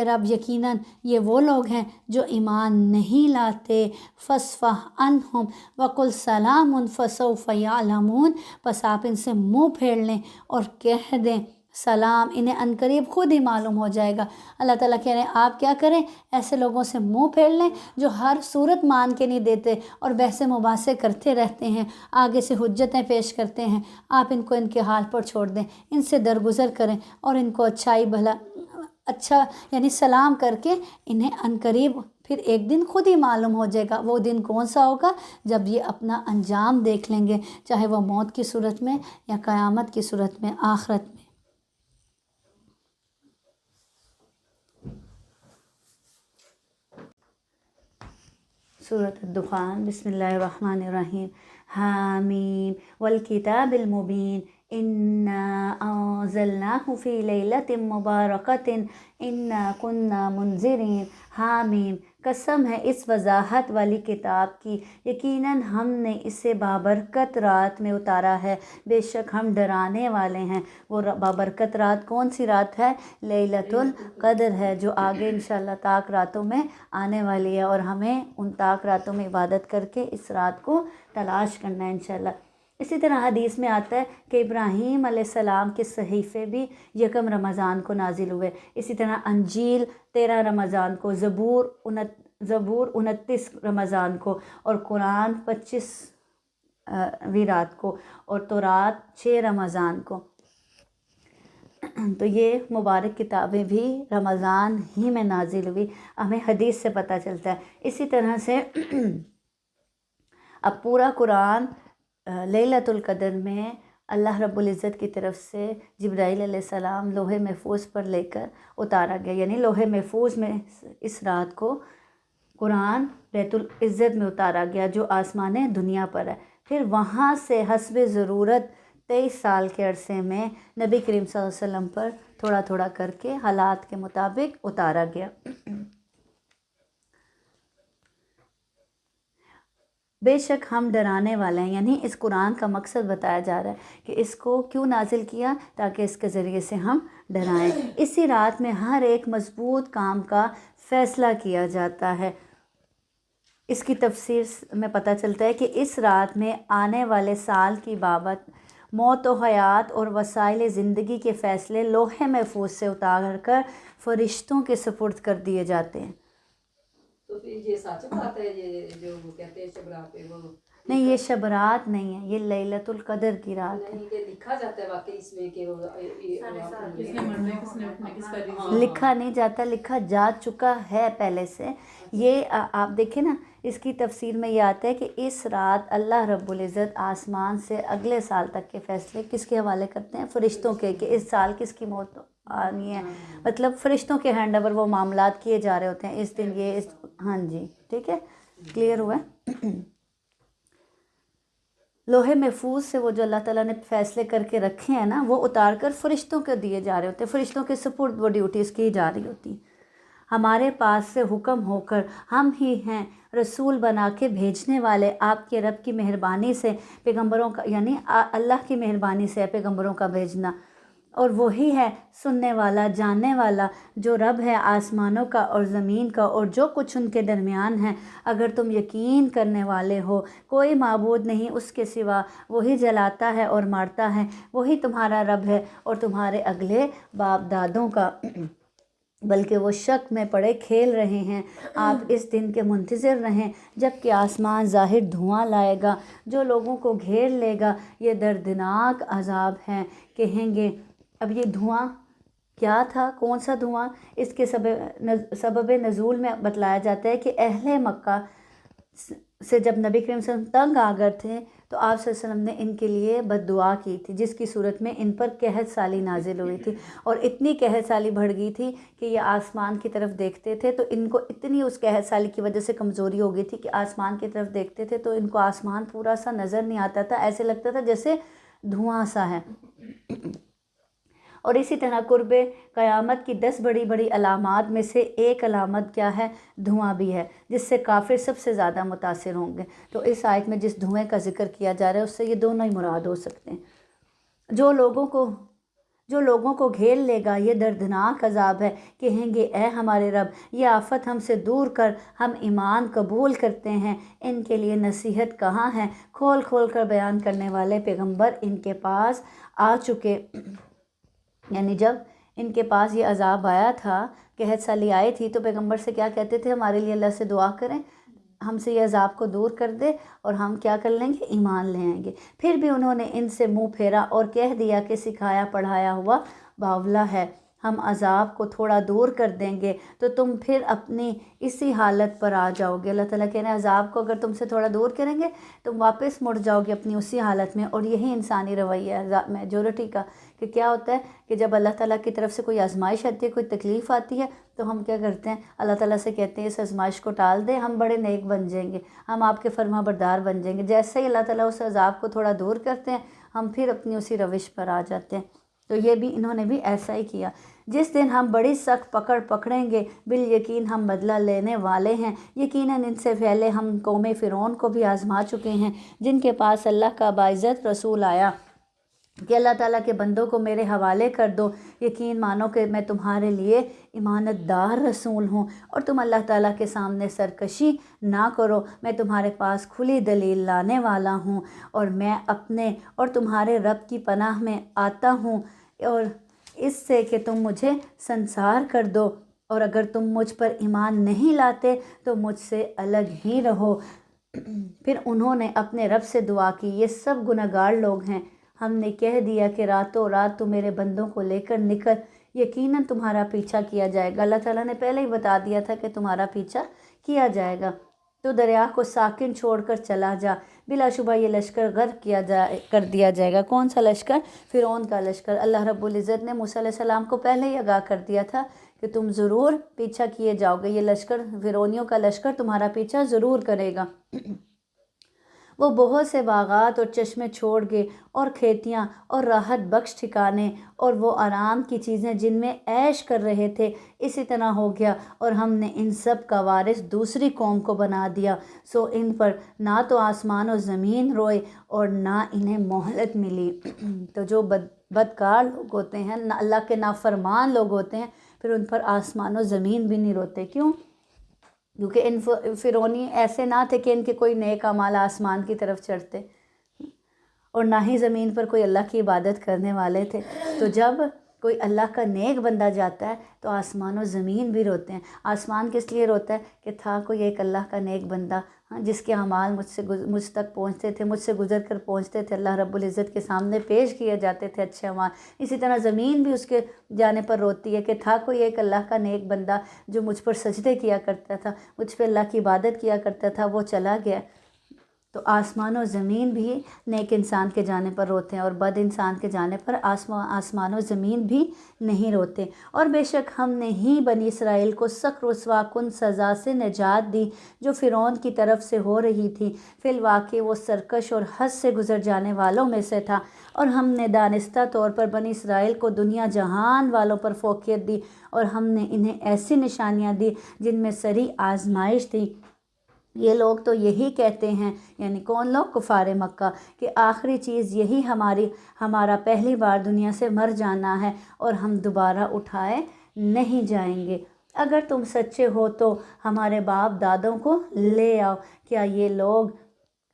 رب یقیناً یہ وہ لوگ ہیں جو ایمان نہیں لاتے، فاصفح عنہم وقل سلام فسوف یعلمون، پس آپ ان سے منہ پھیر لیں اور کہہ دیں سلام، انہیں عنقریب خود ہی معلوم ہو جائے گا۔ اللہ تعالیٰ کہہ رہے ہیں آپ کیا کریں، ایسے لوگوں سے منہ پھیر لیں جو ہر صورت مان کے نہیں دیتے اور بحث مباحثے کرتے رہتے ہیں، آگے سے حجتیں پیش کرتے ہیں۔ آپ ان کو ان کے حال پر چھوڑ دیں، ان سے درگزر کریں اور ان کو اچھا یعنی سلام کر کے انہیں عنقریب پھر ایک دن خود ہی معلوم ہو جائے گا۔ وہ دن کون سا ہوگا؟ جب یہ اپنا انجام دیکھ لیں گے، چاہے وہ موت کی صورت میں یا قیامت کی صورت میں، آخرت میں۔ سورۃ الدخان، بسم اللہ الرحمن الرحیم، حامیم والکتاب المبین، انا انزلناہ فی لیلۃ مبارکۃ انا کنا منذرین۔ حامیم، قسم ہے اس وضاحت والی کتاب کی، یقیناً ہم نے اسے بابرکت رات میں اتارا ہے، بے شک ہم ڈرانے والے ہیں۔ وہ بابرکت رات کون سی رات ہے؟ لیلۃ القدر ہے، جو آگے انشاءاللہ طاق راتوں میں آنے والی ہے، اور ہمیں ان طاق راتوں میں عبادت کر کے اس رات کو تلاش کرنا ہے انشاءاللہ۔ اسی طرح حدیث میں آتا ہے کہ ابراہیم علیہ السلام کے صحیفے بھی 1 رمضان کو نازل ہوئے، اسی طرح انجیل 13 رمضان کو، زبور 29 رمضان کو، اور قرآن 25ویں رات کو، اور تورات 6 رمضان کو۔ تو یہ مبارک کتابیں بھی رمضان ہی میں نازل ہوئی، ہمیں حدیث سے پتہ چلتا ہے۔ اسی طرح سے اب پورا قرآن لیلۃ القدر میں اللہ رب العزت کی طرف سے جبرائیل علیہ السلام لوح محفوظ پر لے کر اتارا گیا، یعنی لوح محفوظ میں اس رات کو قرآن بیت العزت میں اتارا گیا جو آسمان دنیا پر ہے۔ پھر وہاں سے حسب ضرورت 23 سال کے عرصے میں نبی کریم صلی اللہ علیہ وسلم پر تھوڑا تھوڑا کر کے حالات کے مطابق اتارا گیا۔ بے شک ہم ڈرانے والے ہیں، یعنی اس قرآن کا مقصد بتایا جا رہا ہے کہ اس کو کیوں نازل کیا، تاکہ اس کے ذریعے سے ہم ڈرائیں۔ اسی رات میں ہر ایک مضبوط کام کا فیصلہ کیا جاتا ہے۔ اس کی تفسیر میں پتہ چلتا ہے کہ اس رات میں آنے والے سال کی بابت موت و حیات اور وسائل زندگی کے فیصلے لوح محفوظ سے اتار کر فرشتوں کے سپرد کر دیے جاتے ہیں۔ تو پھر یہ سچ بات ہے، یہ جو وہ کہتے ہیں شب رات پہ وہ نہیں، یہ شب رات نہیں ہے، یہ لیلۃ القدر کی رات ہے۔ نہیں، کہ لکھا جاتا ہے واقعی اس میں کہ وہ کس نے مرنا ہے، کس نے اٹھنا ہے، کس کا رزق۔ لکھا نہیں جاتا، لکھا جا چکا ہے پہلے سے۔ یہ آپ دیکھیں نا، اس کی تفسیر میں یہ آتا ہے کہ اس رات اللہ رب العزت آسمان سے اگلے سال تک کے فیصلے کس کے حوالے کرتے ہیں؟ فرشتوں کے، کہ اس سال کس کی موت آنی ہے، مطلب فرشتوں کے ہینڈ اوور وہ معاملات کیے جا رہے ہوتے ہیں اس دن۔ یہ ہاں جی، ٹھیک ہے، کلیئر ہوا ہے۔ لوح محفوظ سے وہ جو اللہ تعالیٰ نے فیصلے کر کے رکھے ہیں نا، وہ اتار کر فرشتوں کو دیے جا رہے ہوتے ہیں، فرشتوں کے سپرد وہ ڈیوٹیز کی جا رہی ہوتی ہیں۔ ہمارے پاس سے حکم ہو کر ہم ہی ہیں رسول بنا کے بھیجنے والے، آپ کے رب کی مہربانی سے پیغمبروں کا، یعنی اللہ کی مہربانی سے ہے پیغمبروں کا بھیجنا، اور وہی ہے سننے والا، جاننے والا، جو رب ہے آسمانوں کا اور زمین کا اور جو کچھ ان کے درمیان ہے۔ اگر تم یقین کرنے والے ہو، کوئی معبود نہیں اس کے سوا، وہی جلاتا ہے اور مارتا ہے، وہی تمہارا رب ہے اور تمہارے اگلے باپ دادوں کا، بلکہ وہ شک میں پڑے کھیل رہے ہیں۔ آپ اس دن کے منتظر رہیں جب کہ آسمان ظاہر دھواں لائے گا جو لوگوں کو گھیر لے گا، یہ دردناک عذاب ہے۔ کہیں گے اب یہ دھواں کیا تھا، کون سا دھواں؟ اس کے سبب نزول میں بتلایا جاتا ہے کہ اہل مکہ سے جب نبی کریم صلی اللہ علیہ وسلم تنگ آ گئے تھے تو آپ صلی اللہ علیہ وسلم نے ان کے لیے بد دعا کی تھی، جس کی صورت میں ان پر قحط سالی نازل ہوئی تھی، اور اتنی قحط سالی بڑھ گئی تھی کہ یہ آسمان کی طرف دیکھتے تھے تو ان کو اتنی اس قحط سالی کی وجہ سے کمزوری ہو گئی تھی کہ آسمان کی طرف دیکھتے تھے تو ان کو آسمان پورا سا نظر نہیں آتا تھا، ایسے لگتا تھا جیسے دھواں سا ہے۔ اور اسی طرح قرب قیامت کی 10 بڑی بڑی علامات میں سے ایک علامت کیا ہے؟ دھواں بھی ہے، جس سے کافر سب سے زیادہ متاثر ہوں گے۔ تو اس آیت میں جس دھوئیں کا ذکر کیا جا رہا ہے اس سے یہ دونوں ہی مراد ہو سکتے ہیں۔ جو لوگوں کو گھیر لے گا یہ دردناک عذاب ہے۔ کہیں گے اے ہمارے رب یہ آفت ہم سے دور کر، ہم ایمان قبول کرتے ہیں۔ ان کے لیے نصیحت کہاں ہے؟ کھول کھول کر بیان کرنے والے پیغمبر ان کے پاس آ چکے، یعنی جب ان کے پاس یہ عذاب آیا تھا، قحط سالی آئی تھی، تو پیغمبر سے کیا کہتے تھے؟ ہمارے لیے اللہ سے دعا کریں، ہم سے یہ عذاب کو دور کر دے اور ہم کیا کر لیں گے؟ ایمان لے آئیں گے۔ پھر بھی انہوں نے ان سے منہ پھیرا اور کہہ دیا کہ سکھایا پڑھایا ہوا باولا ہے، ہم عذاب کو تھوڑا دور کر دیں گے تو تم پھر اپنی اسی حالت پر آ جاؤ گے۔ اللہ تعالیٰ کہہ رہے ہیں عذاب کو اگر تم سے تھوڑا دور کریں گے تم واپس مڑ جاؤ گے اپنی اسی حالت میں۔ اور یہی انسانی رویہ ہے میجورٹی کا، کہ کیا ہوتا ہے کہ جب اللہ تعالیٰ کی طرف سے کوئی آزمائش آتی ہے، کوئی تکلیف آتی ہے، تو ہم کیا کرتے ہیں؟ اللہ تعالیٰ سے کہتے ہیں اس آزمائش کو ٹال دیں، ہم بڑے نیک بن جائیں گے، ہم آپ کے فرما بردار بن جائیں گے۔ جیسے ہی اللہ تعالیٰ اس عذاب کو تھوڑا دور کرتے ہیں ہم پھر اپنی اسی روش پر آ جاتے ہیں۔ تو یہ بھی انہوں نے بھی ایسا ہی کیا۔ جس دن ہم بڑی سخت پکڑ پکڑیں گے بالیقین ہم بدلہ لینے والے ہیں۔ یقیناً ان سے پہلے ہم قوم فرعون کو بھی آزما چکے ہیں، جن کے پاس اللہ کا باعزت رسول آیا کہ اللہ تعالیٰ کے بندوں کو میرے حوالے کر دو، یقین مانو کہ میں تمہارے لیے امانت دار رسول ہوں، اور تم اللہ تعالیٰ کے سامنے سرکشی نہ کرو، میں تمہارے پاس کھلی دلیل لانے والا ہوں، اور میں اپنے اور تمہارے رب کی پناہ میں آتا ہوں، اور اس سے کہ تم مجھے سنسار کر دو، اور اگر تم مجھ پر ایمان نہیں لاتے تو مجھ سے الگ ہی رہو۔ پھر انہوں نے اپنے رب سے دعا کی، یہ سب گنہگار لوگ ہیں، ہم نے کہہ دیا کہ راتوں رات تو میرے بندوں کو لے کر نکل، یقیناً تمہارا پیچھا کیا جائے گا۔ اللہ تعالیٰ نے پہلے ہی بتا دیا تھا کہ تمہارا پیچھا کیا جائے گا، تو دریا کو ساکن چھوڑ کر چلا جا، بلا شبہ یہ لشکر غرق کر دیا جائے گا۔ کون سا لشکر؟ فرعون کا لشکر۔ اللہ رب العزت نے موسیٰ علیہ السلام کو پہلے ہی آگاہ کر دیا تھا کہ تم ضرور پیچھا کیے جاؤ گے، یہ لشکر فرعونیوں کا لشکر تمہارا پیچھا ضرور کرے گا۔ وہ بہت سے باغات اور چشمے چھوڑ گئے، اور کھیتیاں اور راحت بخش ٹھکانے اور وہ آرام کی چیزیں جن میں عیش کر رہے تھے اسی طرح ہو گیا، اور ہم نے ان سب کا وارث دوسری قوم کو بنا دیا، سو ان پر نہ تو آسمان و زمین روئے اور نہ انہیں مہلت ملی۔ تو جو بدکار لوگ ہوتے ہیں، اللہ کے نافرمان لوگ ہوتے ہیں، پھر ان پر آسمان و زمین بھی نہیں روتے۔ کیوں؟ کیونکہ ان فرعونی ایسے نہ تھے کہ ان کے کوئی نیک اعمال آسمان کی طرف چڑھتے، اور نہ ہی زمین پر کوئی اللہ کی عبادت کرنے والے تھے۔ تو جب کوئی اللہ کا نیک بندہ جاتا ہے تو آسمان و زمین بھی روتے ہیں۔ آسمان کس لیے روتا ہے؟ کہ تھا کوئی ایک اللہ کا نیک بندہ جس کے اعمال مجھ تک پہنچتے تھے، مجھ سے گزر کر پہنچتے تھے، اللہ رب العزت کے سامنے پیش کیے جاتے تھے اچھے اعمال۔ اسی طرح زمین بھی اس کے جانے پر روتی ہے کہ تھا کوئی ایک اللہ کا نیک بندہ جو مجھ پر سجدے کیا کرتا تھا، مجھ پہ اللہ کی عبادت کیا کرتا تھا، وہ چلا گیا۔ تو آسمان و زمین بھی نیک انسان کے جانے پر روتے ہیں، اور بد انسان کے جانے پر آسمان و زمین بھی نہیں روتے۔ اور بے شک ہم نے ہی بنی اسرائیل کو سخت رسوا کن سزا سے نجات دی جو فرعون کی طرف سے ہو رہی تھی۔ فی الواقع وہ سرکش اور حد سے گزر جانے والوں میں سے تھا، اور ہم نے دانستہ طور پر بنی اسرائیل کو دنیا جہان والوں پر فوقیت دی، اور ہم نے انہیں ایسی نشانیاں دی جن میں سری آزمائش تھی۔ یہ لوگ تو یہی کہتے ہیں، یعنی کون لوگ؟ کفار مکہ، کہ آخری چیز یہی ہمارا پہلی بار دنیا سے مر جانا ہے اور ہم دوبارہ اٹھائے نہیں جائیں گے۔ اگر تم سچے ہو تو ہمارے باپ دادوں کو لے آؤ، کیا یہ لوگ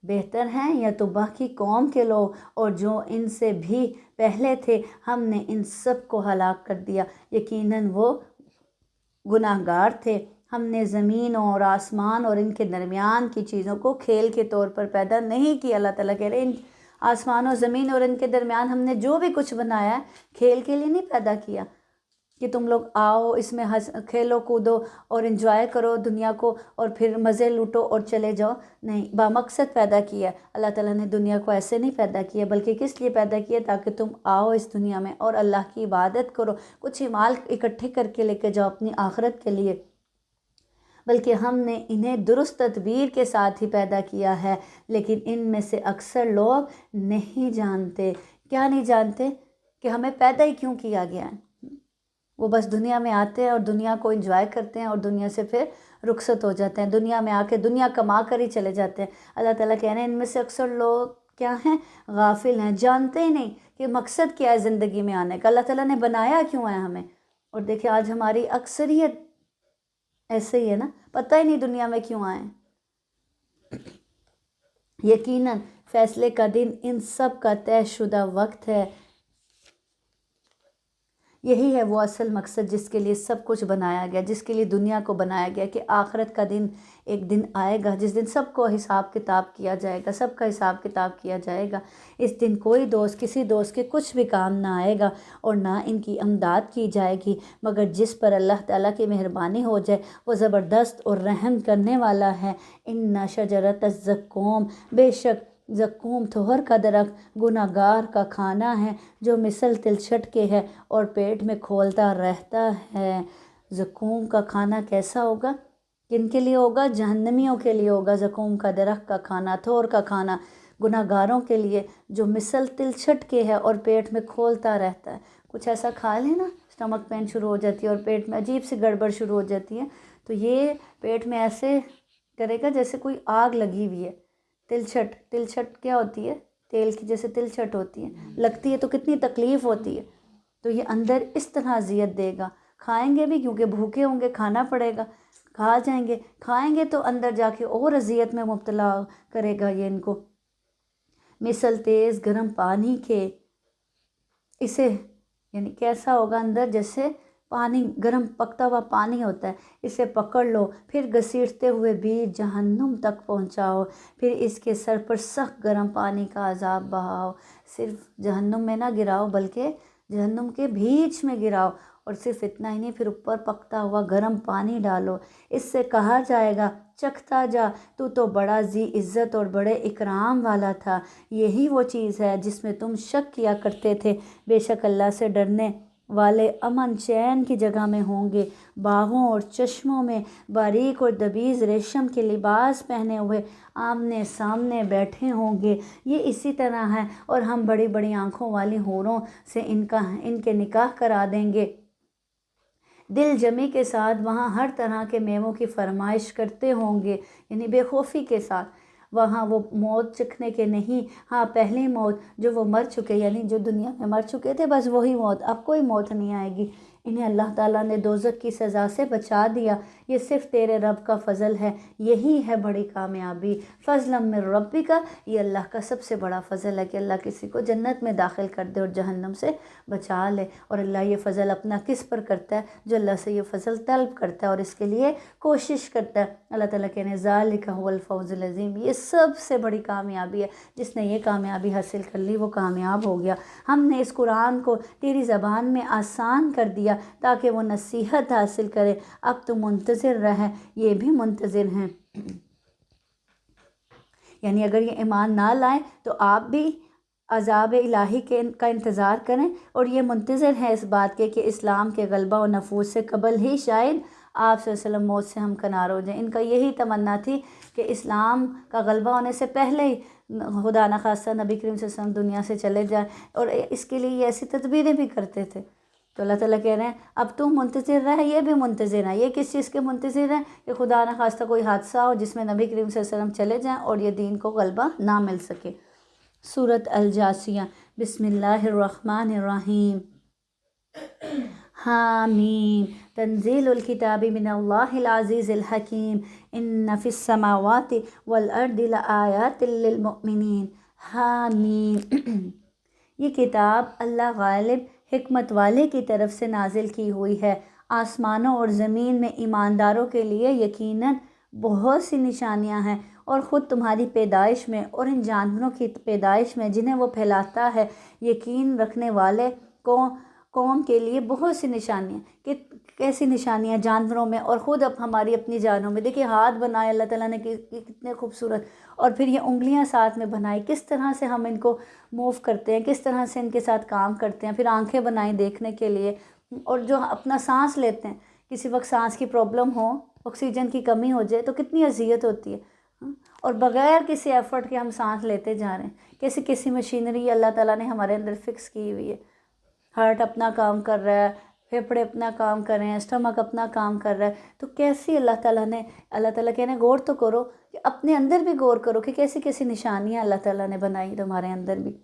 بہتر ہیں یا تو باقی قوم کے لوگ؟ اور جو ان سے بھی پہلے تھے ہم نے ان سب کو ہلاک کر دیا، یقیناً وہ گناہگار تھے۔ ہم نے زمین اور آسمان اور ان کے درمیان کی چیزوں کو کھیل کے طور پر پیدا نہیں کیا۔ اللہ تعالیٰ کہہ رہے ہیں آسمان و زمین اور ان کے درمیان ہم نے جو بھی کچھ بنایا ہے کھیل کے لیے نہیں پیدا کیا کہ تم لوگ آؤ اس میں کھیلو کودو اور انجوائے کرو دنیا کو اور پھر مزے لوٹو اور چلے جاؤ۔ نہیں، بامقصد پیدا کیا۔ اللہ تعالیٰ نے دنیا کو ایسے نہیں پیدا کیا، بلکہ کس لیے پیدا کیا؟ تاکہ تم آؤ اس دنیا میں اور اللہ کی عبادت کرو، کچھ مال اکٹھے کر کے لے کے جاؤ اپنی آخرت کے لیے۔ بلکہ ہم نے انہیں درست تدبیر کے ساتھ ہی پیدا کیا ہے، لیکن ان میں سے اکثر لوگ نہیں جانتے۔ کیا نہیں جانتے؟ کہ ہمیں پیدا ہی کیوں کیا گیا ہے۔ وہ بس دنیا میں آتے ہیں اور دنیا کو انجوائے کرتے ہیں اور دنیا سے پھر رخصت ہو جاتے ہیں، دنیا میں آ کے دنیا کما کر ہی چلے جاتے ہیں۔ اللہ تعالیٰ کہہ رہے ہیں ان میں سے اکثر لوگ کیا ہیں؟ غافل ہیں، جانتے ہی نہیں کہ مقصد کیا ہے زندگی میں آنے کا، اللہ تعالیٰ نے بنایا کیوں ہے ہمیں۔ اور دیکھیں آج ہماری اکثریت ایسے ہی ہے نا، پتہ ہی نہیں دنیا میں کیوں آئے ہیں۔ یقیناً فیصلے کا دن ان سب کا طے شدہ وقت ہے۔ یہی ہے وہ اصل مقصد جس کے لیے سب کچھ بنایا گیا، جس کے لیے دنیا کو بنایا گیا، کہ آخرت کا دن ایک دن آئے گا جس دن سب کو حساب کتاب کیا جائے گا، سب کا حساب کتاب کیا جائے گا۔ اس دن کوئی دوست کسی دوست کے کچھ بھی کام نہ آئے گا اور نہ ان کی امداد کی جائے گی، مگر جس پر اللہ تعالیٰ کی مہربانی ہو جائے وہ زبردست اور رحم کرنے والا ہے۔ ان شجرۃ الزقوم، بے شک زقوم تھوہر کا درخت گناہ گار کا کھانا ہے، جو مثل تلچھٹ کے ہے اور پیٹ میں کھولتا رہتا ہے۔ زقوم کا کھانا کیسا ہوگا؟ کن کے لیے ہوگا؟ جہنمیوں کے لیے ہوگا زقوم کا درخت کا کھانا، تھور کا کھانا، گناہ گاروں کے لیے، جو مثل تلچھٹ کے ہے اور پیٹ میں کھولتا رہتا ہے۔ کچھ ایسا کھا لیں نا، اسٹمک پین شروع ہو جاتی ہے اور پیٹ میں عجیب سی گڑبڑ شروع ہو جاتی ہے، تو یہ پیٹ میں ایسے کرے گا جیسے کوئی آگ لگی ہوئی ہے۔ تلچھٹ کیا ہوتی ہے؟ تیل کی جیسے تلچھٹ ہوتی ہے، لگتی ہے تو کتنی تکلیف ہوتی ہے، تو یہ اندر اس طرح اذیت دے گا۔ کھائیں گے بھی کیونکہ بھوکے ہوں گے، کھانا پڑے گا، کھا جائیں گے، کھائیں گے تو اندر جا کے اور اذیت میں مبتلا کرے گا یہ ان کو۔ مثل تیز گرم پانی کے، اسے یعنی کیسا ہوگا اندر؟ جیسے پانی، گرم پکتا ہوا پانی ہوتا ہے، اسے پکڑ لو پھر گھسیٹتے ہوئے بیچ جہنم تک پہنچاؤ، پھر اس کے سر پر سخت گرم پانی کا عذاب بہاؤ۔ صرف جہنم میں نہ گراؤ بلکہ جہنم کے بیچ میں گراؤ، اور صرف اتنا ہی نہیں، پھر اوپر پکتا ہوا گرم پانی ڈالو۔ اس سے کہا جائے گا چکھتا جا، تو بڑا ذی عزت اور بڑے اکرام والا تھا۔ یہی وہ چیز ہے جس میں تم شک کیا کرتے تھے، بے شک اللہ سے ڈرنے والے امن چین کی جگہ میں ہوں گے، باغوں اور چشموں میں باریک اور دبیز ریشم کے لباس پہنے ہوئے آمنے سامنے بیٹھے ہوں گے۔ یہ اسی طرح ہے، اور ہم بڑی بڑی آنکھوں والی حوروں سے ان کے نکاح کرا دیں گے، دل جمی کے ساتھ وہاں ہر طرح کے میووں کی فرمائش کرتے ہوں گے، یعنی بے خوفی کے ساتھ۔ وہاں وہ موت چکھنے کے نہیں، ہاں پہلی موت جو وہ مر چکے، یعنی جو دنیا میں مر چکے تھے، بس وہی موت، اب کوئی موت نہیں آئے گی۔ انہیں اللہ تعالیٰ نے دوزخ کی سزا سے بچا دیا، یہ صرف تیرے رب کا فضل ہے، یہی ہے بڑی کامیابی۔ فضلا من ربک، یہ اللہ کا سب سے بڑا فضل ہے کہ اللہ کسی کو جنت میں داخل کر دے اور جہنم سے بچا لے۔ اور اللہ یہ فضل اپنا کس پر کرتا ہے؟ جو اللہ سے یہ فضل طلب کرتا ہے اور اس کے لیے کوشش کرتا ہے۔ اللہ تعالیٰ کہنے ذالک هو الفوز العظیم، یہ سب سے بڑی کامیابی ہے، جس نے یہ کامیابی حاصل کر لی وہ کامیاب ہو گیا۔ ہم نے اس قرآن کو تیری زبان میں آسان کر دیا تاکہ وہ نصیحت حاصل کرے، اب تو منتظر رہیں، یہ بھی منتظر ہیں۔ یعنی اگر یہ ایمان نہ لائیں تو آپ بھی عذاب الہی کا انتظار کریں، اور یہ منتظر ہیں اس بات کے کہ اسلام کے غلبہ و نفوذ سے قبل ہی شاید آپ صلی اللہ علیہ وسلم موت سے ہم کنار ہو جائیں۔ ان کا یہی تمنا تھی کہ اسلام کا غلبہ ہونے سے پہلے ہی خدا نخواستہ نبی کریم صلی اللہ علیہ وسلم دنیا سے چلے جائیں، اور اس کے لیے یہ ایسی تدبیریں بھی کرتے تھے۔ تو اللہ تعالیٰ کہہ رہے ہیں اب تم منتظر رہ، یہ بھی منتظر ہیں۔ یہ کس چیز کے منتظر ہیں؟ کہ خدا نخواستہ کوئی حادثہ ہو جس میں نبی کریم صلی اللہ علیہ وسلم چلے جائیں اور یہ دین کو غلبہ نہ مل سکے۔ سورۃ الجاثیہ، بسم اللہ الرحمن الرحیم۔ حامیم، تنزیل الکتاب من اللہ العزیز الحکیم، ان فی السماوات والارض لآیات للمؤمنین۔ حامیم، یہ کتاب اللہ غالب حکمت والے کی طرف سے نازل کی ہوئی ہے، آسمانوں اور زمین میں ایمانداروں کے لیے یقیناً بہت سی نشانیاں ہیں، اور خود تمہاری پیدائش میں اور ان جانوروں کی پیدائش میں جنہیں وہ پھیلاتا ہے، یقین رکھنے والے قوم کے لیے بہت سی نشانیاں۔ کہ کیسی نشانیاں؟ جانوروں میں اور خود اب ہماری اپنی جانوں میں۔ دیکھیے ہاتھ بنائے اللہ تعالیٰ نے کتنے خوبصورت، اور پھر یہ انگلیاں ساتھ میں بنائی، کس طرح سے ہم ان کو موو کرتے ہیں، کس طرح سے ان کے ساتھ کام کرتے ہیں۔ پھر آنکھیں بنائیں دیکھنے کے لیے، اور جو اپنا سانس لیتے ہیں، کسی وقت سانس کی پرابلم ہو، آکسیجن کی کمی ہو جائے تو کتنی اذیت ہوتی ہے، اور بغیر کسی ایفرٹ کے ہم سانس لیتے جا رہے ہیں۔ کیسی مشینری اللہ تعالیٰ نے ہمارے اندر فکس کی ہوئی ہے۔ ہارٹ اپنا کام کر رہا ہے، پھیپھڑے اپنا کام کر رہے ہیں، اسٹمک اپنا کام کر رہا ہے، تو کیسی اللہ تعالیٰ کہنے غور تو کرو کہ اپنے اندر بھی غور کرو کہ کیسی کیسی نشانیاں اللہ تعالیٰ نے بنائی تمہارے اندر بھی،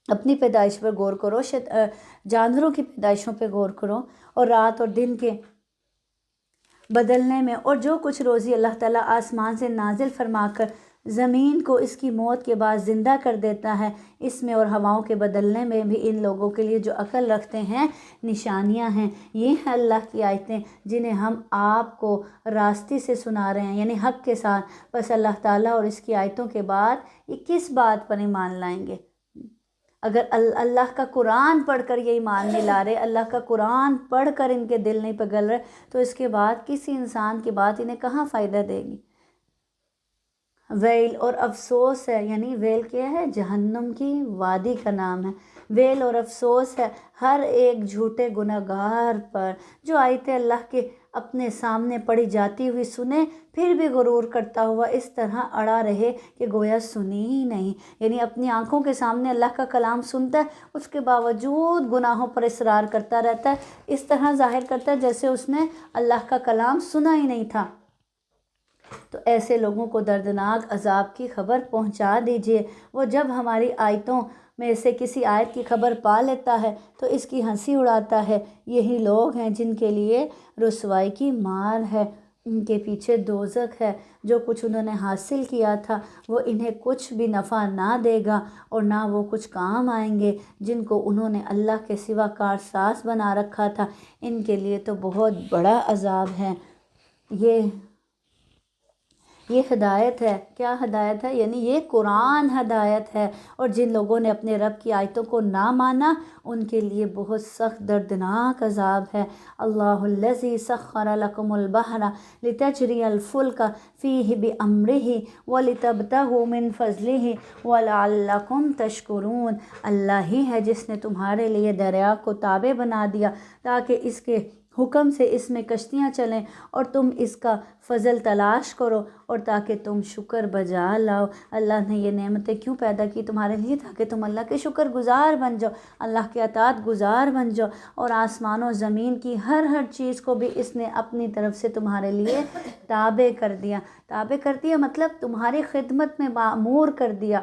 اپنی پیدائش پر غور کرو، جانوروں کی پیدائشوں پہ غور کرو، اور رات اور دن کے بدلنے میں، اور جو کچھ روزی اللہ تعالیٰ آسمان سے نازل فرما کر زمین کو اس کی موت کے بعد زندہ کر دیتا ہے، اس میں اور ہواؤں کے بدلنے میں بھی ان لوگوں کے لیے جو عقل رکھتے ہیں نشانیاں ہیں۔ یہ ہیں اللہ کی آیتیں جنہیں ہم آپ کو راستے سے سنا رہے ہیں، یعنی حق کے ساتھ۔ بس اللہ تعالیٰ اور اس کی آیتوں کے بعد یہ کس بات پر ایمان لائیں گے؟ اگر اللہ کا قرآن پڑھ کر یہ ایمان نہیں لا رہے، اللہ کا قرآن پڑھ کر ان کے دل نہیں پگھل رہے، تو اس کے بعد کسی انسان کی بات انہیں کہاں فائدہ دے گی؟ ویل اور افسوس ہے، یعنی ویل کیا ہے؟ جہنم کی وادی کا نام ہے۔ ویل اور افسوس ہے ہر ایک جھوٹے گناہگار پر جو آیتیں اللہ کے اپنے سامنے پڑھی جاتی ہوئی سنے، پھر بھی غرور کرتا ہوا اس طرح اڑا رہے کہ گویا سنی ہی نہیں، یعنی اپنی آنکھوں کے سامنے اللہ کا کلام سنتا ہے، اس کے باوجود گناہوں پر اصرار کرتا رہتا ہے، اس طرح ظاہر کرتا ہے جیسے اس نے اللہ کا کلام سنا ہی نہیں تھا۔ تو ایسے لوگوں کو دردناک عذاب کی خبر پہنچا دیجئے۔ وہ جب ہماری آیتوں میں سے کسی آیت کی خبر پا لیتا ہے تو اس کی ہنسی اڑاتا ہے۔ یہی لوگ ہیں جن کے لیے رسوائی کی مار ہے، ان کے پیچھے دوزخ ہے۔ جو کچھ انہوں نے حاصل کیا تھا وہ انہیں کچھ بھی نفع نہ دے گا اور نہ وہ کچھ کام آئیں گے۔ جن کو انہوں نے اللہ کے سوا کارساز بنا رکھا تھا، ان کے لیے تو بہت بڑا عذاب ہے۔ یہ ہدایت ہے۔ کیا ہدایت ہے؟ یعنی یہ قرآن ہدایت ہے، اور جن لوگوں نے اپنے رب کی آیتوں کو نہ مانا ان کے لیے بہت سخت دردناک عذاب ہے۔ اللہ الذی سخر لکم البحر لتجری الفلک فیہ بامرہ ولتبتغوا من فضلہ ولعلکم تشکرون۔ اللہ ہی ہے جس نے تمہارے لیے دریا کو تابع بنا دیا تاکہ اس کے حکم سے اس میں کشتیاں چلیں اور تم اس کا فضل تلاش کرو، اور تاکہ تم شکر بجا لاؤ۔ اللہ نے یہ نعمتیں کیوں پیدا کی تمہارے لیے؟ تاکہ تم اللہ کے شکر گزار بن جاؤ، اللہ کے اطاعت گزار بن جاؤ، اور آسمان و زمین کی ہر چیز کو بھی اس نے اپنی طرف سے تمہارے لیے تابع کر دیا۔ تابع کر دیا مطلب تمہاری خدمت میں معمور کر دیا۔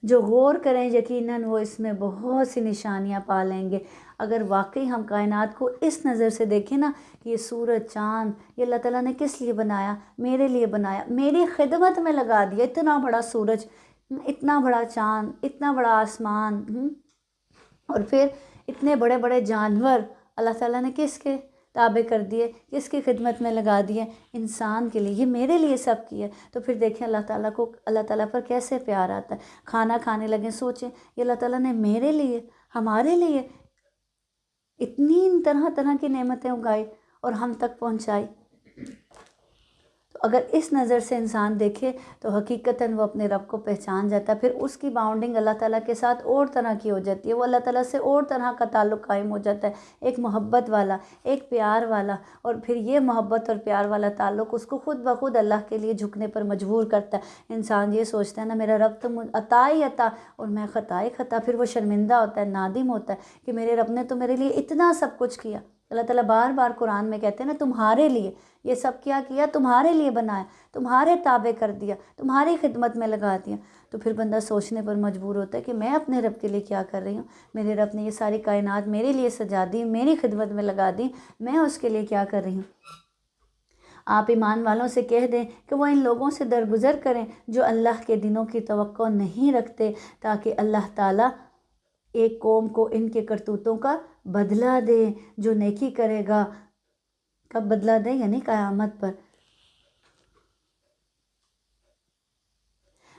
جو غور کریں یقیناً وہ اس میں بہت سی نشانیاں پا لیں گے۔ اگر واقعی ہم کائنات کو اس نظر سے دیکھیں نا کہ یہ سورج چاند یہ اللہ تعالیٰ نے کس لیے بنایا؟ میرے لیے بنایا، میری خدمت میں لگا دیا۔ اتنا بڑا سورج، اتنا بڑا چاند، اتنا بڑا آسمان، اور پھر اتنے بڑے بڑے جانور اللہ تعالیٰ نے کس کے تابع کر دیے، کس کی خدمت میں لگا دیے؟ انسان کے لیے۔ یہ میرے لیے سب کیا۔ تو پھر دیکھیں اللہ تعالیٰ پر کیسے پیار آتا ہے۔ کھانا کھانے لگیں، سوچیں یہ اللہ تعالیٰ نے میرے لیے، ہمارے لیے اتنی طرح طرح کی نعمتیں اگائی اور ہم تک پہنچائی۔ تو اگر اس نظر سے انسان دیکھے تو حقیقتاً وہ اپنے رب کو پہچان جاتا ہے۔ پھر اس کی باؤنڈنگ اللہ تعالیٰ کے ساتھ اور طرح کی ہو جاتی ہے، وہ اللہ تعالیٰ سے اور طرح کا تعلق قائم ہو جاتا ہے، ایک محبت والا، ایک پیار والا، اور پھر یہ محبت اور پیار والا تعلق اس کو خود بخود اللہ کے لیے جھکنے پر مجبور کرتا ہے۔ انسان یہ سوچتا ہے نا میرا رب تو عطا ہی عطا اور میں خطا ہی خطا، پھر وہ شرمندہ ہوتا ہے، نادم ہوتا ہے کہ میرے رب نے تو میرے لیے اتنا سب کچھ کیا۔ اللہ تعالیٰ بار بار قرآن میں کہتے ہیں نا تمہارے لیے یہ سب کیا تمہارے لیے بنایا، تمہارے تابع کر دیا، تمہاری خدمت میں لگا دیا۔ تو پھر بندہ سوچنے پر مجبور ہوتا ہے کہ میں اپنے رب کے لیے کیا کر رہی ہوں؟ میرے رب نے یہ ساری کائنات میرے لیے سجا دی، میری خدمت میں لگا دی، میں اس کے لیے کیا کر رہی ہوں؟ آپ ایمان والوں سے کہہ دیں کہ وہ ان لوگوں سے درگزر کریں جو اللہ کے دنوں کی توقع نہیں رکھتے، تاکہ اللہ تعالیٰ ایک قوم کو ان کے کرتوتوں کا بدلہ دے۔ جو نیکی کرے گا، کب بدلہ دے؟ یعنی قیامت پر۔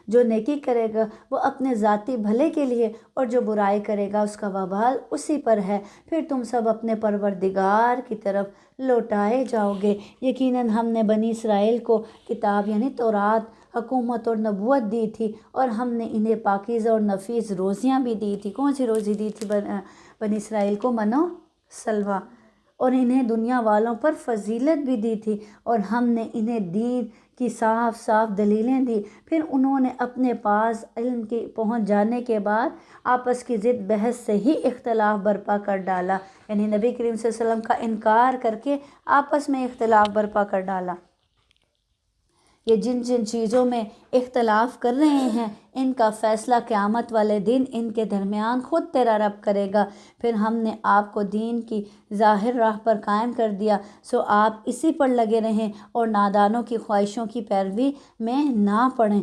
جو نیکی کرے گا وہ اپنے ذاتی بھلے کے لیے، اور جو برائی کرے گا اس کا وبال اسی پر ہے۔ پھر تم سب اپنے پروردگار کی طرف لوٹائے جاؤ گے۔ یقیناً ہم نے بنی اسرائیل کو کتاب یعنی تورات، حکومت اور نبوت دی تھی، اور ہم نے انہیں پاکیزہ اور نفیس روزیاں بھی دی تھی۔ کون سی روزی دی تھی بنی اسرائیل کو؟ منو سلوا، اور انہیں دنیا والوں پر فضیلت بھی دی تھی، اور ہم نے انہیں دین کی صاف صاف دلیلیں دی۔ پھر انہوں نے اپنے پاس علم کی پہنچ جانے کے بعد آپس کی ضد بحث سے ہی اختلاف برپا کر ڈالا، یعنی نبی کریم صلی اللہ علیہ وسلم کا انکار کر کے آپس میں اختلاف برپا کر ڈالا۔ یہ جن جن چیزوں میں اختلاف کر رہے ہیں ان کا فیصلہ قیامت والے دن ان کے درمیان خود تیرا رب کرے گا۔ پھر ہم نے آپ کو دین کی ظاہر راہ پر قائم کر دیا، سو آپ اسی پر لگے رہیں اور نادانوں کی خواہشوں کی پیروی میں نہ پڑیں۔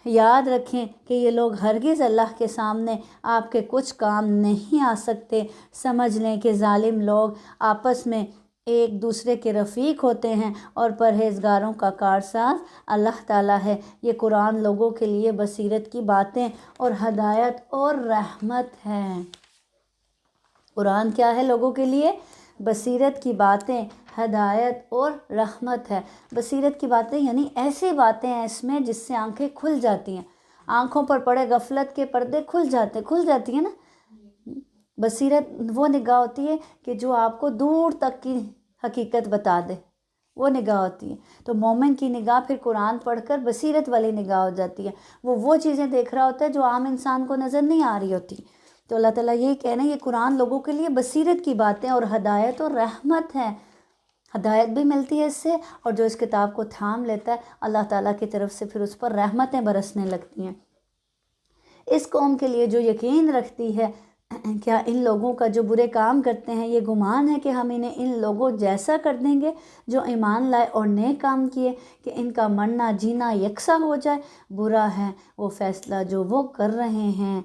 یاد رکھیں کہ یہ لوگ ہرگز اللہ کے سامنے آپ کے کچھ کام نہیں آ سکتے۔ سمجھ لیں کہ ظالم لوگ آپس میں ایک دوسرے کے رفیق ہوتے ہیں اور پرہیزگاروں کا کارساز اللہ تعالیٰ ہے۔ یہ قرآن لوگوں کے لیے بصیرت کی باتیں اور ہدایت اور رحمت ہے۔ قرآن کیا ہے لوگوں کے لیے؟ بصیرت کی باتیں، ہدایت اور رحمت ہے۔ بصیرت کی باتیں یعنی ایسی باتیں ہیں اس میں جس سے آنکھیں کھل جاتی ہیں، آنکھوں پر پڑے غفلت کے پردے کھل جاتی ہیں نا۔ بصیرت وہ نگاہ ہوتی ہے کہ جو آپ کو دور تک کی حقیقت بتا دے، وہ نگاہ ہوتی ہے۔ تو مومن کی نگاہ پھر قرآن پڑھ کر بصیرت والی نگاہ ہو جاتی ہے، وہ چیزیں دیکھ رہا ہوتا ہے جو عام انسان کو نظر نہیں آ رہی ہوتی۔ تو اللہ تعالیٰ یہی کہہ رہے ہیں یہ قرآن لوگوں کے لیے بصیرت کی باتیں اور ہدایت اور رحمت ہے۔ ہدایت بھی ملتی ہے اس سے، اور جو اس کتاب کو تھام لیتا ہے اللہ تعالیٰ کی طرف سے پھر اس پر رحمتیں برسنے لگتی ہیں۔ اس قوم کے لیے جو یقین رکھتی ہے، کیا ان لوگوں کا جو برے کام کرتے ہیں یہ گمان ہے کہ ہم انہیں ان لوگوں جیسا کر دیں گے جو ایمان لائے اور نیک کام کیے، کہ ان کا مرنا جینا یکساں ہو جائے؟ برا ہے وہ فیصلہ جو وہ کر رہے ہیں۔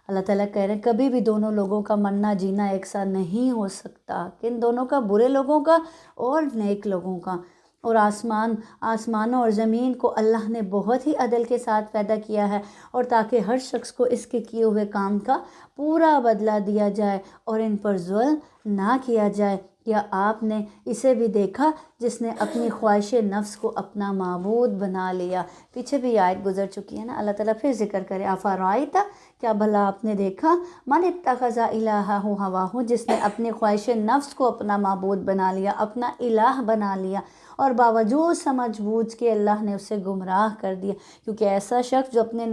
اللہ تعالیٰ کہہ رہے ہیں کبھی بھی دونوں لوگوں کا مرنا جینا یکساں نہیں ہو سکتا، کن دونوں کا؟ برے لوگوں کا اور نیک لوگوں کا۔ اور آسمانوں اور زمین کو اللہ نے بہت ہی عدل کے ساتھ پیدا کیا ہے، اور تاکہ ہر شخص کو اس کے کیے ہوئے کام کا پورا بدلہ دیا جائے اور ان پر ظلم نہ کیا جائے۔ کیا آپ نے اسے بھی دیکھا جس نے اپنی خواہش نفس کو اپنا معبود بنا لیا؟ پیچھے بھی آیت گزر چکی ہے نا، اللہ تعالیٰ پھر ذکر کرے افرائیت، کیا بھلا آپ نے دیکھا من اتخذ الہہ ہواہ، جس نے اپنی خواہش نفس کو اپنا معبود بنا لیا، اپنا الہ بنا لیا، اور باوجود سمجھ بوجھ کے اللہ نے اسے گمراہ کر دیا۔ کیونکہ ایسا شخص جو اپنے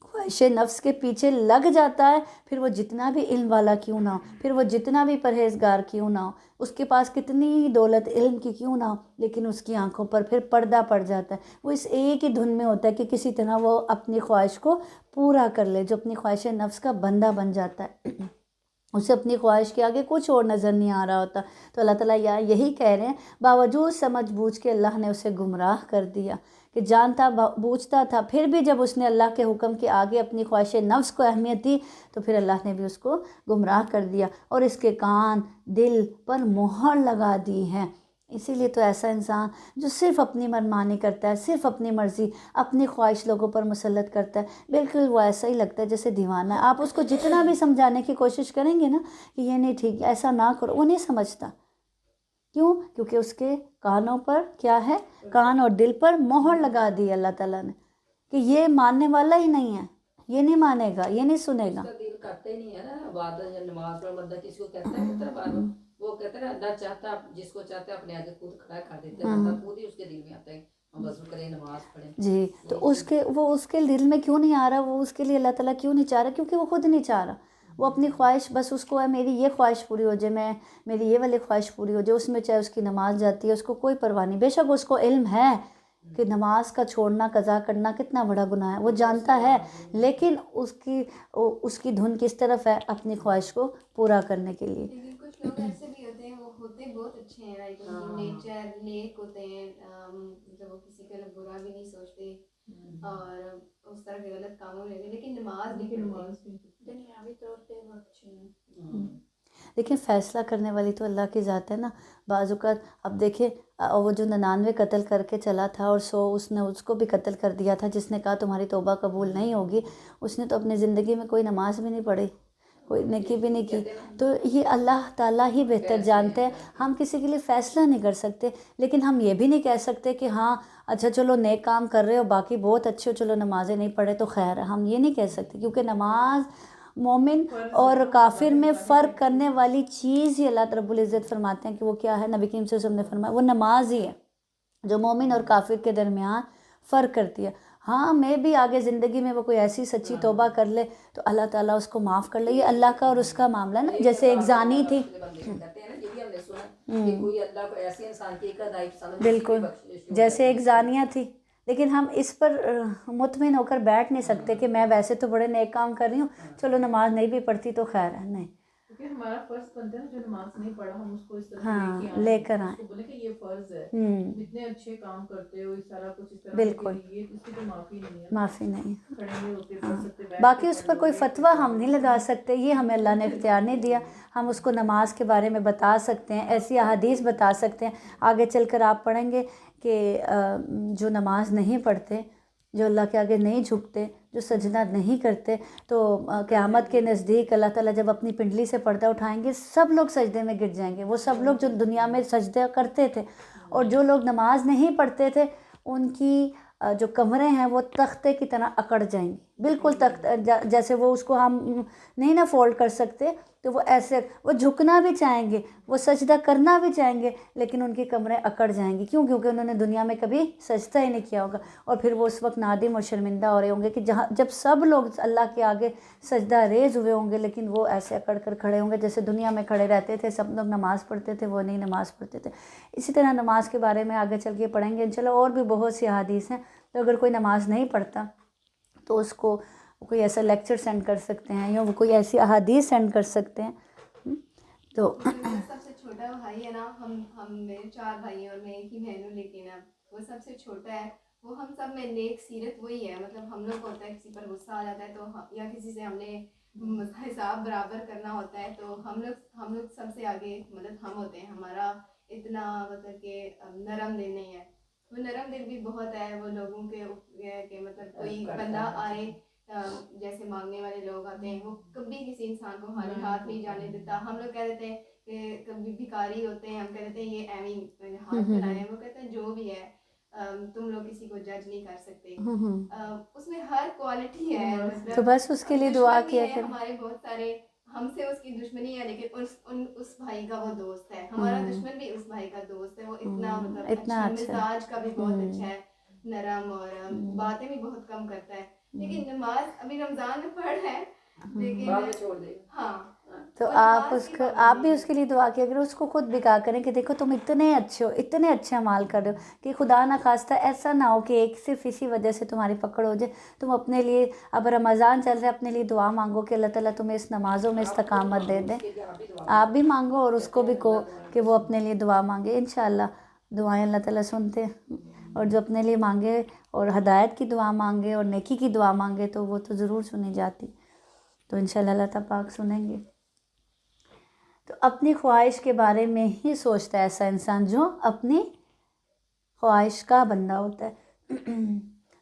خواہش نفس کے پیچھے لگ جاتا ہے، پھر وہ جتنا بھی علم والا کیوں نہ ہو، پھر وہ جتنا بھی پرہیزگار کیوں نہ ہو، اس کے پاس کتنی دولت علم کی کیوں نہ ہو، لیکن اس کی آنکھوں پر پھر پردہ پڑ جاتا ہے۔ وہ اس ایک ہی دھن میں ہوتا ہے کہ کسی طرح وہ اپنی خواہش کو پورا کر لے۔ جو اپنی خواہش نفس کا بندہ بن جاتا ہے، اسے اپنی خواہش کے آگے کچھ اور نظر نہیں آ رہا ہوتا۔ تو اللہ تعالیٰ یہی کہہ رہے ہیں باوجود سمجھ بوجھ کے اللہ نے اسے گمراہ کر دیا، کہ جانتا بوجھتا تھا، پھر بھی جب اس نے اللہ کے حکم کے آگے اپنی خواہش نفس کو اہمیت دی تو پھر اللہ نے بھی اس کو گمراہ کر دیا، اور اس کے کان دل پر مہر لگا دی ہے۔ اسی لیے تو ایسا انسان جو صرف اپنی منمانی کرتا ہے، صرف اپنی مرضی، اپنی خواہش لوگوں پر مسلط کرتا ہے، بالکل وہ ایسا ہی لگتا ہے جیسے دیوانہ ہے۔ آپ اس کو جتنا بھی سمجھانے کی کوشش کریں گے نا کہ یہ نہیں ٹھیک، ایسا نہ کرو، وہ نہیں سمجھتا۔ کیوں؟ کیونکہ اس کے کانوں پر کیا ہے؟ کان اور دل پر مہر لگا دی اللہ تعالیٰ نے، کہ یہ ماننے والا ہی نہیں ہے، یہ نہیں مانے گا، یہ نہیں سنے گا۔ اس کا دل کرتا ہی نہیں ہے نا، عبادت یا نماز پڑھ بندہ کسی کو کہتا ہے وہ کہتا ہے اللہ چاہتا جس کو چاہتا ہے اپنے آگے خود کھڑا کر دیتا ہے، بندہ خود ہی اس کے دل میں آتا ہے ہم وضو کریں نماز پڑھیں۔ جی، تو اس کے دل میں کیوں نہیں آ رہا؟ وہ اس کے لیے اللہ تعالیٰ کیوں نہیں چاہ رہا؟ کیونکہ وہ خود نہیں چاہ رہا۔ وہ اپنی خواہش، بس اس کو ہے میری یہ خواہش پوری ہو جائے، میری یہ والی خواہش پوری ہو جائے، اس میں چاہے اس کی نماز جاتی ہے اس کو کوئی پرواہ نہیں۔ بے شک اس کو علم ہے کہ نماز کا چھوڑنا، قضا کرنا کتنا بڑا گناہ ہے، وہ جانتا ہے، لیکن اس کی دھن کس طرف ہے؟ اپنی خواہش کو پورا کرنے کے لیے۔ لیکن کچھ لوگ ایسے بھی ہوتے ہیں، وہ ہوتے بہت اچھے ہیں، لائک ان کی نیچر نیک ہوتے ہیں، مطلب وہ کسی کا بورا بھی نہیں سوچتے اور اس طرح کے غلط کاموں میں رہتے، لیکن نماز نہیں پڑھتے، دنیاوی طور پہ وہ اچھے ہیں۔ لیکن فیصلہ کرنے والی تو اللہ کی ذات ہے نا۔ بعض اوقات اب دیکھیں وہ جو 99 قتل کر کے چلا تھا اور 100 اس نے اس کو بھی قتل کر دیا تھا، جس نے کہا تمہاری توبہ قبول نہیں ہوگی، اس نے تو اپنی زندگی میں کوئی نماز بھی نہیں پڑھی، کوئی نیکی بھی نہیں کی۔ تو یہ اللہ تعالیٰ ہی بہتر جانتے ہیں، ہم کسی کے لیے فیصلہ نہیں کر سکتے، لیکن ہم یہ بھی نہیں کہہ سکتے کہ ہاں اچھا چلو نیک کام کر رہے ہو، باقی بہت اچھے ہو، چلو نمازیں نہیں پڑھے تو خیر ہے، ہم یہ نہیں کہہ سکتے، کیونکہ نماز مومن اور کافر میں فرق کرنے والی چیز ہی اللہ رب العزت فرماتے ہیں کہ وہ کیا ہے. نبی کریم صلی اللہ علیہ وسلم نے فرمایا وہ نماز ہی ہے جو مومن اور کافر کے درمیان فرق کرتی ہے. ہاں میں بھی آگے زندگی میں وہ کوئی ایسی سچی توبہ کر لے تو اللہ تعالیٰ اس کو معاف کر لے. یہ اللہ کا اور اس کا معاملہ ہے نا. جیسے ایک زانی تھی. بالکل جیسے ایک زانیہ تھی. لیکن ہم اس پر مطمئن ہو کر بیٹھ نہیں سکتے کہ میں ویسے تو بڑے نیک کام کر رہی ہوں, چلو نماز نہیں بھی پڑھتی تو خیر ہے. نہیں, کیونکہ ہمارا فرض بنتا ہے جو نماز نہیں پڑھا ہم اس کو اس طرح ہاں لے کر آئیں. اس کو بولے کہ یہ فرض ہے, اتنے اچھے کام کرتے ہو سارا کچھ اس طرح. بالکل یہ اس کی تو معافی نہیں ہے, معافی نہیں. کھڑے ہوئے ہوتے پڑھ سکتے. باقی اس پر کوئی فتویٰ ہم نہیں لگا سکتے, یہ ہمیں اللہ نے اختیار نہیں دیا. ہم اس کو نماز کے بارے میں بتا سکتے ہیں, ایسی احادیث بتا سکتے ہیں. آگے چل کر آپ پڑھیں گے کہ جو نماز نہیں پڑھتے, جو اللہ کے آگے نہیں جھکتے, جو سجدہ نہیں کرتے, تو قیامت کے نزدیک اللہ تعالیٰ جب اپنی پنڈلی سے پردہ اٹھائیں گے سب لوگ سجدے میں گر جائیں گے. وہ سب لوگ جو دنیا میں سجدہ کرتے تھے اور جو لوگ نماز نہیں پڑھتے تھے ان کی جو کمریں ہیں وہ تختے کی طرح اکڑ جائیں گی. بالکل تخت جیسے وہ اس کو ہم نہیں نا فولڈ کر سکتے, تو وہ ایسے وہ جھکنا بھی چاہیں گے, وہ سجدہ کرنا بھی چاہیں گے, لیکن ان کی کمریں اکڑ جائیں گی. کیوں؟ کیونکہ انہوں نے دنیا میں کبھی سجدہ ہی نہیں کیا ہوگا. اور پھر وہ اس وقت نادم اور شرمندہ ہو رہے ہوں گے کہ جب سب لوگ اللہ کے آگے سجدہ ریز ہوئے ہوں گے لیکن وہ ایسے اکڑ کر کھڑے ہوں گے جیسے دنیا میں کھڑے رہتے تھے. سب لوگ نماز پڑھتے تھے, وہ نہیں نماز پڑھتے تھے. اسی طرح نماز کے بارے میں آگے چل کے پڑھیں گے انشاءاللہ. اور بھی بہت سی احادیث ہیں. تو اگر کوئی نماز نہیں پڑھتا تو اس کو کوئی ایسا لیکچر سینڈ کر سکتے ہیں یا وہ کوئی ایسی احادیث سینڈ کر سکتے ہیں. تو میرا سب سے چھوٹا بھائی ہے نا, ہم میرے 4 بھائی ہیں اور میں ایک ہی بہن ہوں, لیکن وہ سب سے چھوٹا ہے. وہ ہم سب میں نیک سیرت وہی ہے. مطلب ہم لوگ کو ہوتا ہے کسی پر غصہ آ جاتا ہے تو یا کسی سے ہم نے حساب برابر کرنا ہوتا ہے تو ہم لوگ سب سے آگے مطلب ہم ہوتے ہیں. ہمارا اتنا مطلب کہ نرم دل نہیں ہے. وہ نرم دل بھی بہت ہے وہ لوگوں کے کہ مطلب کوئی بندہ آئے جیسے مانگنے والے لوگ آتے ہیں, وہ کبھی کسی انسان کو خالی ہاتھ نہیں جانے دیتا. ہم لوگ کہہ دیتے ہیں کہ کبھی بھکاری ہوتے ہیں, ہم کہہ دیتے ہیں یہ ایویں ہاتھ پھیلائے ہیں. وہ کہتے ہیں جو بھی ہے تم لوگ کسی کو جج نہیں کر سکتے. اس میں ہر کوالٹی ہے. تو بس اس کے لیے دعا کیا کریں. ہمارے بہت سارے ہم سے اس کی دشمنی ہے لیکن اس بھائی کا وہ دوست ہے. ہمارا دشمن بھی اس بھائی کا دوست ہے. وہ اتنا مطلب اتنا اچھا, مزاج کا بھی بہت اچھا ہے, نرم, اور باتیں بھی بہت کم کرتا ہے. لیکن نماز ابھی رمضان میں پڑھ ہے لیکن چھوڑ دے. ہاں تو آپ بھی اس کے لیے دعا کیا کریں. اس کو خود بکا کریں کہ دیکھو تم اتنے اچھے ہو, اتنے اچھے عمال کر رہے ہو کہ خدا نہ خواستہ ایسا نہ ہو کہ ایک صرف اسی وجہ سے تمہاری پکڑ ہو جائے. تم اپنے لیے اب رمضان چل رہا ہے, اپنے لیے دعا مانگو کہ اللہ تعالیٰ تمہیں اس نمازوں میں استقامت دے دے. آپ بھی مانگو اور اس کو بھی کہو کہ وہ اپنے لیے دعا مانگے. انشاءاللہ دعائیں اللہ تعالیٰ سنتے ہیں, اور جو اپنے لیے مانگے اور ہدایت کی دعا مانگے اور نیکی کی دعا مانگے تو وہ تو ضرور سنی جاتی. تو انشاءاللہ اللہ تعالیٰ پاک سنیں گے. تو اپنی خواہش کے بارے میں ہی سوچتا ہے ایسا انسان جو اپنی خواہش کا بندہ ہوتا ہے.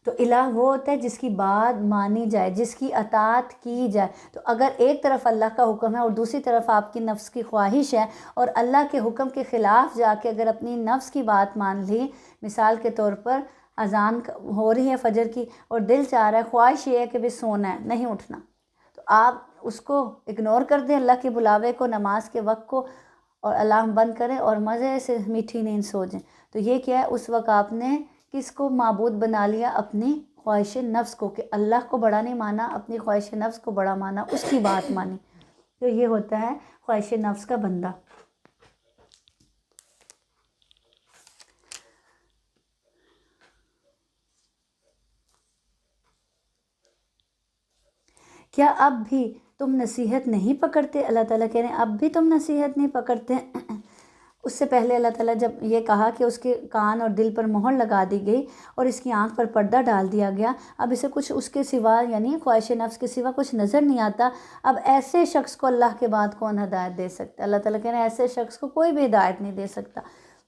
تو الہ وہ ہوتا ہے جس کی بات مانی جائے, جس کی اطاعت کی جائے. تو اگر ایک طرف اللہ کا حکم ہے اور دوسری طرف آپ کی نفس کی خواہش ہے, اور اللہ کے حکم کے خلاف جا کے اگر اپنی نفس کی بات مان لی, مثال کے طور پر اذان ہو رہی ہے فجر کی اور دل چاہ رہا ہے, خواہش یہ ہے کہ بھی سونا ہے, نہیں اٹھنا, تو آپ اس کو اگنور کر دیں اللہ کے بلاوے کو, نماز کے وقت کو, اور الارم بند کریں اور مزے سے میٹھی نیند سو جائیں. تو یہ کیا ہے, اس وقت آپ نے کس کو معبود بنا لیا؟ اپنی خواہش نفس کو, کہ اللہ کو بڑا نہیں مانا, اپنی خواہش نفس کو بڑا مانا, اس کی بات مانی. تو یہ ہوتا ہے خواہش نفس کا بندہ. کیا اب بھی تم نصیحت نہیں پکڑتے؟ اللہ تعالیٰ کہہ رہے ہیں اب بھی تم نصیحت نہیں پکڑتے. اس سے پہلے اللہ تعالیٰ جب یہ کہا کہ اس کے کان اور دل پر مہر لگا دی گئی اور اس کی آنکھ پر پردہ ڈال دیا گیا, اب اسے کچھ اس کے سوا یعنی خواہش نفس کے سوا کچھ نظر نہیں آتا. اب ایسے شخص کو اللہ کے بعد کون ہدایت دے سکتا؟ اللہ تعالیٰ کہہ رہے ہیں ایسے شخص کو کوئی بھی ہدایت نہیں دے سکتا.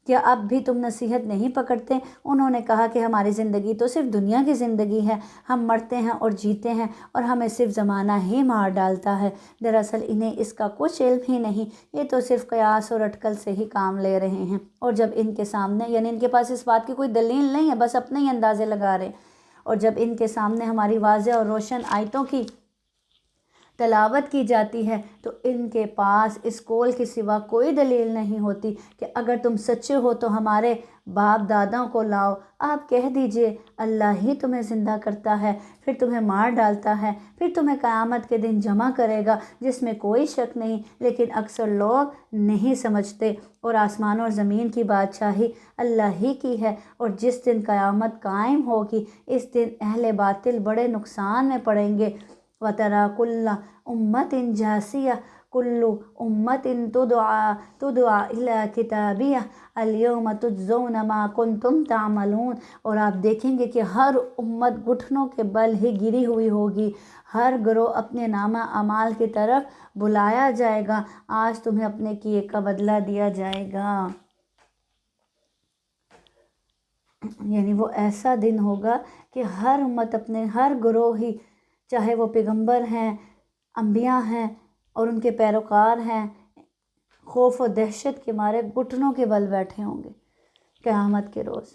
کیا اب بھی تم نصیحت نہیں پکڑتے؟ انہوں نے کہا کہ ہماری زندگی تو صرف دنیا کی زندگی ہے, ہم مرتے ہیں اور جیتے ہیں اور ہمیں صرف زمانہ ہی مار ڈالتا ہے. دراصل انہیں اس کا کچھ علم ہی نہیں, یہ تو صرف قیاس اور اٹکل سے ہی کام لے رہے ہیں. اور جب ان کے سامنے یعنی ان کے پاس اس بات کی کوئی دلیل نہیں ہے, بس اپنے ہی اندازے لگا رہے. اور جب ان کے سامنے ہماری واضح اور روشن آیتوں کی تلاوت کی جاتی ہے تو ان کے پاس اس قول کے سوا کوئی دلیل نہیں ہوتی کہ اگر تم سچے ہو تو ہمارے باپ داداؤں کو لاؤ۔ آپ کہہ دیجئے اللہ ہی تمہیں زندہ کرتا ہے، پھر تمہیں مار ڈالتا ہے، پھر تمہیں قیامت کے دن جمع کرے گا، جس میں کوئی شک نہیں، لیکن اکثر لوگ نہیں سمجھتے۔ اور آسمان اور زمین کی بادشاہی اللہ ہی کی ہے، اور جس دن قیامت قائم ہوگی اس دن اہل باطل بڑے نقصان میں پڑیں گے۔ وَتَرَى كُلَّ أُمَّةٍ جَاثِيَةً كُلُّ أُمَّةٍ تُدْعَى إِلَىٰ كِتَابِهَا الْيَوْمَ تُجْزَوْنَ مَا كُنتُمْ تَعْمَلُونَ۔ اور آپ دیکھیں گے کہ ہر امت گھٹنوں کے بل ہی گری ہوئی ہوگی، ہر گروہ اپنے نامہ اعمال کی طرف بلایا جائے گا، آج تمہیں اپنے کیے کا بدلہ دیا جائے گا۔ یعنی وہ ایسا دن ہوگا کہ ہر امت اپنے ہر گروہ ہی، چاہے وہ پیغمبر ہیں، انبیاء ہیں اور ان کے پیروکار ہیں، خوف و دہشت کے مارے گھٹنوں کے بل بیٹھے ہوں گے قیامت کے روز۔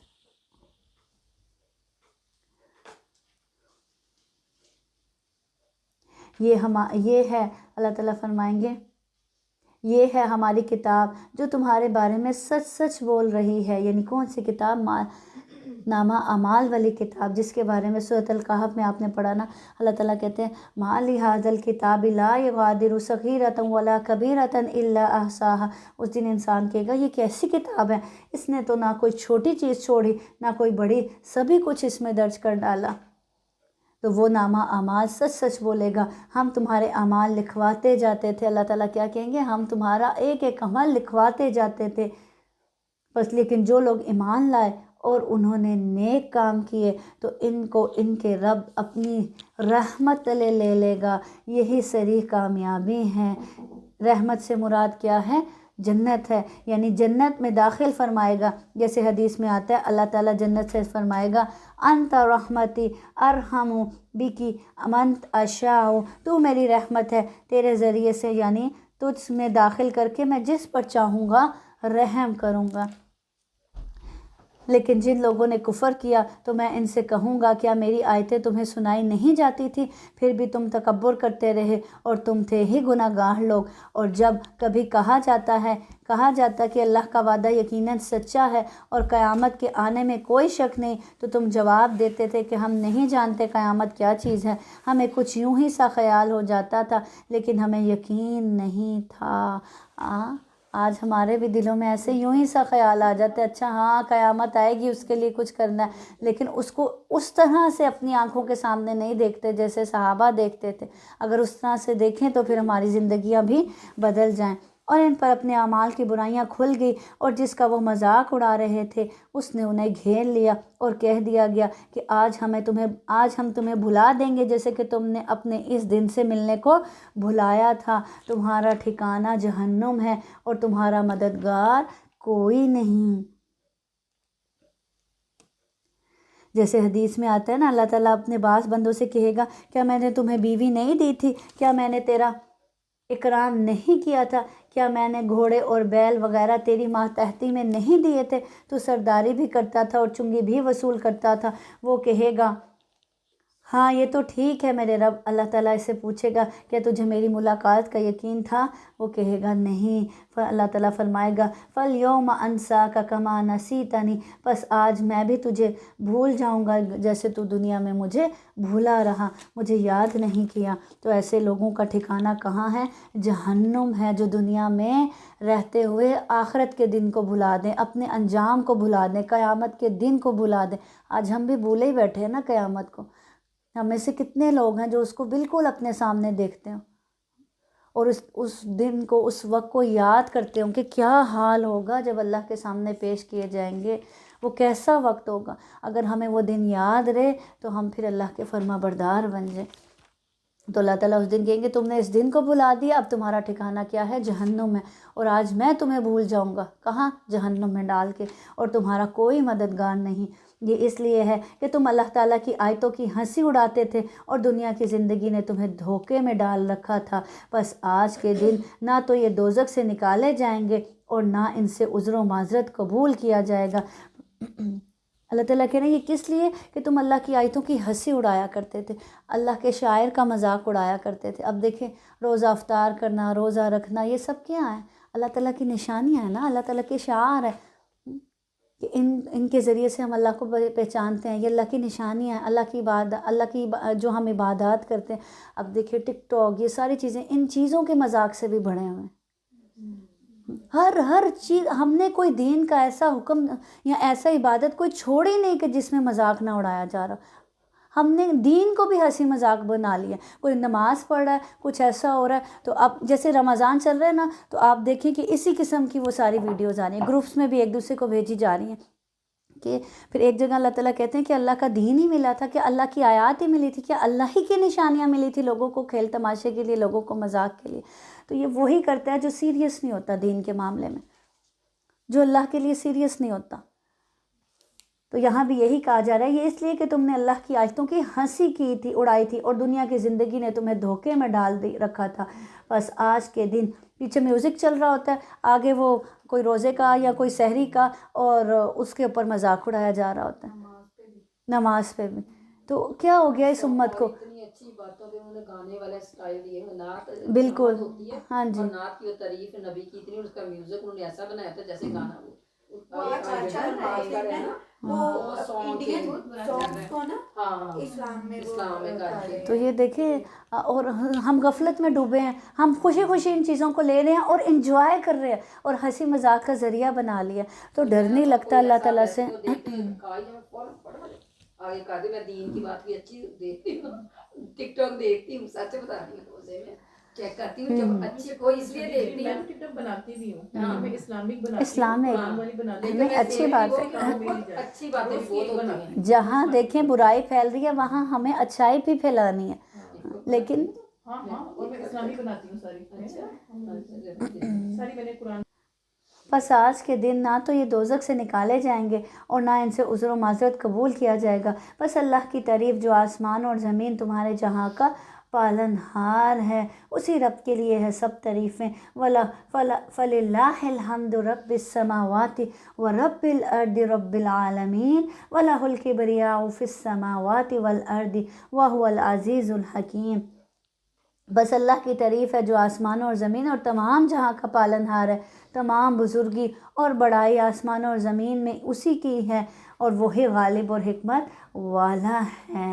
یہ ہے اللہ تعالیٰ فرمائیں گے، یہ ہے ہماری کتاب جو تمہارے بارے میں سچ سچ بول رہی ہے۔ یعنی کون سی کتاب؟ نامہ اعمال والی کتاب، جس کے بارے میں سورۃ الکہف میں آپ نے پڑھا نا، اللہ تعالیٰ کہتے ہیں مَا لِهَٰذَا الْكِتَابِ لَا يُغَادِرُ صَغِيرَةً وَلَا كَبِيرَةً إِلَّا أَحْصَاهَا۔ اس دن انسان کہے گا یہ کیسی کتاب ہے، اس نے تو نہ کوئی چھوٹی چیز چھوڑی نہ کوئی بڑی، سبھی کچھ اس میں درج کر ڈالا۔ تو وہ نامہ اعمال سچ سچ بولے گا، ہم تمہارے اعمال لکھواتے جاتے تھے۔ اللہ تعالیٰ کیا کہیں گے؟ ہم تمہارا ایک ایک عمل لکھواتے جاتے تھے، بس لیکن جو لوگ ایمان لائے اور انہوں نے نیک کام کیے تو ان کو ان کے رب اپنی رحمت تلے لے لے گا۔ یہی صریح کامیابی ہے۔ رحمت سے مراد کیا ہے؟ جنت ہے، یعنی جنت میں داخل فرمائے گا۔ جیسے حدیث میں آتا ہے اللہ تعالیٰ جنت سے فرمائے گا انت رحمتی ارحم بکی من اشاء، تو میری رحمت ہے، تیرے ذریعے سے یعنی تجھ میں داخل کر کے میں جس پر چاہوں گا رحم کروں گا۔ لیکن جن لوگوں نے کفر کیا تو میں ان سے کہوں گا کیا میری آیتیں تمہیں سنائی نہیں جاتی تھی؟ پھر بھی تم تکبر کرتے رہے اور تم تھے ہی گناہ گار لوگ۔ اور جب کبھی کہا جاتا کہ اللہ کا وعدہ یقیناً سچا ہے اور قیامت کے آنے میں کوئی شک نہیں، تو تم جواب دیتے تھے کہ ہم نہیں جانتے قیامت کیا چیز ہے، ہمیں کچھ یوں ہی سا خیال ہو جاتا تھا لیکن ہمیں یقین نہیں تھا۔ آج ہمارے بھی دلوں میں ایسے یوں ہی سا خیال آ جاتا ہے، اچھا ہاں قیامت آئے گی اس کے لیے کچھ کرنا ہے، لیکن اس کو اس طرح سے اپنی آنکھوں کے سامنے نہیں دیکھتے جیسے صحابہ دیکھتے تھے۔ اگر اس طرح سے دیکھیں تو پھر ہماری زندگیاں بھی بدل جائیں۔ اور ان پر اپنے اعمال کی برائیاں کھل گئی، اور جس کا وہ مذاق اڑا رہے تھے اس نے انہیں گھیر لیا اور کہہ دیا گیا کہ آج ہم تمہیں بھلا دیں گے جیسے کہ تم نے اپنے اس دن سے ملنے کو بھلایا تھا۔ تمہارا ٹھکانہ جہنم ہے اور تمہارا مددگار کوئی نہیں۔ جیسے حدیث میں آتا ہے نا، اللہ تعالیٰ اپنے بعض بندوں سے کہے گا کیا میں نے تمہیں بیوی نہیں دی تھی؟ کیا میں نے تیرا اکرام نہیں کیا تھا؟ کیا میں نے گھوڑے اور بیل وغیرہ تیری ماتحتی میں نہیں دیے تھے؟ تو سرداری بھی کرتا تھا اور چنگی بھی وصول کرتا تھا۔ وہ کہے گا ہاں یہ تو ٹھیک ہے میرے رب۔ اللہ تعالیٰ اس سے پوچھے گا کیا تجھے میری ملاقات کا یقین تھا؟ وہ کہے گا نہیں۔ اللہ تعالیٰ فرمائے گا فَالْيَوْمَ أَنْسَاكَ كَمَا نَسِيتَنِي، بس آج میں بھی تجھے بھول جاؤں گا جیسے تو دنیا میں مجھے بھولا رہا، مجھے یاد نہیں کیا۔ تو ایسے لوگوں کا ٹھکانہ کہاں ہے؟ جہنم ہے، جو دنیا میں رہتے ہوئے آخرت کے دن کو بھلا دیں، اپنے انجام کو بھلا دیں، قیامت کے دن کو بھلا دیں۔ آج ہم بھی بھولے ہی بیٹھے ہیں نا قیامت کو۔ ہم میں سے کتنے لوگ ہیں جو اس کو بالکل اپنے سامنے دیکھتے ہیں اور اس دن کو، اس وقت کو یاد کرتے ہوں کہ کیا حال ہوگا جب اللہ کے سامنے پیش کیے جائیں گے، وہ کیسا وقت ہوگا۔ اگر ہمیں وہ دن یاد رہے تو ہم پھر اللہ کے فرما بردار بن جائیں۔ تو اللہ تعالیٰ اس دن کہیں گے تم نے اس دن کو بھلا دیا، اب تمہارا ٹھکانہ کیا ہے؟ جہنم ہے، اور آج میں تمہیں بھول جاؤں گا، کہاں؟ جہنم میں ڈال کے، اور تمہارا کوئی مددگار نہیں۔ یہ اس لیے ہے کہ تم اللہ تعالیٰ کی آیتوں کی ہنسی اڑاتے تھے اور دنیا کی زندگی نے تمہیں دھوکے میں ڈال رکھا تھا۔ بس آج کے دن نہ تو یہ دوزخ سے نکالے جائیں گے اور نہ ان سے عذر و معذرت قبول کیا جائے گا۔ اللہ تعالیٰ کہہ رہے ہیں یہ کس لیے کہ تم اللہ کی آیتوں کی ہنسی اڑایا کرتے تھے، اللہ کے شاعر کا مذاق اڑایا کرتے تھے۔ اب دیکھیں روزہ افطار کرنا، روزہ رکھنا، یہ سب کیا ہے؟ اللہ تعالیٰ کی نشانیاں ہیں نا، اللہ تعالیٰ کے شعار ہے کہ ان کے ذریعے سے ہم اللہ کو پہچانتے ہیں، یہ اللہ کی نشانیاں ہیں، اللہ کی جو ہم عبادات کرتے ہیں۔ اب دیکھیں ٹک ٹاک، یہ ساری چیزیں ان چیزوں کے مذاق سے بھی بھرے ہوئے ہیں۔ ہر چیز ہم نے کوئی دین کا ایسا حکم یا ایسا عبادت کوئی چھوڑی نہیں کہ جس میں مذاق نہ اڑایا جا رہا۔ ہم نے دین کو بھی ہنسی مذاق بنا لیا۔ کوئی نماز پڑھ رہا ہے، کچھ ایسا ہو رہا ہے، تو اب جیسے رمضان چل رہا ہے نا، تو آپ دیکھیں کہ اسی قسم کی وہ ساری ویڈیوز آ رہی ہیں، گروپس میں بھی ایک دوسرے کو بھیجی جا رہی ہیں کہ پھر ایک جگہ اللہ تعالیٰ کہتے ہیں کہ اللہ کا دین ہی ملا تھا، کہ اللہ کی آیات ہی ملی تھی، کہ اللہ ہی کی نشانیاں ملی تھی لوگوں کو کھیل تماشے کے لیے، لوگوں کو مذاق کے لیے۔ تو یہ وہی کرتا ہے جو سیریس نہیں ہوتا دین کے معاملے میں، جو اللہ کے لیے سیریس نہیں ہوتا۔ تو یہاں بھی یہی کہا جا رہا ہے، یہ اس لیے کہ تم نے اللہ کی آیتوں کی ہنسی کی تھی، اڑائی تھی، اور دنیا کی زندگی نے تمہیں دھوکے میں ڈال رکھا تھا۔ بس آج کے دن پیچھے میوزک چل رہا ہوتا ہے، آگے وہ کوئی روزے کا یا کوئی سحری کا، اور اس کے اوپر مذاق اڑایا جا رہا ہوتا ہے نماز پہ بھی۔ تو کیا ہو گیا اس امت کو؟ اتنی اچھی باتوں پہ انہوں نے گانے والے سٹائل دیے ہیں، نعت بالکل، ہوتی ہے، ہاں جی، اور نعت کی وہ تعریف نبی کی اتنی، اس کا میوزک انہوں نے ایسا بنایا تھا جیسے گانا وہ آج چل رہا ہے نا، وہ انڈین سانگز کو نا اسلام میں تو یہ دیکھیں، اور ہم غفلت میں ڈوبے ہیں، ہم خوشی خوشی ان چیزوں کو لے رہے ہیں اور انجوائے کر رہے ہیں، اور ہنسی مذاق کا ذریعہ بنا لیا۔ تو ڈر نہیں لگتا اللہ تعالیٰ سے؟ آگے کہا دے، میں دین کی بات بھی اچھی دیکھتی ہوں، ٹک ٹاک دیکھتی ہوں، سچ بتا رہی ہوں، روزے میں چیک کرتی ہوں، جب اچھی کوئی اس لیے دیکھتی میں ہوں، ٹک ٹاک بناتی بھی ہوں، میں اسلامک بناتی ہوں، اسلامک، قرآن والی بناتی ہوں، نہیں اچھی بات ہے۔ اچھی باتیں بھی بہت ہوتی ہیں۔ جہاں دیکھیں برائی پھیل رہی ہے وہاں ہمیں اچھائی بھی پھیلانی ہے، لیکن ہاں اور میں اسلامی بناتی ہوں ساری میں نے قرآن۔ بس آج کے دن نہ تو یہ دوزخ سے نکالے جائیں گے اور نہ ان سے عذر و معذرت قبول کیا جائے گا۔ بس اللہ کی تعریف جو آسمان اور زمین تمہارے جہاں کا پالن ہار ہے، اسی رب کے لیے ہے سب تعریفیں۔ فَلِلَّهِ الْحَمْدُ رَبِّ السَّمَاوَاتِ وَرَبِّ الْأَرْضِ رَبِّ الْعَالَمِينَ وَلَهُ الْكِبْرِيَاءُ فِي السَّمَاوَاتِ وَالْأَرْضِ وَهُوَ الْعَزِيزُ الْحَكِيمُ۔ بس اللہ کی تعریف ہے جو آسمان اور زمین اور تمام جہاں کا پالن ہار ہے، تمام بزرگی اور بڑائی آسمان اور زمین میں اسی کی ہے، اور وہی غالب اور حکمت والا ہے۔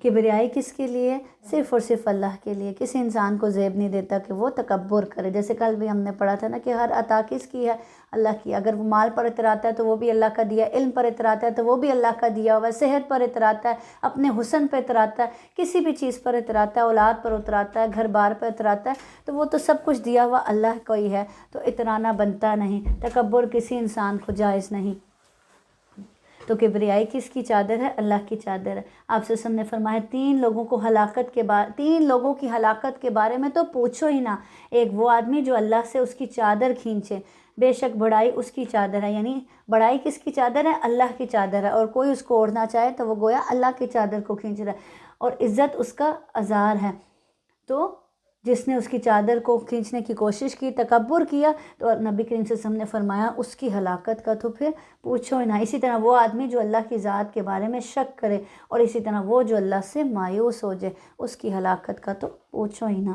کبریائی کس کے لیے؟ صرف اور صرف اللہ کے لیے۔ کسی انسان کو زیب نہیں دیتا کہ وہ تکبر کرے، جیسے کل بھی ہم نے پڑھا تھا نا کہ ہر عطا کس کی ہے؟ اللہ کی۔ اگر وہ مال پر اتراتا ہے تو وہ بھی اللہ کا دیا، علم پر اتراتا ہے تو وہ بھی اللہ کا دیا ہوا، صحت پر اتراتا ہے، اپنے حسن پر اتراتا ہے، کسی بھی چیز پر اتراتا ہے، اولاد پر اتراتا ہے، گھر بار پر اتراتا ہے، تو وہ تو سب کچھ دیا ہوا اللہ کو ہی ہے، تو اترانا بنتا نہیں، تکبر کسی انسان کو جائز نہیں۔ تو کبریائی کس کی چادر ہے؟ اللہ کی چادر ہے۔ آپ سے نے فرمایا تین لوگوں کی ہلاکت کے بارے میں تو پوچھو ہی نہ۔ ایک وہ آدمی جو اللہ سے اس کی چادر کھینچے، بے شک بڑائی اس کی چادر ہے، یعنی بڑائی کس کی چادر ہے؟ اللہ کی چادر ہے، اور کوئی اس کو اوڑھنا چاہے تو وہ گویا اللہ کی چادر کو کھینچ رہا ہے، اور عزت اس کا ازار ہے۔ تو جس نے اس کی چادر کو کھینچنے کی کوشش کی، تکبر کیا، تو نبی کریم صلی اللہ علیہ وسلم نے فرمایا اس کی ہلاکت کا تو پھر پوچھو ہی نہ۔ اسی طرح وہ آدمی جو اللہ کی ذات کے بارے میں شک کرے، اور اسی طرح وہ جو اللہ سے مایوس ہو جائے، اس کی ہلاکت کا تو پوچھو ہی نہ۔